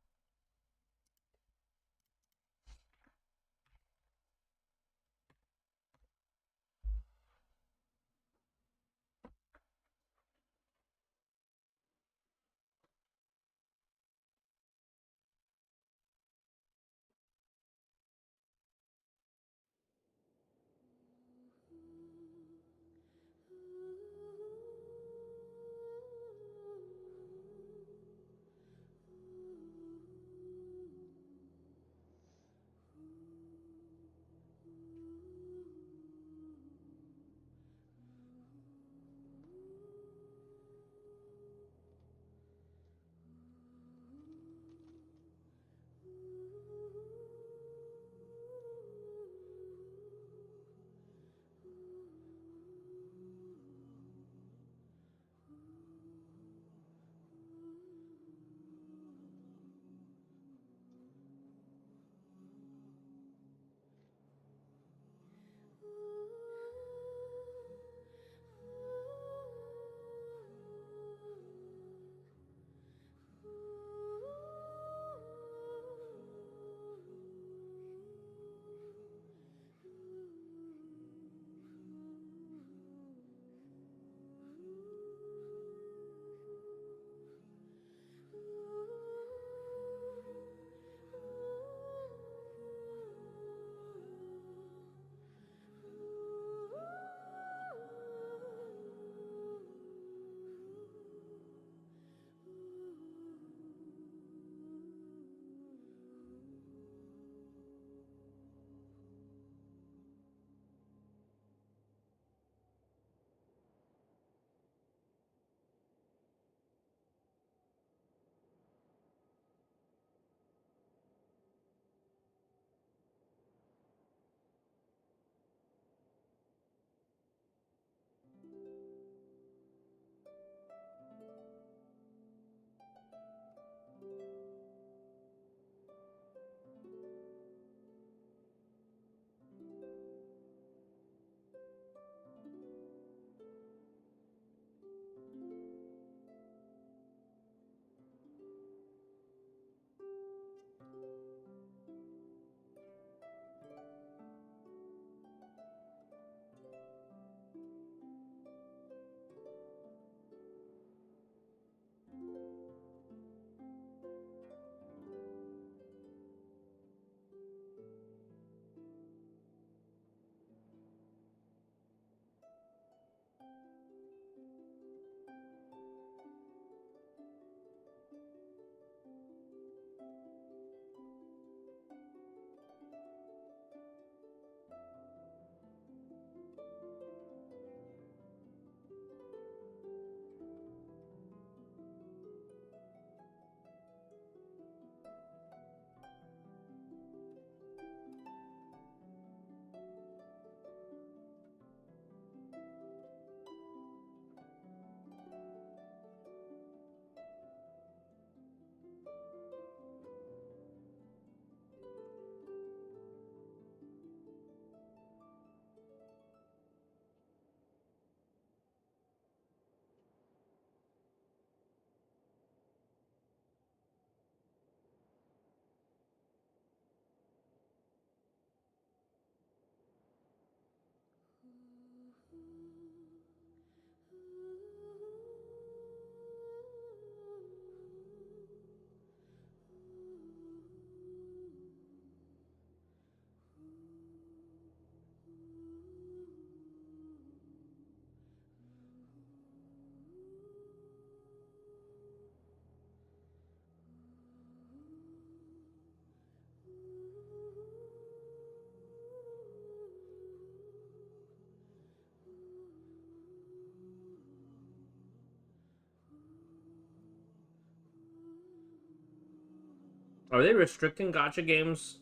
S8: Are they restricting gacha games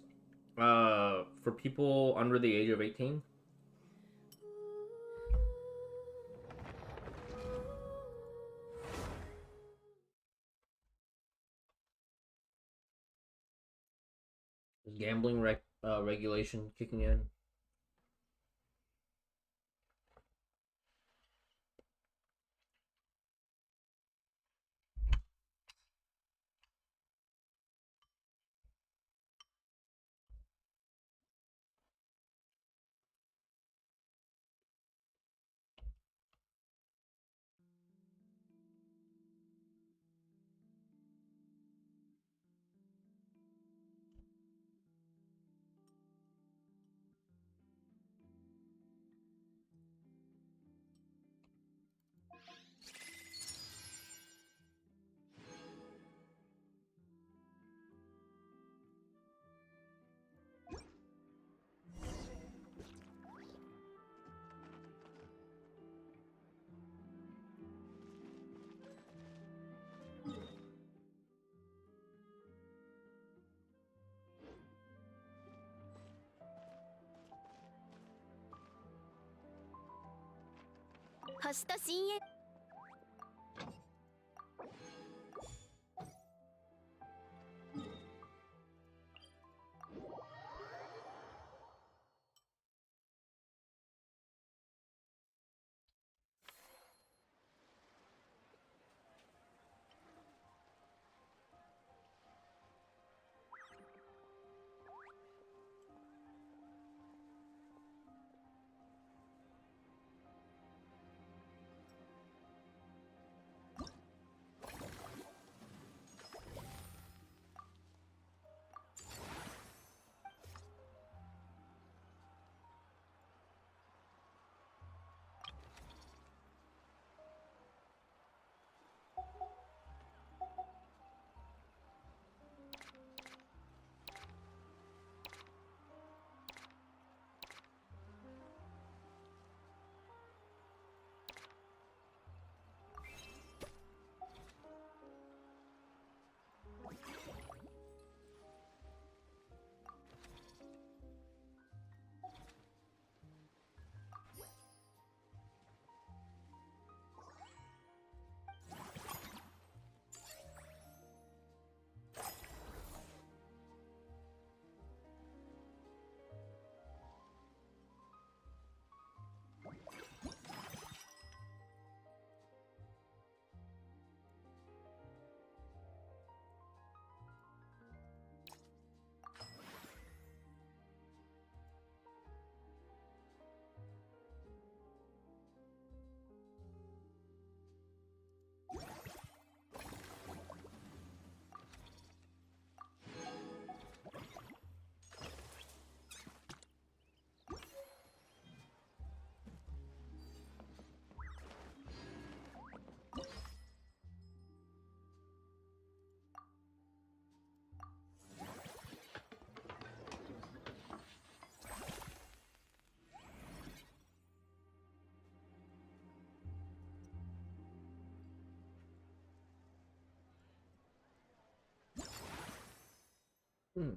S8: for people under the age of 18? Is gambling regulation kicking in? Hmm.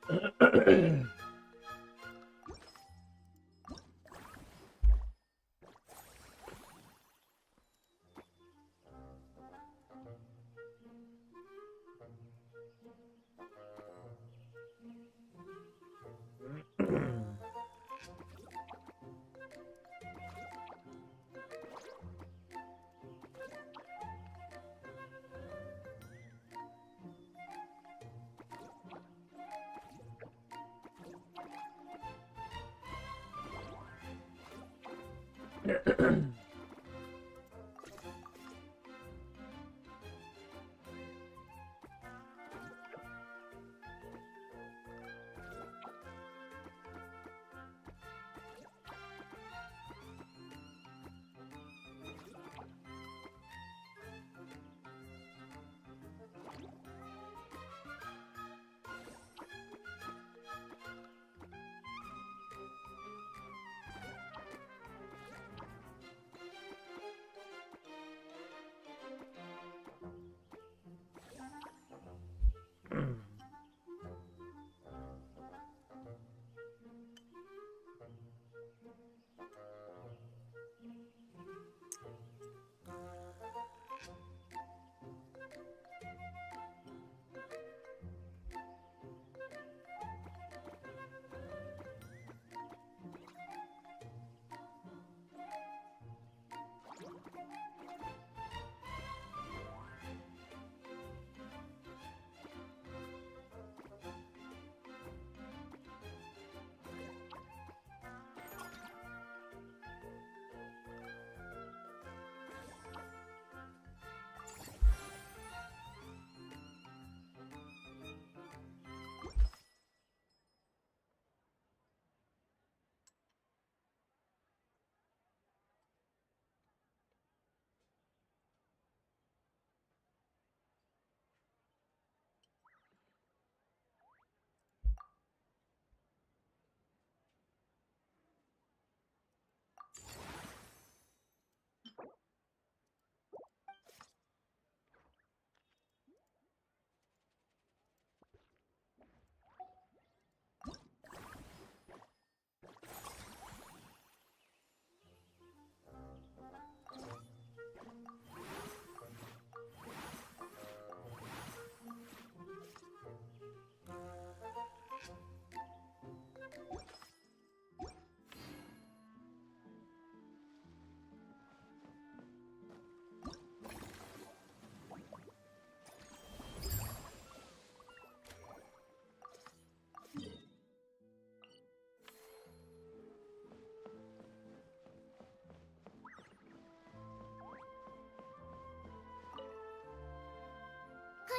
S10: こ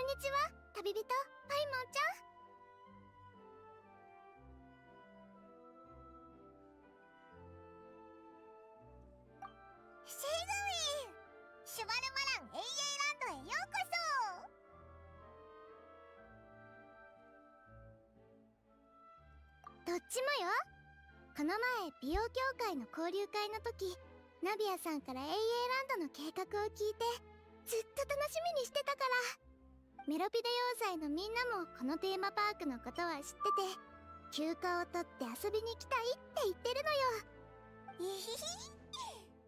S10: んにちは、旅人、パイモンちゃん。シェイグウィン、シュバルマラン AA ランドへようこそ。どっちもよ。この前、美容協会の交流会の時、ナビアさんから AA ランドの計画を聞いて、ずっと楽しみにしてたから。メロピデ要塞のみんなもこのテーマパークのことは知ってて、休暇を取って遊びに来たいって言ってるのよ。えひひ、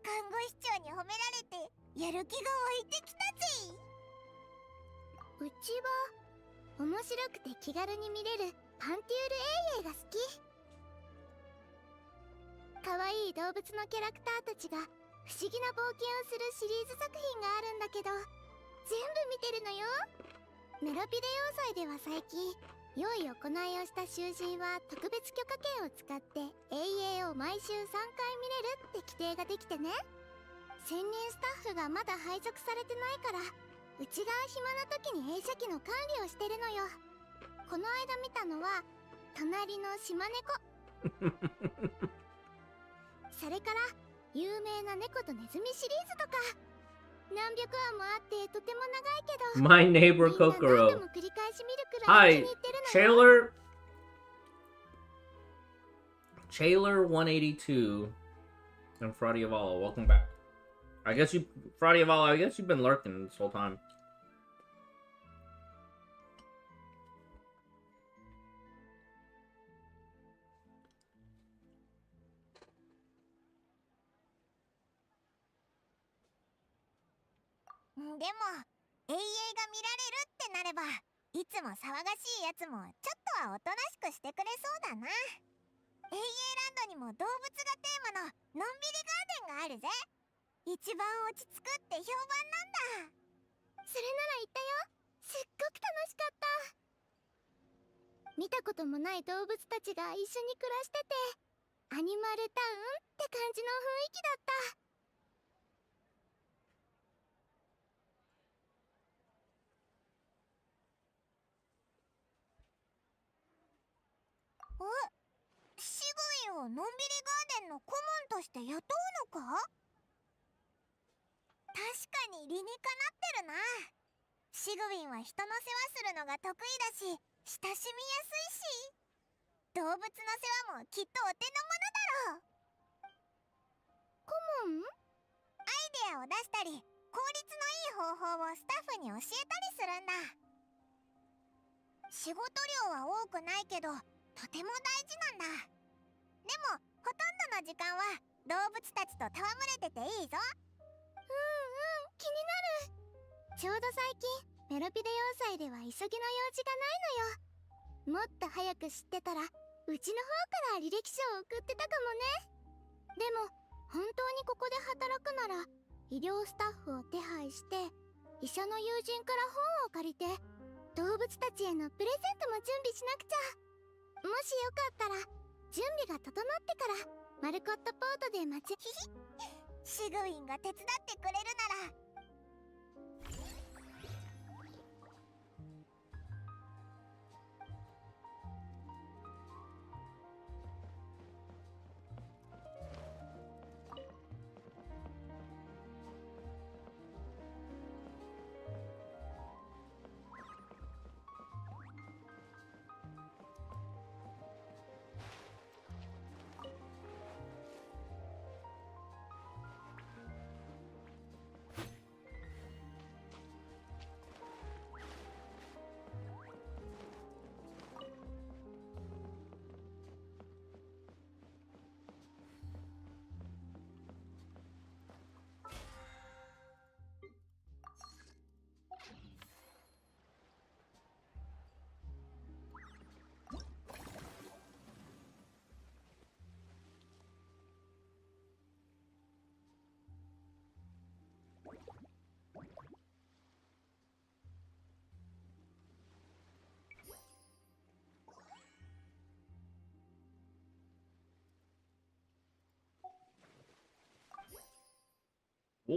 S10: 看護師長に褒められてやる気が湧いてきたぜ。うちは面白くて気軽に見れるパンティール AA が好き。可愛い動物のキャラクターたちが不思議な冒険をするシリーズ作品があるんだけど、全部見てるのよ。メロピデ要塞では最近、良い行いをした囚人は特別許可権を使って AA を毎週3回見れるって規定ができてね。専任スタッフがまだ配属されてないから、うちが暇な時に映写機の管理をしてるのよ。この間見たのは隣の島猫それから有名な猫とネズミシリーズとか何百話もあってとても長いけど、
S8: My neighbor Kokoro.
S10: みんな何度も繰り返し見るくらい
S8: Hi,
S10: 気に入ってるのよ。
S8: Chailer 182 and Fradiavala, welcome back. I guess you, Fradiavala, I guess you've been lurking this whole time.
S10: でも永遠が見られるってなれば、いつも騒がしいやつもちょっとはおとなしくしてくれそうだな。永遠ランドにも動物がテーマののんびりガーデンがあるぜ。一番落ち着くって評判なんだ。それなら行ったよ。すっごく楽しかった。見たこともない動物たちが一緒に暮らしてて、アニマルタウンって感じの雰囲気だった。シグウィンをのんびりガーデンの顧問として雇うのか？確かに理にかなってるな。シグウィンは人の世話するのが得意だし、親しみやすいし、動物の世話もきっとお手の物だろう。顧問？アイデアを出したり、効率のいい方法をスタッフに教えたりするんだ。仕事量は多くないけど、とても大事なんだ。でもほとんどの時間は動物たちと戯れてていいぞ。気になる。ちょうど最近メロピデ要塞では急ぎの用事がないのよ。もっと早く知ってたら、うちの方から履歴書を送ってたかもね。でも本当にここで働くなら、医療スタッフを手配して、医者の友人から本を借りて、動物たちへのプレゼントも準備しなくちゃ。もしよかったら準備が整ってからマルコットポートで待ちシグウィンが手伝ってくれるなら。
S8: お。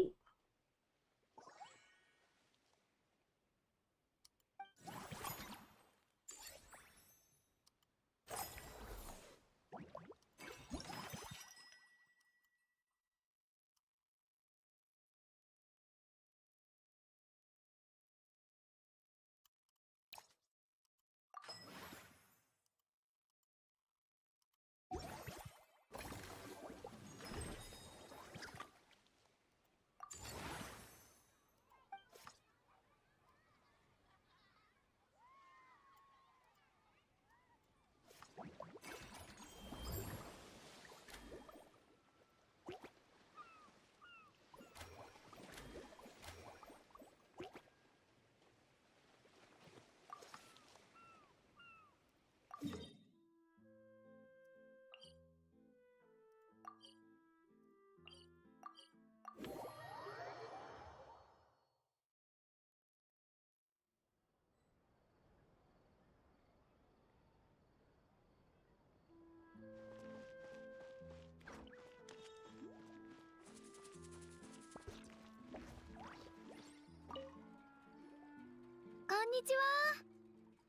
S10: こんにちは。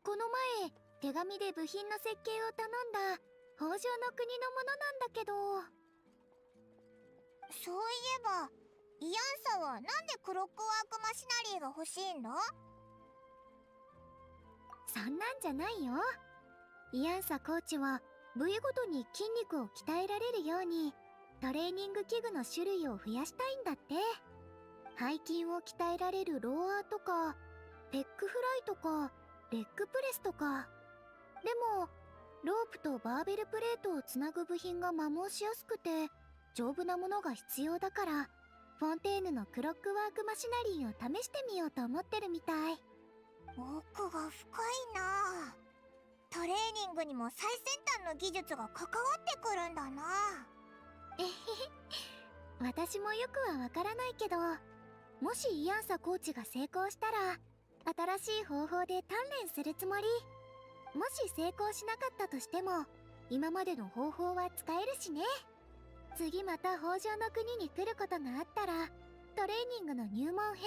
S10: この前手紙で部品の設計を頼んだ北条の国のものなんだけど。そういえばイアンサはなんでクロックワークマシナリーが欲しいんだ？そんなんじゃないよ。イアンサコーチは部位ごとに筋肉を鍛えられるようにトレーニング器具の種類を増やしたいんだって。背筋を鍛えられるローアーとかペックフライとかレッグプレスとか。でもロープとバーベルプレートをつなぐ部品が摩耗しやすくて丈夫なものが必要だから、フォンテーヌのクロックワークマシナリーを試してみようと思ってるみたい。
S1: 奥が深いな。トレーニングにも最先端の技術が関わってくるんだな。
S10: えへへ、私もよくはわからないけど、もしイアンサコーチが成功したら新しい方法で鍛錬するつもり。もし成功しなかったとしても今までの方法は使えるしね。次また北条の国に来ることがあったらトレーニングの入門編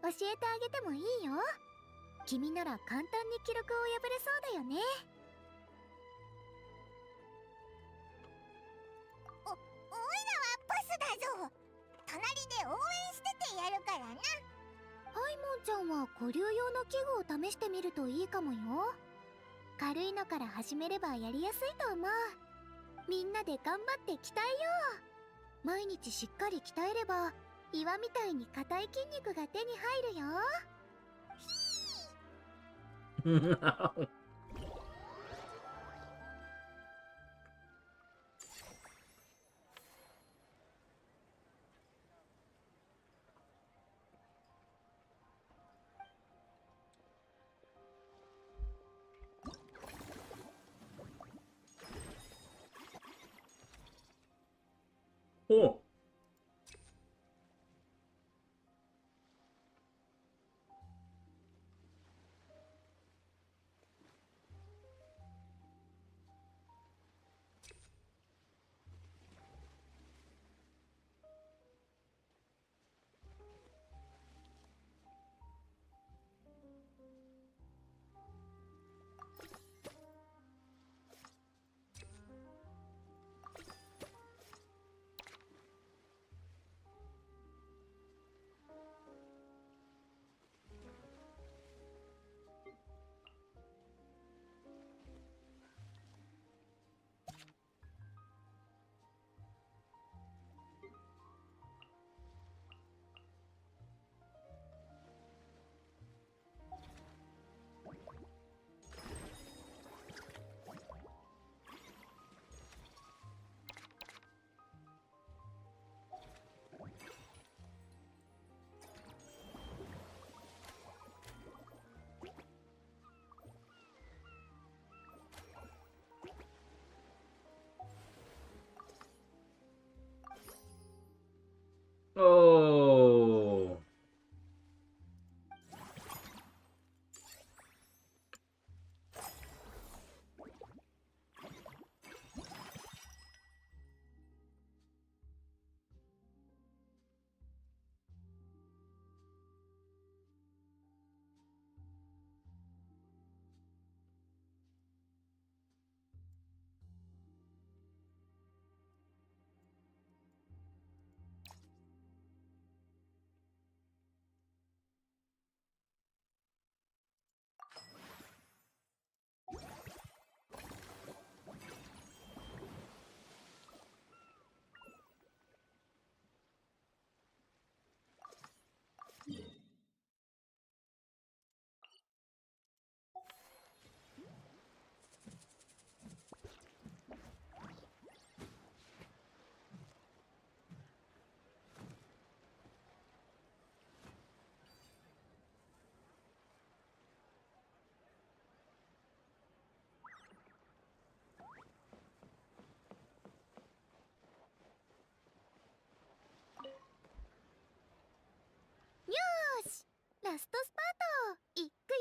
S10: 教えてあげてもいいよ。君なら簡単に記録を破れそうだよね。
S1: おいらはパスだぞ。隣で応援しててやるからな。
S10: ハイモンちゃんは古流用の器具を試してみるといいかもよ。軽いのから始めればやりやすいと思う。みんなで頑張って鍛えよう。毎日しっかり鍛えれば岩みたいに硬い筋肉が手に入るよ。
S8: お。Oh.
S10: よーし、ラストスパートいっくよ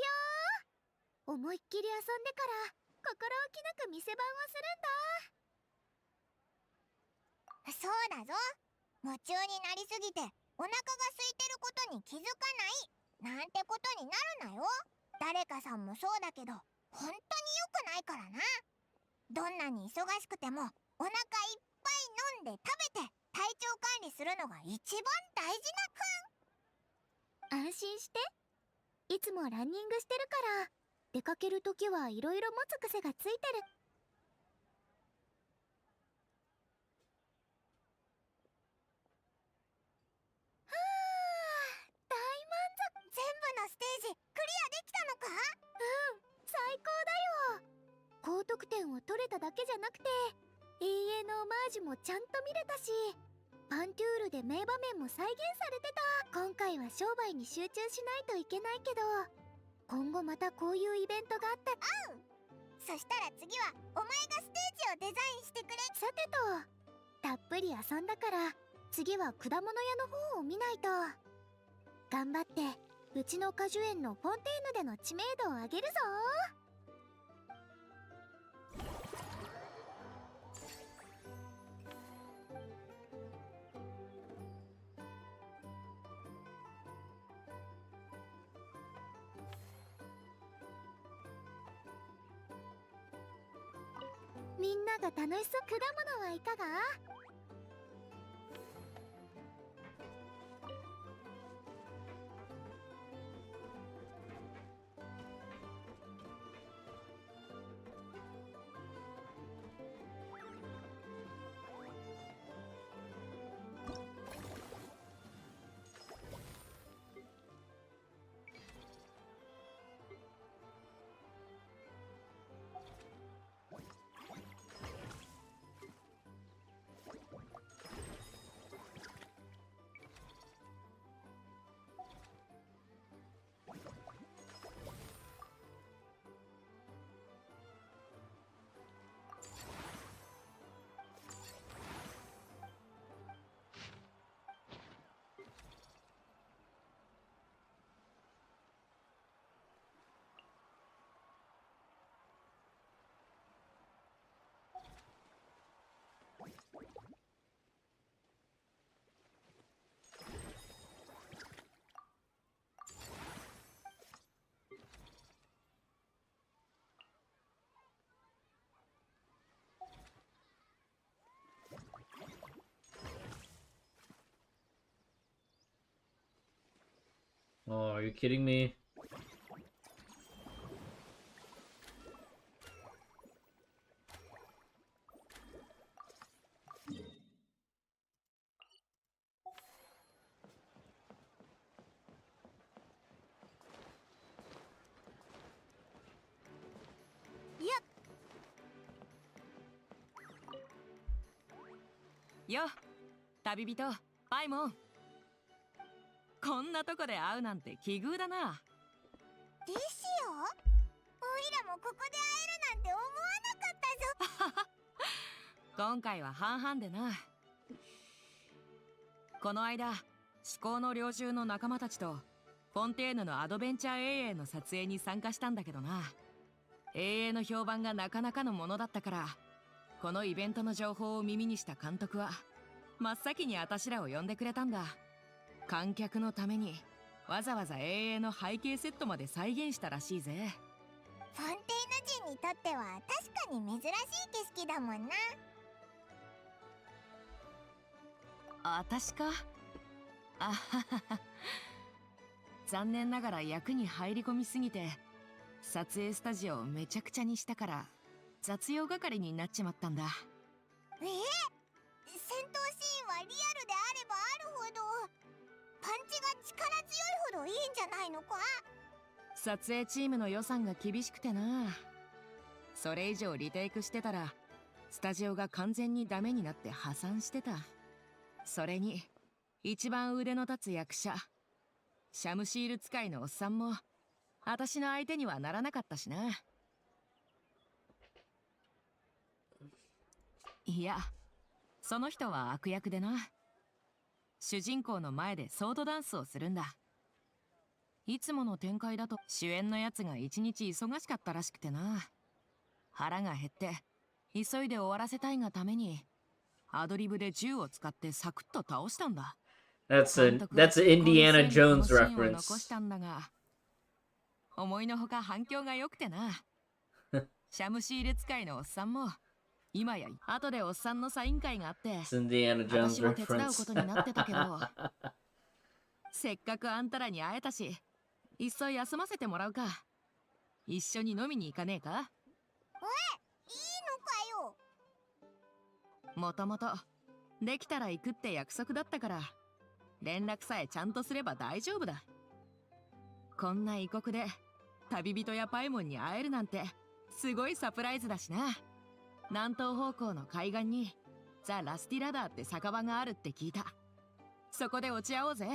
S10: ー。思いっきり遊んでから心置きなく店番をするんだ。
S1: そうだぞ。夢中になりすぎてお腹が空いてることに気づかないなんてことになるなよ。誰かさんもそうだけど本当に良くないからな。どんなに忙しくてもお腹いっぱい飲んで食べて体調管理するのが一番大事
S10: 安心して。いつもランニングしてるから出かけるときはいろいろ持つ癖がついてる。はあ、大満足。
S1: 全部のステージクリアできたのか？
S10: うん、最高だよ。高得点を取れただけじゃなくて永遠のオマージュもちゃんと見れたし、パントゥールで名場面も再現されてた。今回は商売に集中しないといけないけど、今後またこういうイベントがあった。
S1: そしたら次はお前がステージをデザインしてくれ。
S10: さてと、たっぷり遊んだから次は果物屋の方を見ないと。頑張ってうちの果樹園のフォンテーヌでの知名度を上げるぞ。みんなが楽しそう。果物はいかが？Oh,
S8: are you kidding me?
S3: Yo, 旅人、パイモン。こんなとこで会うなんて奇遇だな。
S1: リシオ？おいらもここで会えるなんて思わなかったぞ。
S3: 今回は半々でな。この間、至高の猟銃の仲間たちとフォンテーヌのアドベンチャー永遠の撮影に参加したんだけどな。永遠の評判がなかなかのものだったから、このイベントの情報を耳にした監督は真っ先にあたしらを呼んでくれたんだ。観客のためにわざわざ永遠の背景セットまで再現したらしいぜ。
S1: フォンテーヌ人にとっては確かに珍しい景色だもんな。
S3: あたしか？あははは。残念ながら役に入り込みすぎて撮影スタジオをめちゃくちゃにしたから雑用係になっちまったんだ。
S1: 戦闘シーンはリアルであればあるほどパンチが力強いほどいいんじゃないのか？
S3: 撮影チームの予算が厳しくてな。それ以上リテイクしてたらスタジオが完全にダメになって破産してた。それに一番腕の立つ役者シャムシール使いのおっさんも私の相手にはならなかったしな。いや、その人は悪役でな。主人公の前でソードダンスをするんだ。いつもの展開だと主演のやつが一日忙しかったらしくてな。腹が減って急いで終わらせたいがためにアドリブで銃を使ってサクッと倒したんだ。
S8: That's an Indiana Jones
S3: 残
S8: reference.
S3: したんだが、思いのほか反響が良くてな。シャムシール使いのおっさんも今や後でおっさんのサイン会があって、
S8: It's Indiana Jones
S3: 私も手伝う
S8: reference.
S3: ことになってたけど、せっかくあんたらに会えたし、いっそ休ませてもらうか。一緒に飲みに行かねえか？
S1: いいのかよ。
S3: もともとできたら行くって約束だったから、連絡さえちゃんとすれば大丈夫だ。こんな異国で旅人やパイモンに会えるなんてすごいサプライズだしな。南東方向の海岸にザ・ラスティラダーって酒場があるって聞いた。そこで落ち合おうぜ。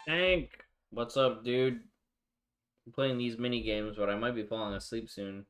S8: Hank, what's up, dude? I'm playing these mini games, but I might be falling asleep soon.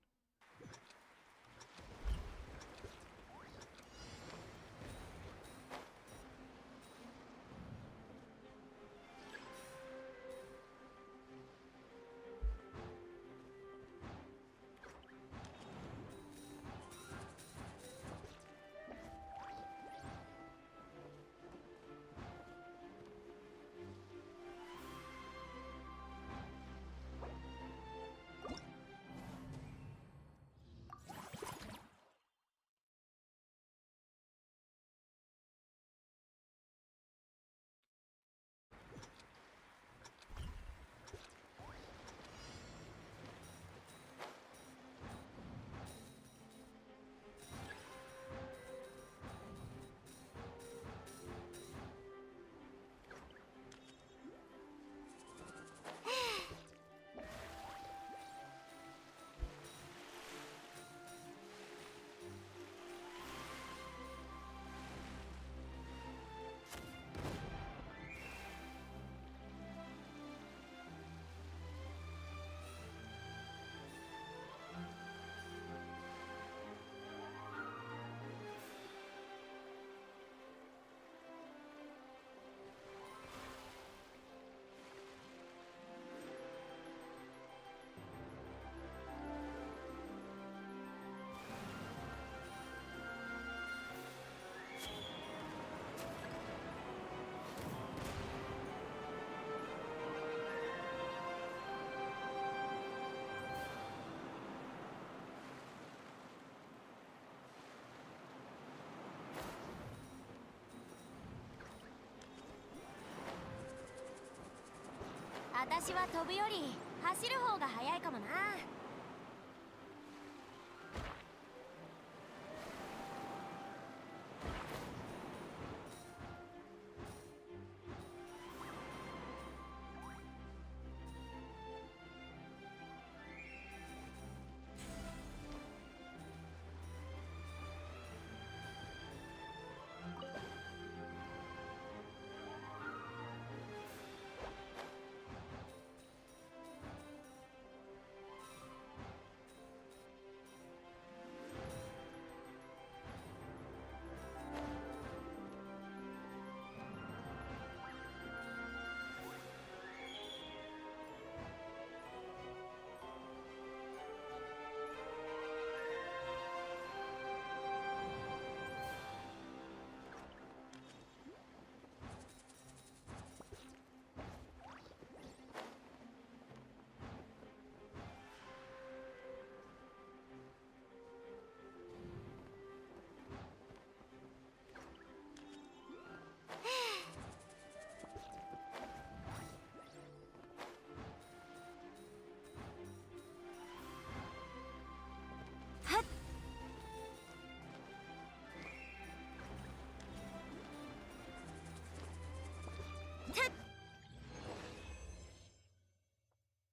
S10: 私は飛ぶより走る方が早いかもな。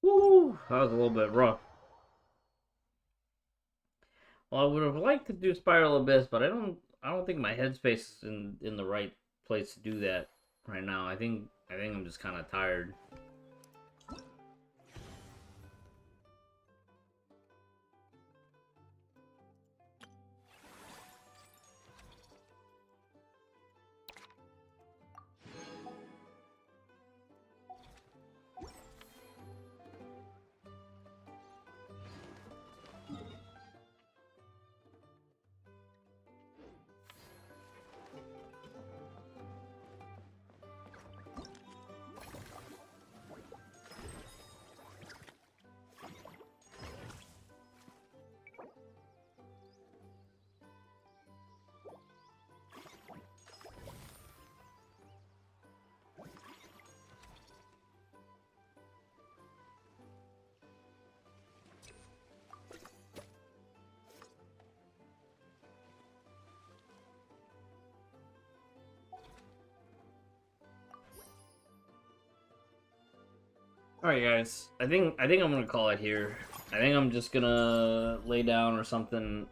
S8: Woo! That was a little bit rough. Well, I would have liked to do Spiral Abyss, but I don't think my headspace is in the right place to do that right now. I think I'm just kind of tired. Alright guys, I think I'm gonna call it here. I think I'm just gonna lay down or something.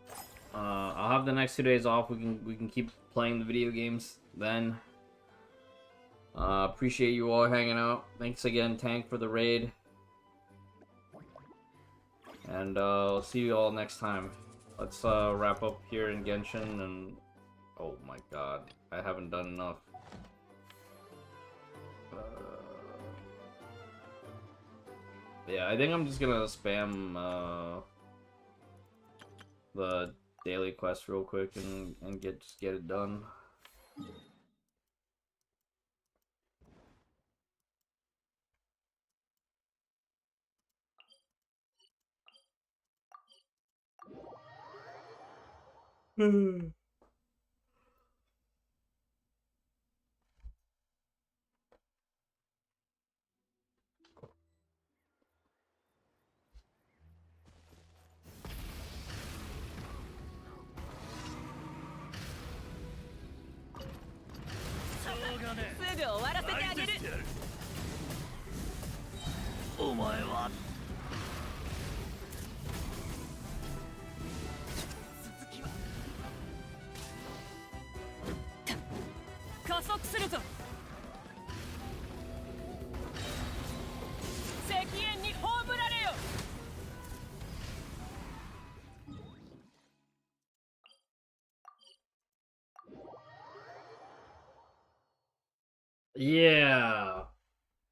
S8: I'll have the next 2 days off. We can keep playing the video games then. Appreciate you all hanging out. Thanks again, Tank, for the raid. And I'll see you all next time. Let's wrap up here in Genshin and oh my god, I haven't done enough. Yeah, I think I'm just gonna spam the daily quest real quick and just get it done. Yeah.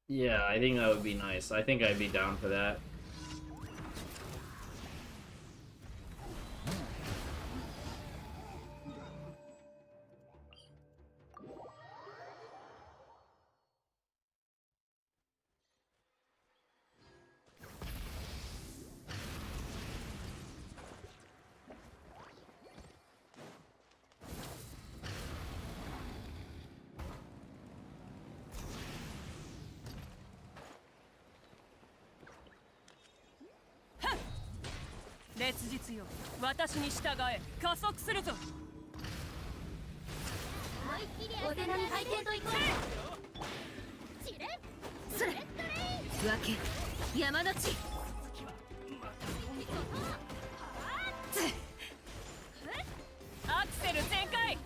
S8: Yeah, I think that would be nice. I think I'd be down for that.
S3: 烈日よ、私に従え、加速するぞ。
S10: お手並み拝見といこう。それ分け山の地。
S3: アクセル全開。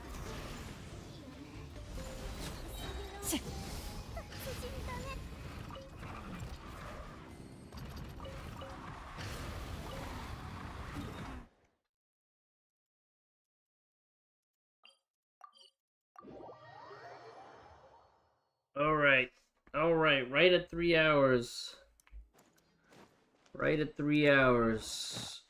S8: All right, right at 3 hours. Right at 3 hours.
S10: 「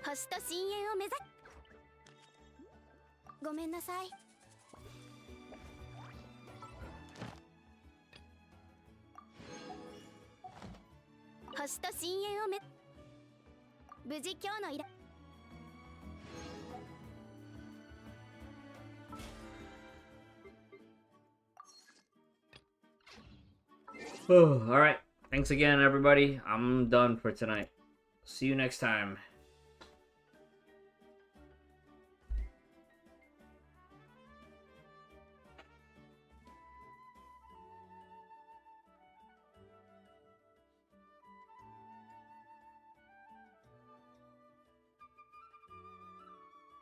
S10: 星と深淵を目指す」。ごめんなさい。星と深淵を無事今日の依頼。
S8: All right. Thanks again, everybody. I'm done for tonight. See you next time.